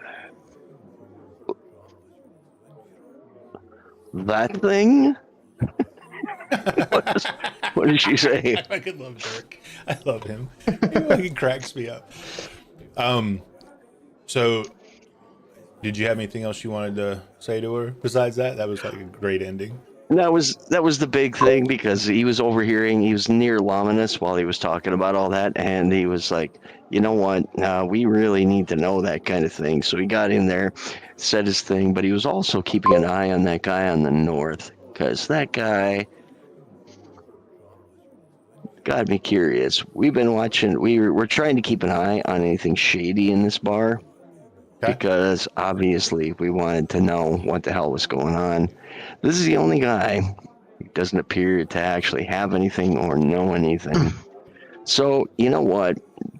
[SPEAKER 2] That thing? What did she say?
[SPEAKER 1] I fucking love Dirk. I love him. He cracks me up. So, did you have anything else you wanted to say to her besides that? That was like a great ending.
[SPEAKER 2] That was the big thing, because he was overhearing. He was near Laminus while he was talking about all that, and he was like, you know what, we really need to know that kind of thing. So he got in there, said his thing, but he was also keeping an eye on that guy on the north, because that guy got me curious. We've been watching, we're trying to keep an eye on anything shady in this bar,
[SPEAKER 1] Okay.
[SPEAKER 2] because obviously we wanted to know what the hell was going on. This is the only guy who doesn't appear to actually have anything or know anything. So, you know what?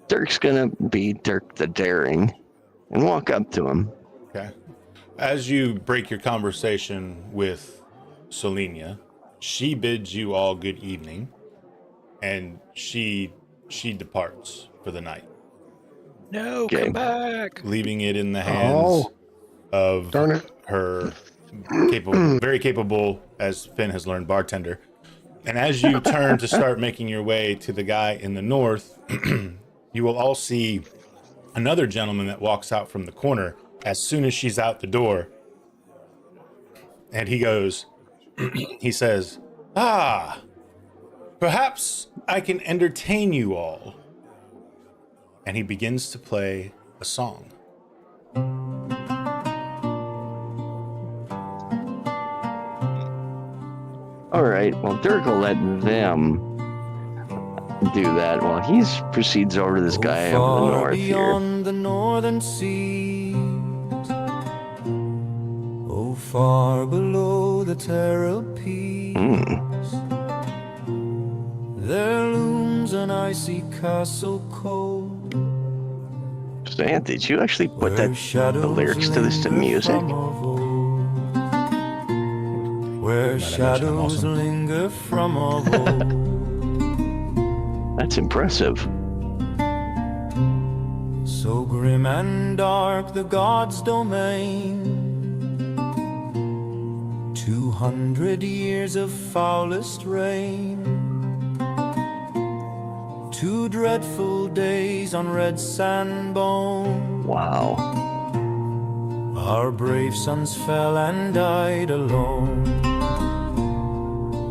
[SPEAKER 2] Dirk's gonna be Dirk the Daring and walk up to him.
[SPEAKER 1] Okay. As you break your conversation with Selenia, she bids you all good evening, and she departs for the night,
[SPEAKER 4] No,
[SPEAKER 2] Okay.
[SPEAKER 4] come back.
[SPEAKER 1] leaving it in the hands of
[SPEAKER 5] darn it.
[SPEAKER 1] her very capable, as Finn has learned, bartender. And as you turn to start making your way to the guy in the north, you will all see another gentleman that walks out from the corner as soon as she's out the door. And he goes, he says, perhaps I can entertain you all. And he begins to play a song.
[SPEAKER 2] All right. Well, Dirk will let them do that while he proceeds over to this guy up in the north here.
[SPEAKER 9] Beyond the northern seas, oh, far below the terror peaks, there looms an icy castle cold.
[SPEAKER 2] So, Ant, did you actually put the lyrics to this to music?
[SPEAKER 9] Where shadows linger from of old.
[SPEAKER 2] That's impressive.
[SPEAKER 9] So grim and dark the gods' domain, 200 years of foulest rain, 2 dreadful days on red sand bone.
[SPEAKER 2] Wow.
[SPEAKER 9] Our brave sons fell and died alone.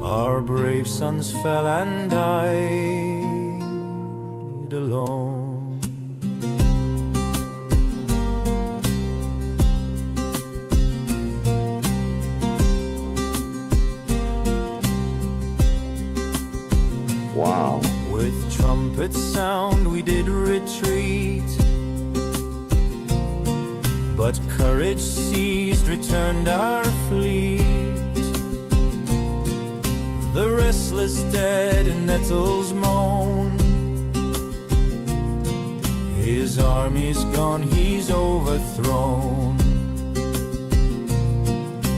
[SPEAKER 9] Our brave sons fell and died alone.
[SPEAKER 2] Wow.
[SPEAKER 9] With trumpet sound we did retreat, but courage seized, returned our fleet. The restless dead in nettles moan. His army's gone, he's overthrown.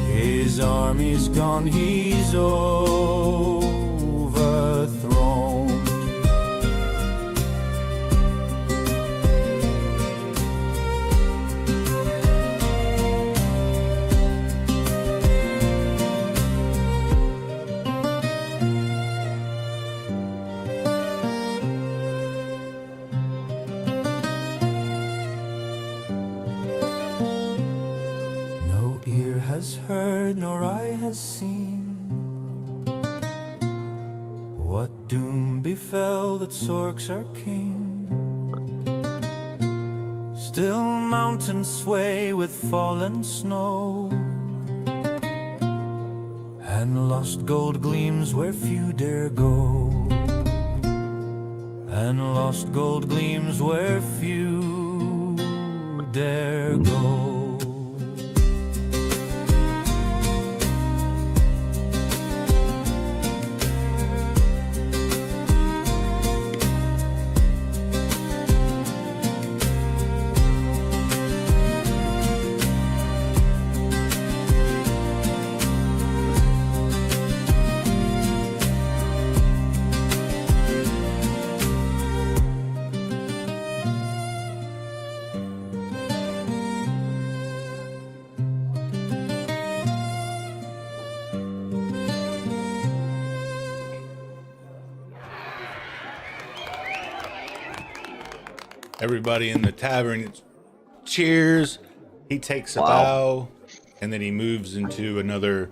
[SPEAKER 9] His army's gone, he's overthrown. Has heard nor eye has seen what doom befell that Sorks our king. Still mountains sway with fallen snow, and lost gold gleams where few dare go, and lost gold gleams where few dare go.
[SPEAKER 1] Everybody in the tavern cheers. He takes a bow, and then he moves into another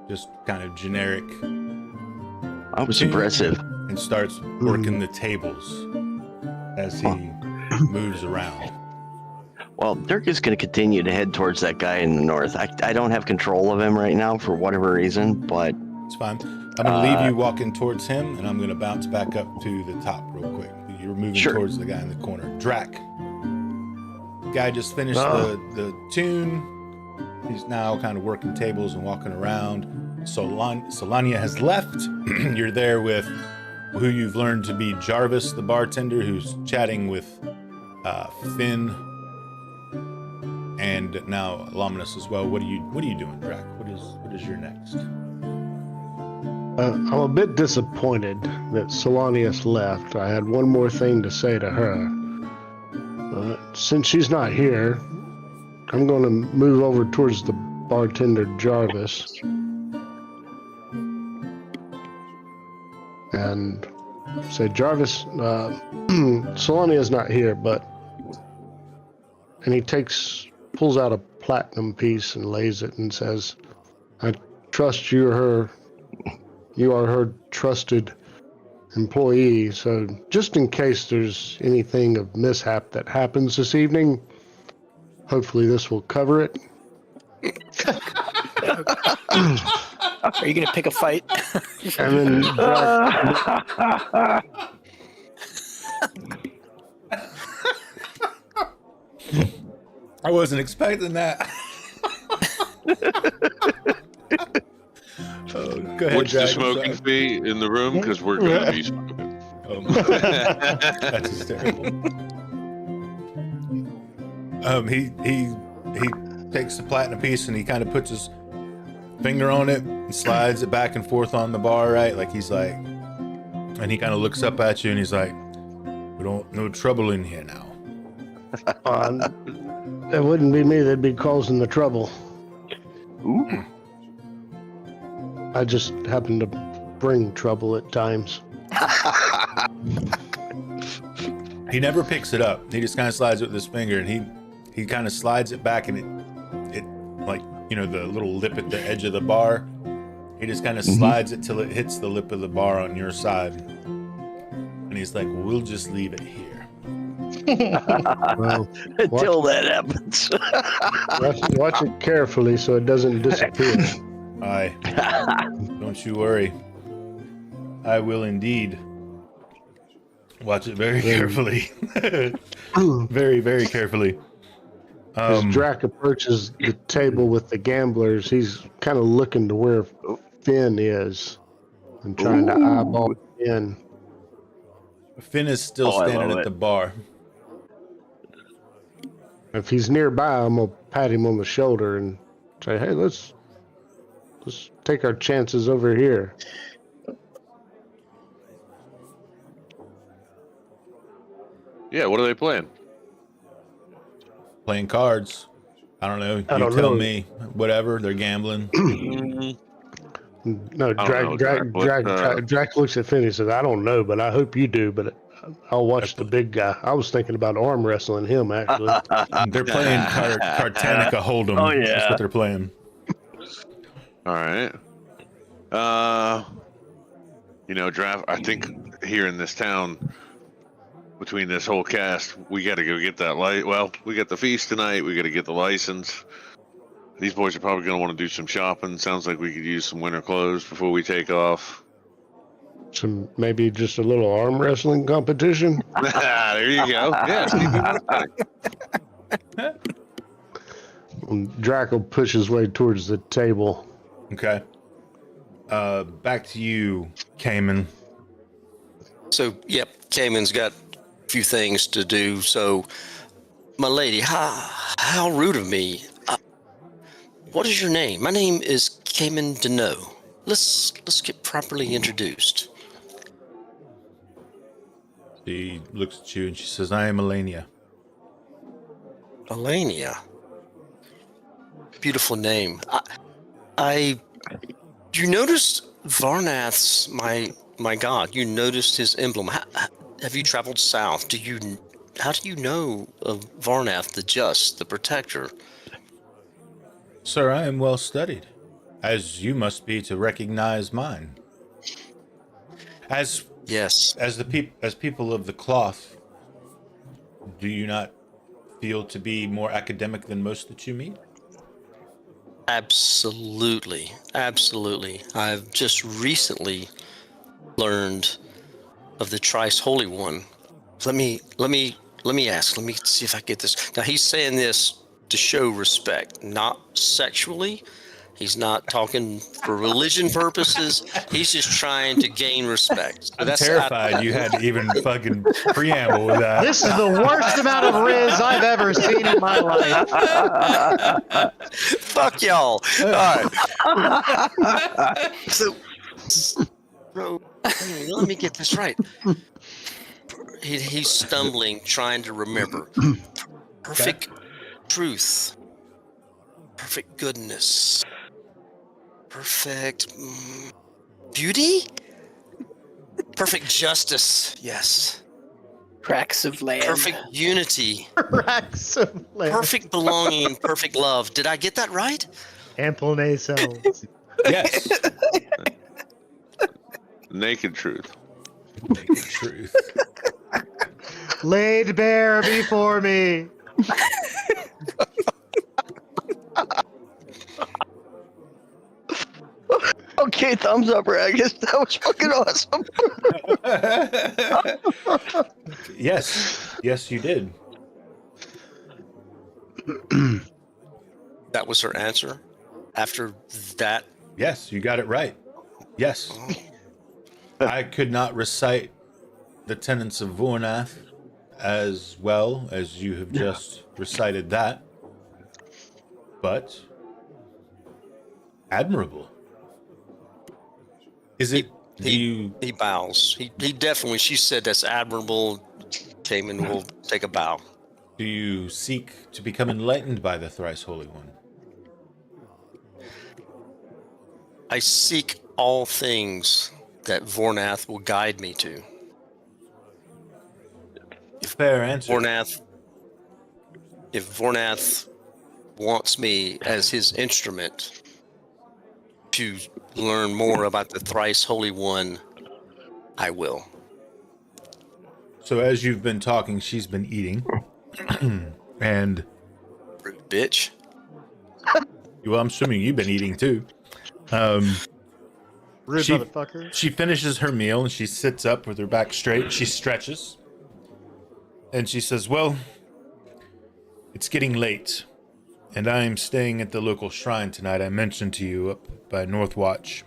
[SPEAKER 1] just kind of generic.
[SPEAKER 2] That was impressive.
[SPEAKER 1] And starts working the tables as he moves around.
[SPEAKER 2] Well, Dirk is going to continue to head towards that guy in the north. I don't have control of him right now for whatever reason, but
[SPEAKER 1] it's fine. I'm going to leave you walking towards him, and I'm going to bounce back up to the top real quick. You're moving towards the guy in the corner. Drac. Guy just finished the tune. He's now kind of working tables and walking around. Solania has left. You're there with who you've learned to be Jarvis, the bartender, who's chatting with Finn, and now Lominus as well. What are you doing, Drac? What is your next?
[SPEAKER 5] I'm a bit disappointed that Solanius left. I had one more thing to say to her. Since she's not here, I'm going to move over towards the bartender Jarvis and say, Jarvis, Solania's not here, and he pulls out a platinum piece and lays it and says, I trust you are her trusted employee, so just in case there's anything of mishap that happens this evening, hopefully this will cover it.
[SPEAKER 4] Are you gonna pick a fight?
[SPEAKER 5] And then
[SPEAKER 1] I wasn't expecting that. Oh, go ahead,
[SPEAKER 6] What's the
[SPEAKER 1] Jack, I'm
[SPEAKER 6] smoking
[SPEAKER 1] sorry.
[SPEAKER 6] fee in the room? Because we're going to be smoking.
[SPEAKER 1] That's hysterical. He takes the platinum piece and he kind of puts his finger on it and slides it back and forth on the bar, right? Like he's like, and he kind of looks up at you and he's like, "We don't no trouble in here now."
[SPEAKER 5] it wouldn't be me that'd be causing the trouble.
[SPEAKER 2] Ooh.
[SPEAKER 5] I just happen to bring trouble at times.
[SPEAKER 1] He never picks it up. He just kind of slides it with his finger, and he kind of slides it back, and it like, you know, the little lip at the edge of the bar. He just kind of slides it till it hits the lip of the bar on your side, and he's like, "We'll just leave it here."
[SPEAKER 5] Well,
[SPEAKER 2] Until that happens.
[SPEAKER 5] watch it carefully so it doesn't disappear.
[SPEAKER 1] Aye. Don't you worry. I will indeed. Watch it very carefully. Very, very carefully.
[SPEAKER 5] As Drac approaches the table with the gamblers, he's kind of looking to where Finn is and trying to eyeball Finn.
[SPEAKER 1] Finn is still
[SPEAKER 2] I
[SPEAKER 1] standing
[SPEAKER 2] love
[SPEAKER 1] at
[SPEAKER 2] it.
[SPEAKER 1] the bar.
[SPEAKER 5] If he's nearby, I'm gonna pat him on the shoulder and say, "Hey, let's take our chances over here."
[SPEAKER 6] Yeah, what are they playing?
[SPEAKER 1] Playing cards. I don't know. You
[SPEAKER 5] don't
[SPEAKER 1] tell
[SPEAKER 5] know.
[SPEAKER 1] me. Whatever. They're gambling.
[SPEAKER 5] No, Drac looks at Finn and says, "I don't know, but I hope you do, but I'll watch the big guy." I was thinking about arm wrestling him, actually.
[SPEAKER 1] They're playing Cartanica Hold'em.
[SPEAKER 2] Oh, yeah.
[SPEAKER 1] That's what they're playing.
[SPEAKER 6] All right. You know, Draft, I think here in this town, between this whole cast, we got to go get that light. Well, we got the feast tonight. We got to get the license. These boys are probably going to want to do some shopping. Sounds like we could use some winter clothes before we take off.
[SPEAKER 5] Some maybe just a little arm wrestling competition.
[SPEAKER 6] There you go. Yeah.
[SPEAKER 5] And Drac will push his way towards the table.
[SPEAKER 1] Okay. Back to you, Cayman.
[SPEAKER 3] So, yep, Cayman's got a few things to do. So, my lady, how rude of me. What is your name? My name is Cayman Deneau. Let's get properly introduced.
[SPEAKER 1] She looks at you and she says, "I am Elenia."
[SPEAKER 3] Elenia. Beautiful name. You noticed Varnath's, my god, you noticed his emblem. Have you traveled south? How do you know of Varnath the Just, the Protector?
[SPEAKER 1] Sir, I am well studied, as you must be to recognize mine. As
[SPEAKER 3] Yes.
[SPEAKER 1] as people of the cloth, do you not feel to be more academic than most that you meet?
[SPEAKER 3] Absolutely. Absolutely. I've just recently learned of the Thrice Holy One. Let me ask. Let me see if I get this. Now he's saying this to show respect, not sexually. He's not talking for religion purposes. He's just trying to gain respect. So
[SPEAKER 1] I'm terrified you had to even fucking preamble with that.
[SPEAKER 8] This is the worst amount of Riz I've ever seen in my life.
[SPEAKER 3] Fuck y'all. All right. So, bro, let me get this right. He's stumbling, trying to remember. Perfect truth. Perfect goodness. Perfect beauty? Perfect justice. Yes.
[SPEAKER 4] Tracts of land.
[SPEAKER 3] Perfect unity.
[SPEAKER 8] Racks of land.
[SPEAKER 3] Perfect belonging. Perfect love. Did I get that right?
[SPEAKER 8] Ample nacelles.
[SPEAKER 1] Yes.
[SPEAKER 6] Naked truth.
[SPEAKER 1] Truth.
[SPEAKER 8] Laid bare before me.
[SPEAKER 2] Okay, thumbs up, Ragus. That was fucking awesome.
[SPEAKER 1] Yes, you did.
[SPEAKER 3] That was her answer. After that,
[SPEAKER 1] Yes, you got it right. Yes. I could not recite the tenets of Vornath as well as you have just recited that, but admirable. Is it?
[SPEAKER 3] he bows. He definitely. She said that's admirable. Cayman will take a bow.
[SPEAKER 1] Do you seek to become enlightened by the Thrice Holy One?
[SPEAKER 3] I seek all things that Vornath will guide me to.
[SPEAKER 1] Fair answer.
[SPEAKER 3] If Vornath wants me as his instrument to learn more about the Thrice Holy One, I will.
[SPEAKER 1] So as you've been talking, she's been eating. And
[SPEAKER 3] Rude bitch.
[SPEAKER 1] well, I'm assuming you've been eating too.
[SPEAKER 8] Rude
[SPEAKER 1] She-
[SPEAKER 8] motherfucker.
[SPEAKER 1] She finishes her meal and she sits up with her back straight. She stretches. And she says, well, it's getting late. And I am staying at the local shrine tonight. I mentioned to you up by Northwatch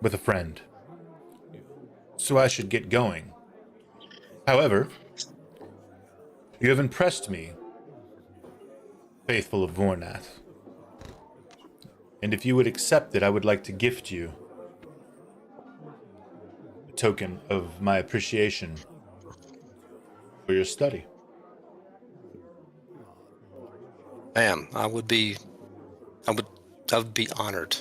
[SPEAKER 1] with a friend. So I should get going. However, you have impressed me, faithful of Vornath. And if you would accept it, I would like to gift you a token of my appreciation for your study.
[SPEAKER 3] Ma'am, I would be honored.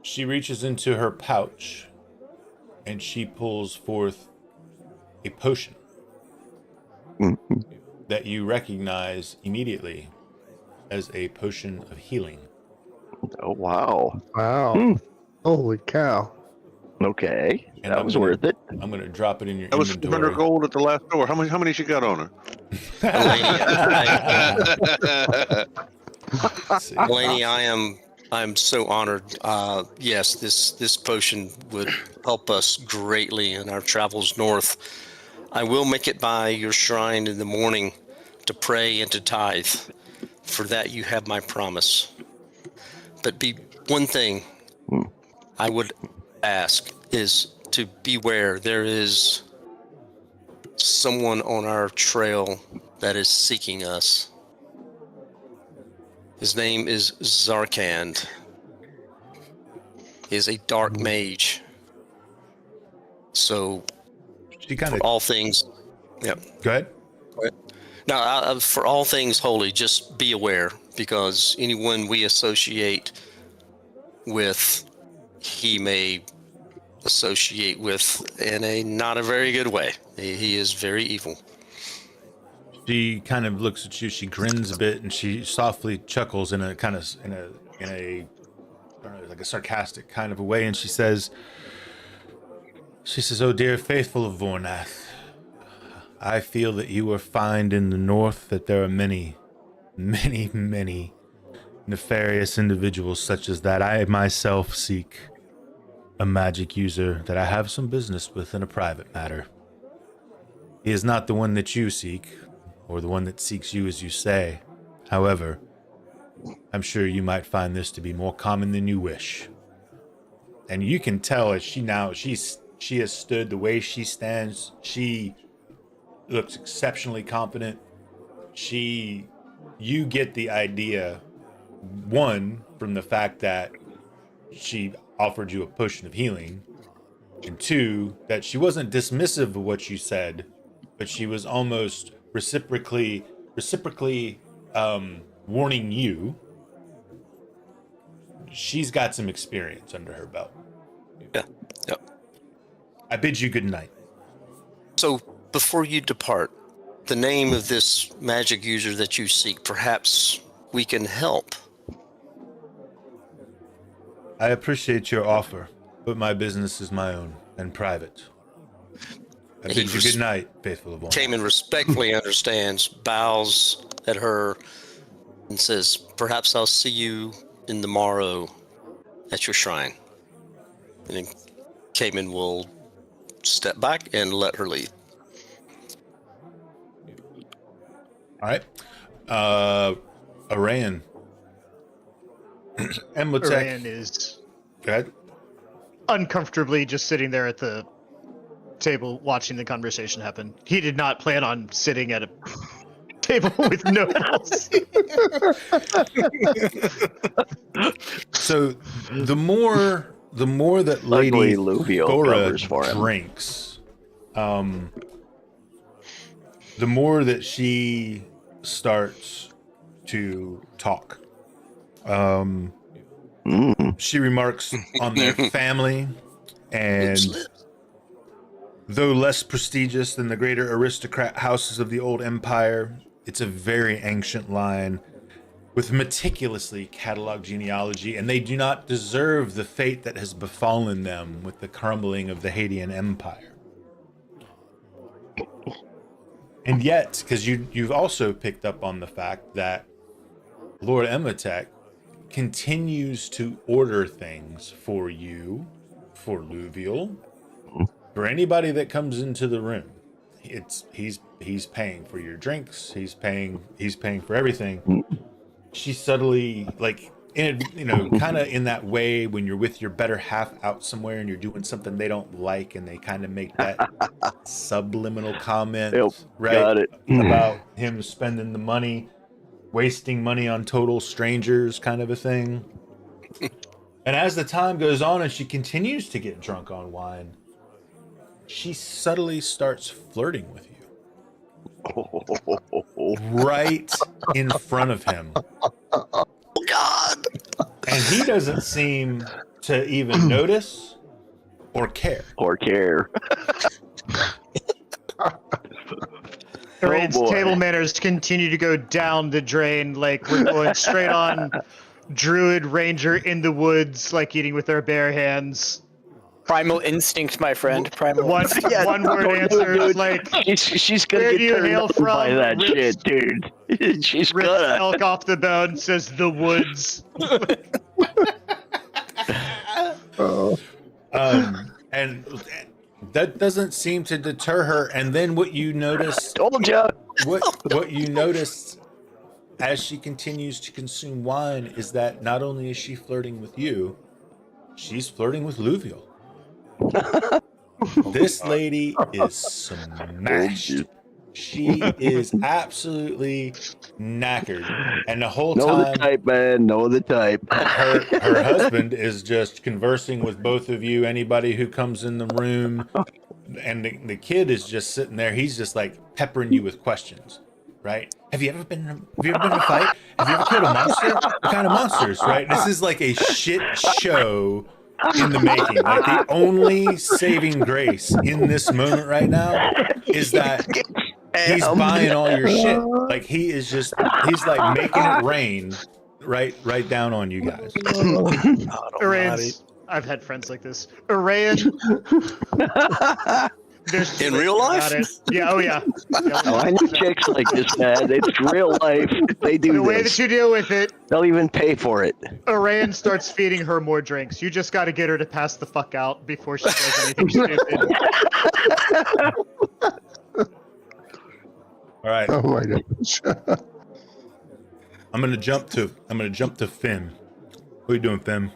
[SPEAKER 1] She reaches into her pouch and she pulls forth a potion that you recognize immediately as a potion of healing.
[SPEAKER 2] Oh, wow.
[SPEAKER 5] Wow. Holy cow.
[SPEAKER 2] Okay.
[SPEAKER 1] And
[SPEAKER 2] That
[SPEAKER 1] I'm
[SPEAKER 2] was
[SPEAKER 1] gonna-
[SPEAKER 2] worth it.
[SPEAKER 1] I'm going to drop it in your
[SPEAKER 6] That was
[SPEAKER 1] inventory.
[SPEAKER 6] 400 gold at the last door. How many she got on her?
[SPEAKER 1] Let's see.
[SPEAKER 3] Delaney, I'm so honored. Yes, this potion would help us greatly in our travels north. I will make it by your shrine in the morning to pray and to tithe. For that you have my promise. But one thing I would ask is to beware. There is someone on our trail that is seeking us. His name is Zarkand. He is a dark mage. So,
[SPEAKER 1] She kind
[SPEAKER 3] for
[SPEAKER 1] of...
[SPEAKER 3] all things, yeah.
[SPEAKER 1] Go ahead.
[SPEAKER 3] Now, for all things holy, just be aware, because anyone we associate with, he may associate with in a not a very good way. He is very evil.
[SPEAKER 1] She kind of looks at you. She grins a bit, and she softly chuckles in a kind of I don't know, like a sarcastic kind of a way. And she says, "Oh dear faithful of Vornath, I feel that you will find in the north that there are many, many, many nefarious individuals such as that. I myself seek a magic user that I have some business with in a private matter. He is not the one that you seek, or the one that seeks you as you say. However, I'm sure you might find this to be more common than you wish." And you can tell as she has stood, the way she stands, she looks exceptionally confident. You get the idea, one, from the fact that she offered you a potion of healing, and two, that she wasn't dismissive of what you said, but she was almost reciprocally warning you. She's got some experience under her belt.
[SPEAKER 3] Yeah. Yep.
[SPEAKER 1] I bid you good night.
[SPEAKER 3] So, before you depart, the name of this magic user that you seek, perhaps we can help.
[SPEAKER 1] I appreciate your offer, but my business is my own and private. I bid you good night, faithful of all.
[SPEAKER 3] Cayman respectfully understands, bows at her, and says, "Perhaps I'll see you in the morrow at your shrine. And then Cayman will step back and let her lead.
[SPEAKER 1] All right. Arayan. Emletech.
[SPEAKER 7] Orion is
[SPEAKER 1] Go ahead.
[SPEAKER 7] uncomfortably just sitting there at the table watching the conversation happen. He did not plan on sitting at a table with nobles.
[SPEAKER 1] So the more that Lady
[SPEAKER 2] Luckily, Luvial covers for
[SPEAKER 1] Thora
[SPEAKER 2] him.
[SPEAKER 1] drinks, the more that she starts to talk. She remarks on their family, and though less prestigious than the greater aristocrat houses of the old empire, it's a very ancient line with meticulously cataloged genealogy, and they do not deserve the fate that has befallen them with the crumbling of the Hadean Empire. And yet, because you've also picked up on the fact that Lord Emletech continues to order things for you, for Luvial, for anybody that comes into the room. He's paying for your drinks. He's paying for everything. She subtly, like, kind of in that way when you're with your better half out somewhere and you're doing something they don't like, and they kind of make that subliminal comment, right?
[SPEAKER 2] Got it.
[SPEAKER 1] About him spending the money, wasting money on total strangers, kind of a thing. And as the time goes on and she continues to get drunk on wine, she subtly starts flirting with you. Right in front of him.
[SPEAKER 2] God.
[SPEAKER 1] And he doesn't seem to even notice or care.
[SPEAKER 7] Rain's
[SPEAKER 2] boy.
[SPEAKER 7] table manners continue to go down the drain, like we're going straight on druid ranger in the woods, like eating with our bare hands.
[SPEAKER 4] Primal instinct, my friend. Primal
[SPEAKER 7] One,
[SPEAKER 4] instinct.
[SPEAKER 2] Yeah,
[SPEAKER 7] one word
[SPEAKER 2] don't do
[SPEAKER 7] answer
[SPEAKER 2] it,
[SPEAKER 7] is
[SPEAKER 2] dude.
[SPEAKER 7] like
[SPEAKER 2] She's
[SPEAKER 7] Where
[SPEAKER 2] gonna
[SPEAKER 7] do
[SPEAKER 2] get
[SPEAKER 7] you
[SPEAKER 2] turned
[SPEAKER 7] hail
[SPEAKER 2] on by
[SPEAKER 7] from?
[SPEAKER 2] that
[SPEAKER 7] Rips-
[SPEAKER 2] shit, dude. She's
[SPEAKER 7] rips
[SPEAKER 2] gonna.
[SPEAKER 7] elk off the bone, says the woods.
[SPEAKER 1] And that doesn't seem to deter her. And then what you notice,
[SPEAKER 2] Told ya.
[SPEAKER 1] what you notice as she continues to consume wine is that not only is she flirting with you, she's flirting with Luvial. This lady is smashed. She is absolutely knackered, and the whole
[SPEAKER 2] Know the
[SPEAKER 1] time
[SPEAKER 2] type, man. Know the type.
[SPEAKER 1] her husband is just conversing with both of you, anybody who comes in the room, and the kid is just sitting there. He's just like peppering you with questions, right? Have you ever been in a fight? Have you ever killed a monster? What kind of monsters, right? This is like a shit show in the making. Like, the only saving grace in this moment right now is that he's buying all your shit. Like, he's like making it rain right down on you guys.
[SPEAKER 7] Arayan's, I've had friends like this. Arayan.
[SPEAKER 3] In real life?
[SPEAKER 7] Got it. Yeah, oh yeah.
[SPEAKER 2] Oh, I know chicks like this, man. It's real life. They do
[SPEAKER 7] The way that
[SPEAKER 2] this.
[SPEAKER 7] you deal with it,
[SPEAKER 2] They'll even pay for it.
[SPEAKER 7] Arayan starts feeding her more drinks. You just got to get her to pass the fuck out before she does anything stupid.
[SPEAKER 1] All right,
[SPEAKER 5] Oh my gosh.
[SPEAKER 1] I'm gonna jump to Finn. What are you doing, Finn?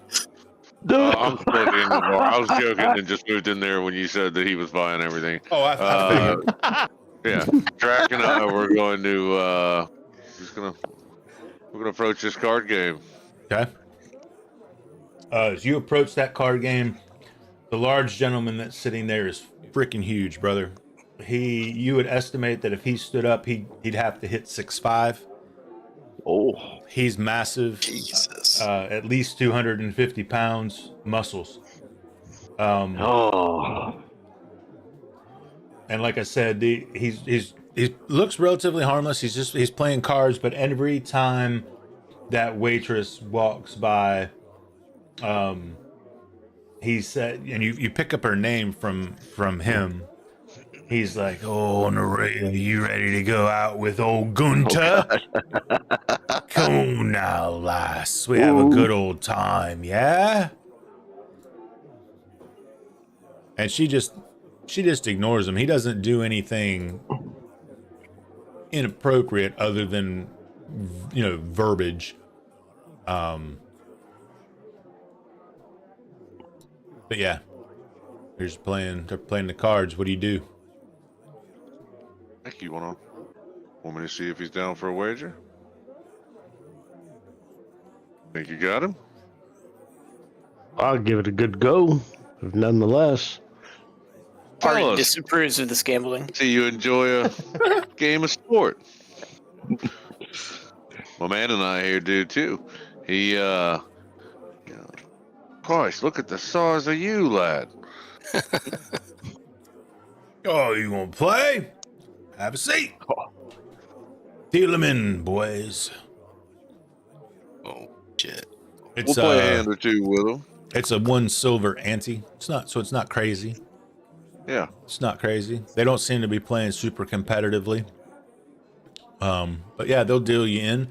[SPEAKER 6] I'm still at the end of the bar. I was joking and just moved in there when you said that he was buying everything.
[SPEAKER 1] Oh, I figured.
[SPEAKER 6] Yeah, Drac and I were going to we're gonna approach this card game.
[SPEAKER 1] Okay. As you approach that card game, the large gentleman that's sitting there is freaking huge, brother. You would estimate that if he stood up, he'd have to hit 6'5".
[SPEAKER 2] Oh,
[SPEAKER 1] He's massive.
[SPEAKER 3] Jesus.
[SPEAKER 1] At least 250 pounds, muscles.
[SPEAKER 2] oh.
[SPEAKER 1] And like I said, he looks relatively harmless. He's playing cards, but every time that waitress walks by, he said, and you pick up her name from him. He's like, "Oh, Narita, you ready to go out with old Gunter? Come on now, lass. We have a good old time, yeah?" And she just ignores him. He doesn't do anything inappropriate other than, verbiage. But yeah, they're playing the cards. What do you do?
[SPEAKER 6] Nick, you want me to see if he's down for a wager? Think you got him?
[SPEAKER 5] I'll give it a good go, if nonetheless.
[SPEAKER 4] Party
[SPEAKER 6] Tell us.
[SPEAKER 4] disapproves of this gambling.
[SPEAKER 6] See you enjoy a game of sport. My man and I here do too. He, Christ, look at the size of you, lad.
[SPEAKER 1] Oh, you gonna play? Have a seat. Deal them in, boys.
[SPEAKER 3] Oh shit!
[SPEAKER 1] It's
[SPEAKER 6] We'll play a hand or two with him.
[SPEAKER 1] It's a 1 silver ante. It's not crazy.
[SPEAKER 6] Yeah.
[SPEAKER 1] It's not crazy. They don't seem to be playing super competitively. But yeah, they'll deal you in.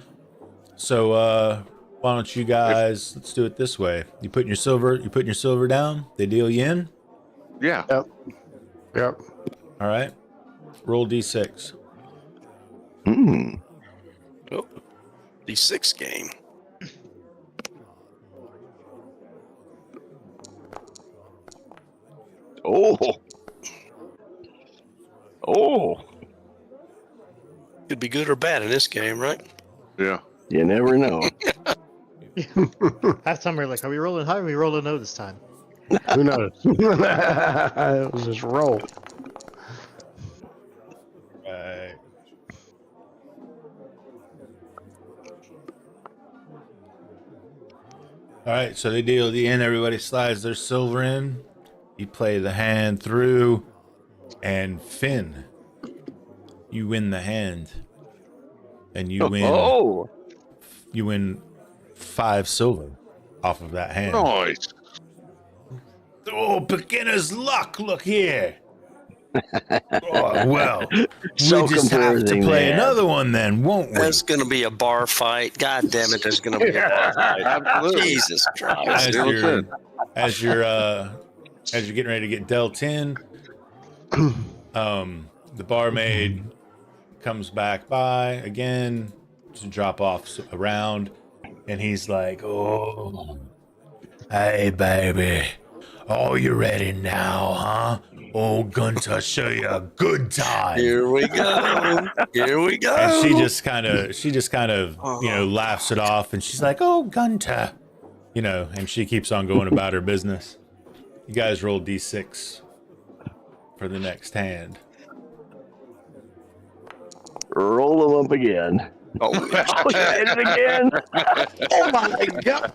[SPEAKER 1] So why don't you guys, let's do it this way. You putting your silver down, they deal you in.
[SPEAKER 6] Yeah.
[SPEAKER 5] Yep.
[SPEAKER 1] All right. Roll D6.
[SPEAKER 3] Oh, D6 game.
[SPEAKER 2] Oh,
[SPEAKER 3] Could be good or bad in this game, right?
[SPEAKER 6] Yeah.
[SPEAKER 2] you never know.
[SPEAKER 7] Half time we're like, are we rolling high or are we rolling low this time?
[SPEAKER 5] Who knows? It was just roll.
[SPEAKER 1] Right. All right, so they deal the in. Everybody slides their silver in. You play the hand through, and Finn, you win the hand, and you win.
[SPEAKER 2] Oh,
[SPEAKER 1] You win 5 silver off of that hand.
[SPEAKER 6] Nice.
[SPEAKER 1] Oh, beginner's luck! Look here. Oh, well,
[SPEAKER 2] So
[SPEAKER 1] we just have to
[SPEAKER 2] confusing,
[SPEAKER 1] play
[SPEAKER 2] man.
[SPEAKER 1] another one then, won't we?
[SPEAKER 3] There's going to be a bar fight. God damn it! There's going to be a bar fight.
[SPEAKER 6] Absolutely.
[SPEAKER 3] Jesus Christ!
[SPEAKER 1] as
[SPEAKER 6] Deal with
[SPEAKER 1] you're
[SPEAKER 6] it.
[SPEAKER 1] as you're getting ready to get dealt in, the barmaid comes back by again to drop off a round, and he's like, "Oh, hey baby, oh, you ready now, huh? Oh, Gunter, show you a good time."
[SPEAKER 3] Here we go. Here we go.
[SPEAKER 1] And she just kind of, laughs it off, and she's like, "Oh, Gunter," and she keeps on going about her business. You guys roll D6 for the next hand.
[SPEAKER 2] roll them up again.
[SPEAKER 3] Oh,
[SPEAKER 2] Oh, you did it again. Oh my god.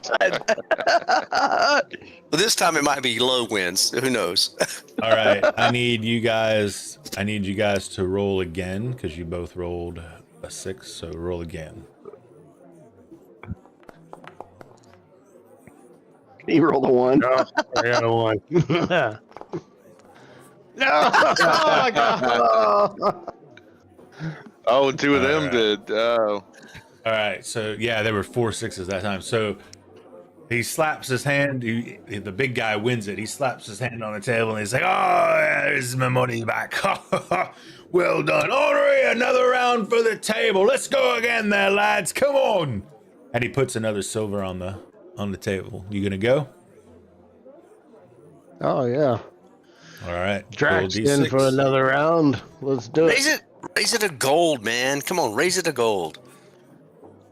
[SPEAKER 3] but this time it might be low wins. Who knows?
[SPEAKER 1] All right, I need you guys to roll again because you both rolled a 6. So roll again.
[SPEAKER 2] He rolled a 1.
[SPEAKER 5] Oh, I got a 1.
[SPEAKER 7] No! Oh my god!
[SPEAKER 6] Oh, and 2 of them
[SPEAKER 1] Alright.
[SPEAKER 6] did. Oh.
[SPEAKER 1] All right, so yeah, there were 4 6s that time. So he slaps his hand. The big guy wins it. He slaps his hand on the table and he's like, "Oh, there's my money back. Well done, Henri. Another round for the table. Let's go again, there, lads. Come on!" And he puts another silver on the table. You gonna go?
[SPEAKER 5] Oh, yeah.
[SPEAKER 1] All right.
[SPEAKER 5] Drax
[SPEAKER 1] roll
[SPEAKER 5] in
[SPEAKER 1] D6.
[SPEAKER 5] for another round. Let's do it.
[SPEAKER 3] Raise it to gold, man. Come on, raise it to gold.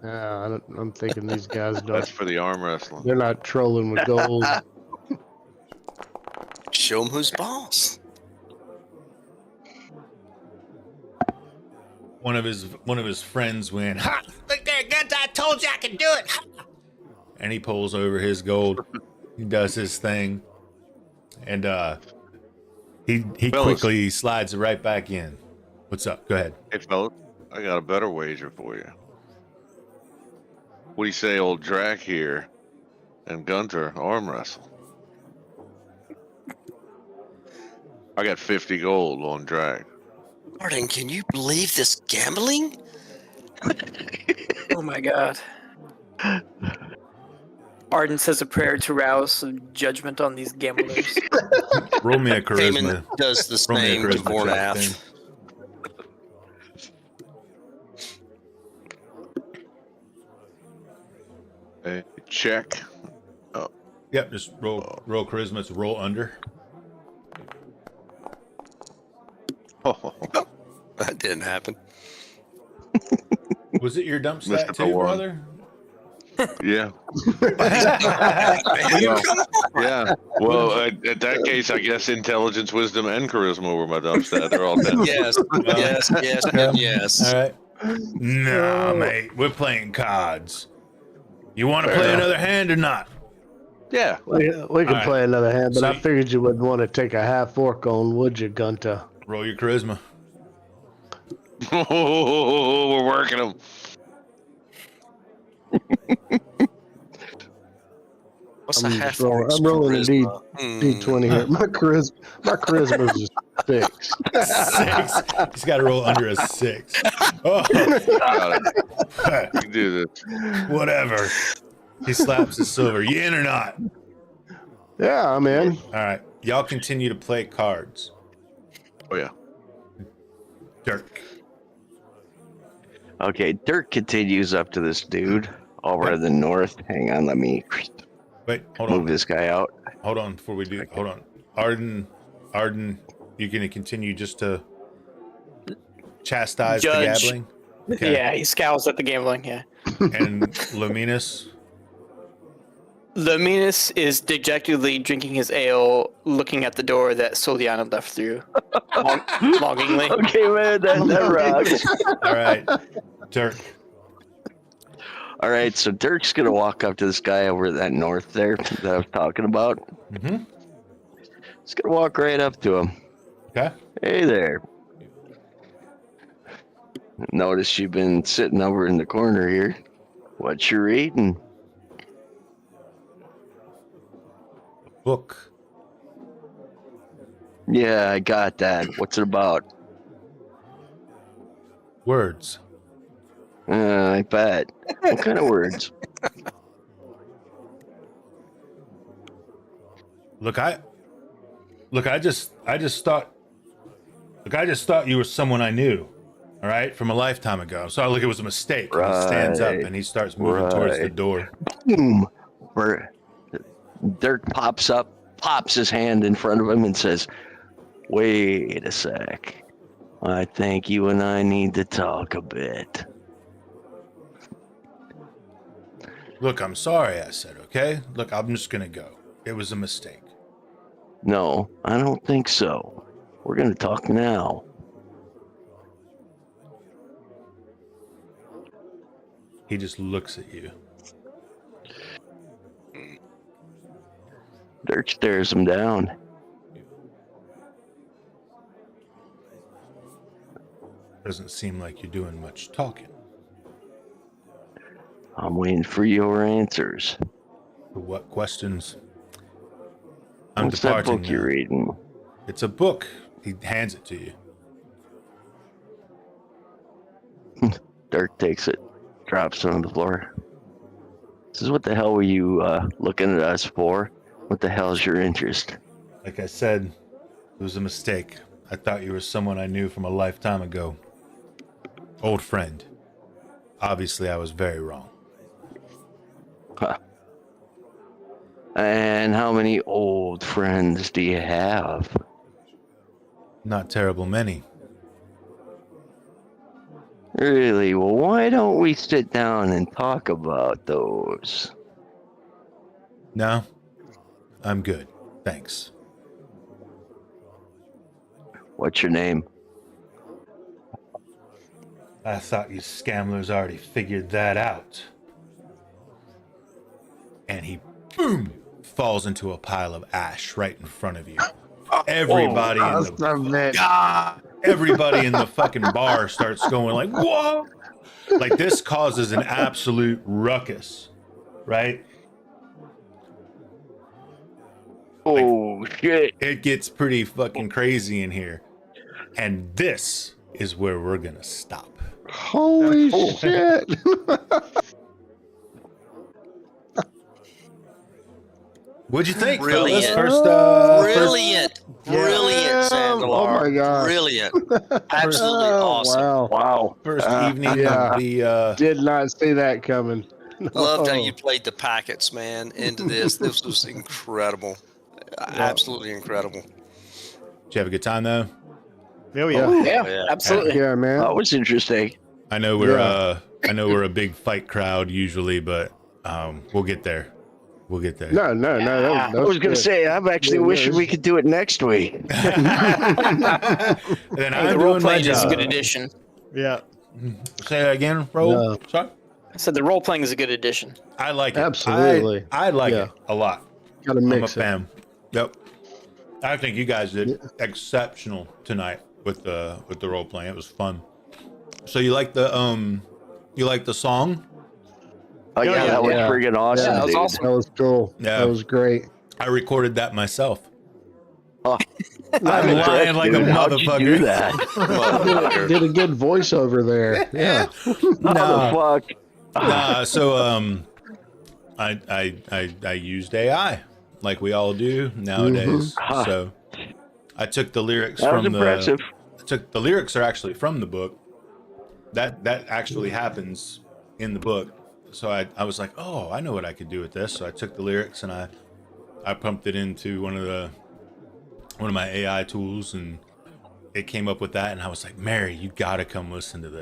[SPEAKER 5] I'm thinking these guys
[SPEAKER 6] That's
[SPEAKER 5] don't.
[SPEAKER 6] for the arm wrestling.
[SPEAKER 5] They're not trolling with gold.
[SPEAKER 3] Show him who's boss.
[SPEAKER 1] One of his friends went, "Ha! Look there, Gunter, I told you I could do it." Ha! And he pulls over his gold. He does his thing, and he
[SPEAKER 6] Fellas.
[SPEAKER 1] quickly slides it right back in. What's up? Go ahead.
[SPEAKER 6] Hey, fellas, I got a better wager for you. What do you say, old Drac here and Gunter arm wrestle? I got 50 gold on Drac.
[SPEAKER 3] Martin, can you believe this gambling?
[SPEAKER 4] Oh my god. Arden says a prayer to rouse some judgment on these gamblers.
[SPEAKER 1] Roll me a charisma.
[SPEAKER 3] Damon does the
[SPEAKER 1] Roll me a
[SPEAKER 3] same to
[SPEAKER 1] charisma check, Tim.
[SPEAKER 3] Vornath.
[SPEAKER 6] Check.
[SPEAKER 1] Yep, just roll charisma. It's roll under.
[SPEAKER 6] Oh,
[SPEAKER 3] That didn't happen.
[SPEAKER 1] Was it your dump
[SPEAKER 6] Missed
[SPEAKER 1] stat
[SPEAKER 6] it by
[SPEAKER 1] too,
[SPEAKER 6] one.
[SPEAKER 1] brother?
[SPEAKER 6] yeah. Yeah. Well, at that case, I guess intelligence, wisdom, and charisma were my dump stat. They're all 10.
[SPEAKER 3] Yes, yes, and yes.
[SPEAKER 1] All right. Nah, mate. We're playing cards. You want to play another hand or not?
[SPEAKER 6] Yeah.
[SPEAKER 5] We can
[SPEAKER 1] Alright.
[SPEAKER 5] play another hand, but
[SPEAKER 1] So
[SPEAKER 5] I
[SPEAKER 1] you-
[SPEAKER 5] figured you wouldn't want to take a half orc on, would you, Gunta?
[SPEAKER 1] Roll your charisma.
[SPEAKER 6] We're working them.
[SPEAKER 3] What's
[SPEAKER 5] I'm
[SPEAKER 3] a
[SPEAKER 5] just
[SPEAKER 3] half
[SPEAKER 5] rolling-
[SPEAKER 3] orc's
[SPEAKER 5] I'm rolling a
[SPEAKER 3] charisma?
[SPEAKER 5] D20 here. My charisma is a 6.
[SPEAKER 1] 6. He's got to roll under a 6. Oh,
[SPEAKER 6] Got it. We can do this.
[SPEAKER 1] whatever. He slaps his silver. You in or not?
[SPEAKER 5] Yeah, I'm in.
[SPEAKER 1] All right. Y'all continue to play cards.
[SPEAKER 6] Oh, yeah.
[SPEAKER 1] Dirk.
[SPEAKER 2] Okay, Dirk continues up to this dude over in the north. Hang on, let me
[SPEAKER 1] Wait, hold
[SPEAKER 2] move
[SPEAKER 1] on.
[SPEAKER 2] this guy out.
[SPEAKER 1] Hold on before we do. Hold on. Arden, you're going to continue just to chastise the
[SPEAKER 4] Judge.
[SPEAKER 1] gabbling? Okay.
[SPEAKER 4] Yeah, he scowls at the gambling. Yeah.
[SPEAKER 1] And Luminous?
[SPEAKER 4] Luminous is dejectedly drinking his ale, looking at the door that Soliana left through, longingly.
[SPEAKER 2] Okay, man, that rocks.
[SPEAKER 1] All right. Dirk.
[SPEAKER 2] All right, so Dirk's gonna walk up to this guy over that north there that I was talking about.
[SPEAKER 1] Mm-hmm.
[SPEAKER 2] He's gonna walk right up to him.
[SPEAKER 1] Okay.
[SPEAKER 2] Hey there. Notice you've been sitting over in the corner here. What you reading?
[SPEAKER 1] Book.
[SPEAKER 2] Yeah, I got that. What's it about?
[SPEAKER 1] Words.
[SPEAKER 2] I bet. What kind of words?
[SPEAKER 1] Look, I just thought you were someone I knew. All right, from a lifetime ago. So look, it was a mistake. He stands up
[SPEAKER 2] Right.
[SPEAKER 1] and he starts moving towards the
[SPEAKER 2] Right.
[SPEAKER 1] door.
[SPEAKER 2] Boom. Where Dirk pops up, pops his hand in front of him and says, "Wait a sec. I think you and I need to talk a bit."
[SPEAKER 1] Look, I'm sorry, I said, okay? Look, I'm just gonna go. It was a mistake.
[SPEAKER 2] No, I don't think so. We're going to talk now.
[SPEAKER 1] He just looks at you.
[SPEAKER 2] Dirk stares him down.
[SPEAKER 1] Doesn't seem like you're doing much talking.
[SPEAKER 2] I'm waiting for your answers.
[SPEAKER 1] For what questions? I'm
[SPEAKER 2] What's that
[SPEAKER 1] departing
[SPEAKER 2] book you're
[SPEAKER 1] now.
[SPEAKER 2] reading?
[SPEAKER 1] It's a book. He hands it to you.
[SPEAKER 2] Dirk takes it, drops it on the floor. Says, "What the hell were you looking at us for? What the hell's your interest?"
[SPEAKER 1] Like I said, it was a mistake. I thought you were someone I knew from a lifetime ago. Old friend. Obviously, I was very wrong.
[SPEAKER 2] Huh. And how many old friends do you have?
[SPEAKER 1] Not terrible many.
[SPEAKER 2] Really? Well, why don't we sit down and talk about those?
[SPEAKER 1] No, I'm good. Thanks.
[SPEAKER 2] What's your name?
[SPEAKER 1] I thought you scamblers already figured that out. And he, boom, falls into a pile of ash right in front of you. Everybody in everybody in the fucking bar starts going like, whoa! Like this causes an absolute ruckus, right?
[SPEAKER 2] Oh, shit.
[SPEAKER 1] It gets pretty fucking crazy in here. And this is where we're gonna stop.
[SPEAKER 5] Holy shit.
[SPEAKER 1] What'd you think,
[SPEAKER 3] Brilliant.
[SPEAKER 1] fellas?
[SPEAKER 3] Brilliant. Brilliant, Sandalar.
[SPEAKER 5] Oh my gosh.
[SPEAKER 3] Brilliant. Absolutely
[SPEAKER 5] Oh,
[SPEAKER 3] awesome.
[SPEAKER 5] Wow.
[SPEAKER 2] Wow.
[SPEAKER 1] First evening
[SPEAKER 5] yeah.
[SPEAKER 1] of the
[SPEAKER 5] Did not see that coming.
[SPEAKER 3] Loved how
[SPEAKER 5] No.
[SPEAKER 3] you played the packets, man, into this. This was incredible. Absolutely incredible.
[SPEAKER 1] did you have a good time though?
[SPEAKER 7] Oh yeah.
[SPEAKER 4] Yeah, absolutely.
[SPEAKER 5] Yeah, man.
[SPEAKER 2] That was interesting.
[SPEAKER 1] I know we're a big fight crowd usually, but we'll get there. We'll get there.
[SPEAKER 5] No. That
[SPEAKER 2] I was going to
[SPEAKER 5] good.
[SPEAKER 2] say, I'm actually
[SPEAKER 5] Yeah,
[SPEAKER 2] wishing
[SPEAKER 5] it's-
[SPEAKER 2] we could do it next week.
[SPEAKER 1] Then
[SPEAKER 4] The
[SPEAKER 1] I'm
[SPEAKER 4] role
[SPEAKER 1] doing my
[SPEAKER 4] playing is a
[SPEAKER 1] job.
[SPEAKER 4] good addition.
[SPEAKER 7] Yeah.
[SPEAKER 1] Say that again, Roll.
[SPEAKER 5] No.
[SPEAKER 1] Sorry.
[SPEAKER 4] I said the role playing is a good addition.
[SPEAKER 1] I like it.
[SPEAKER 5] Absolutely.
[SPEAKER 1] I like
[SPEAKER 5] Yeah.
[SPEAKER 1] it a lot.
[SPEAKER 5] Gotta
[SPEAKER 1] I'm a
[SPEAKER 5] mix it.
[SPEAKER 1] fan. Yep. I think you guys did exceptional tonight with the role playing. It was fun. So you like the song?
[SPEAKER 2] Oh, yeah, that was
[SPEAKER 5] Yeah.
[SPEAKER 2] friggin' awesome,
[SPEAKER 4] Yeah, that was
[SPEAKER 2] dude.
[SPEAKER 4] awesome.
[SPEAKER 5] That was cool.
[SPEAKER 1] Yeah.
[SPEAKER 5] That was great.
[SPEAKER 1] I recorded that myself.
[SPEAKER 2] Oh,
[SPEAKER 1] I'm lying like a
[SPEAKER 2] dude, how'd you
[SPEAKER 1] motherfucker.
[SPEAKER 2] do that?
[SPEAKER 5] Did a good voiceover there. Yeah.
[SPEAKER 2] How the fuck?
[SPEAKER 1] So I used AI like we all do nowadays.
[SPEAKER 2] Mhm.
[SPEAKER 1] So I took the lyrics
[SPEAKER 2] That was
[SPEAKER 1] from
[SPEAKER 2] impressive.
[SPEAKER 1] the lyrics are actually from the book. That actually happens in the book. So I was like, oh, I know what I could do with this. So I took the lyrics and I pumped it into one of my AI tools and it came up with that. And I was like, Mary, you gotta come listen to this.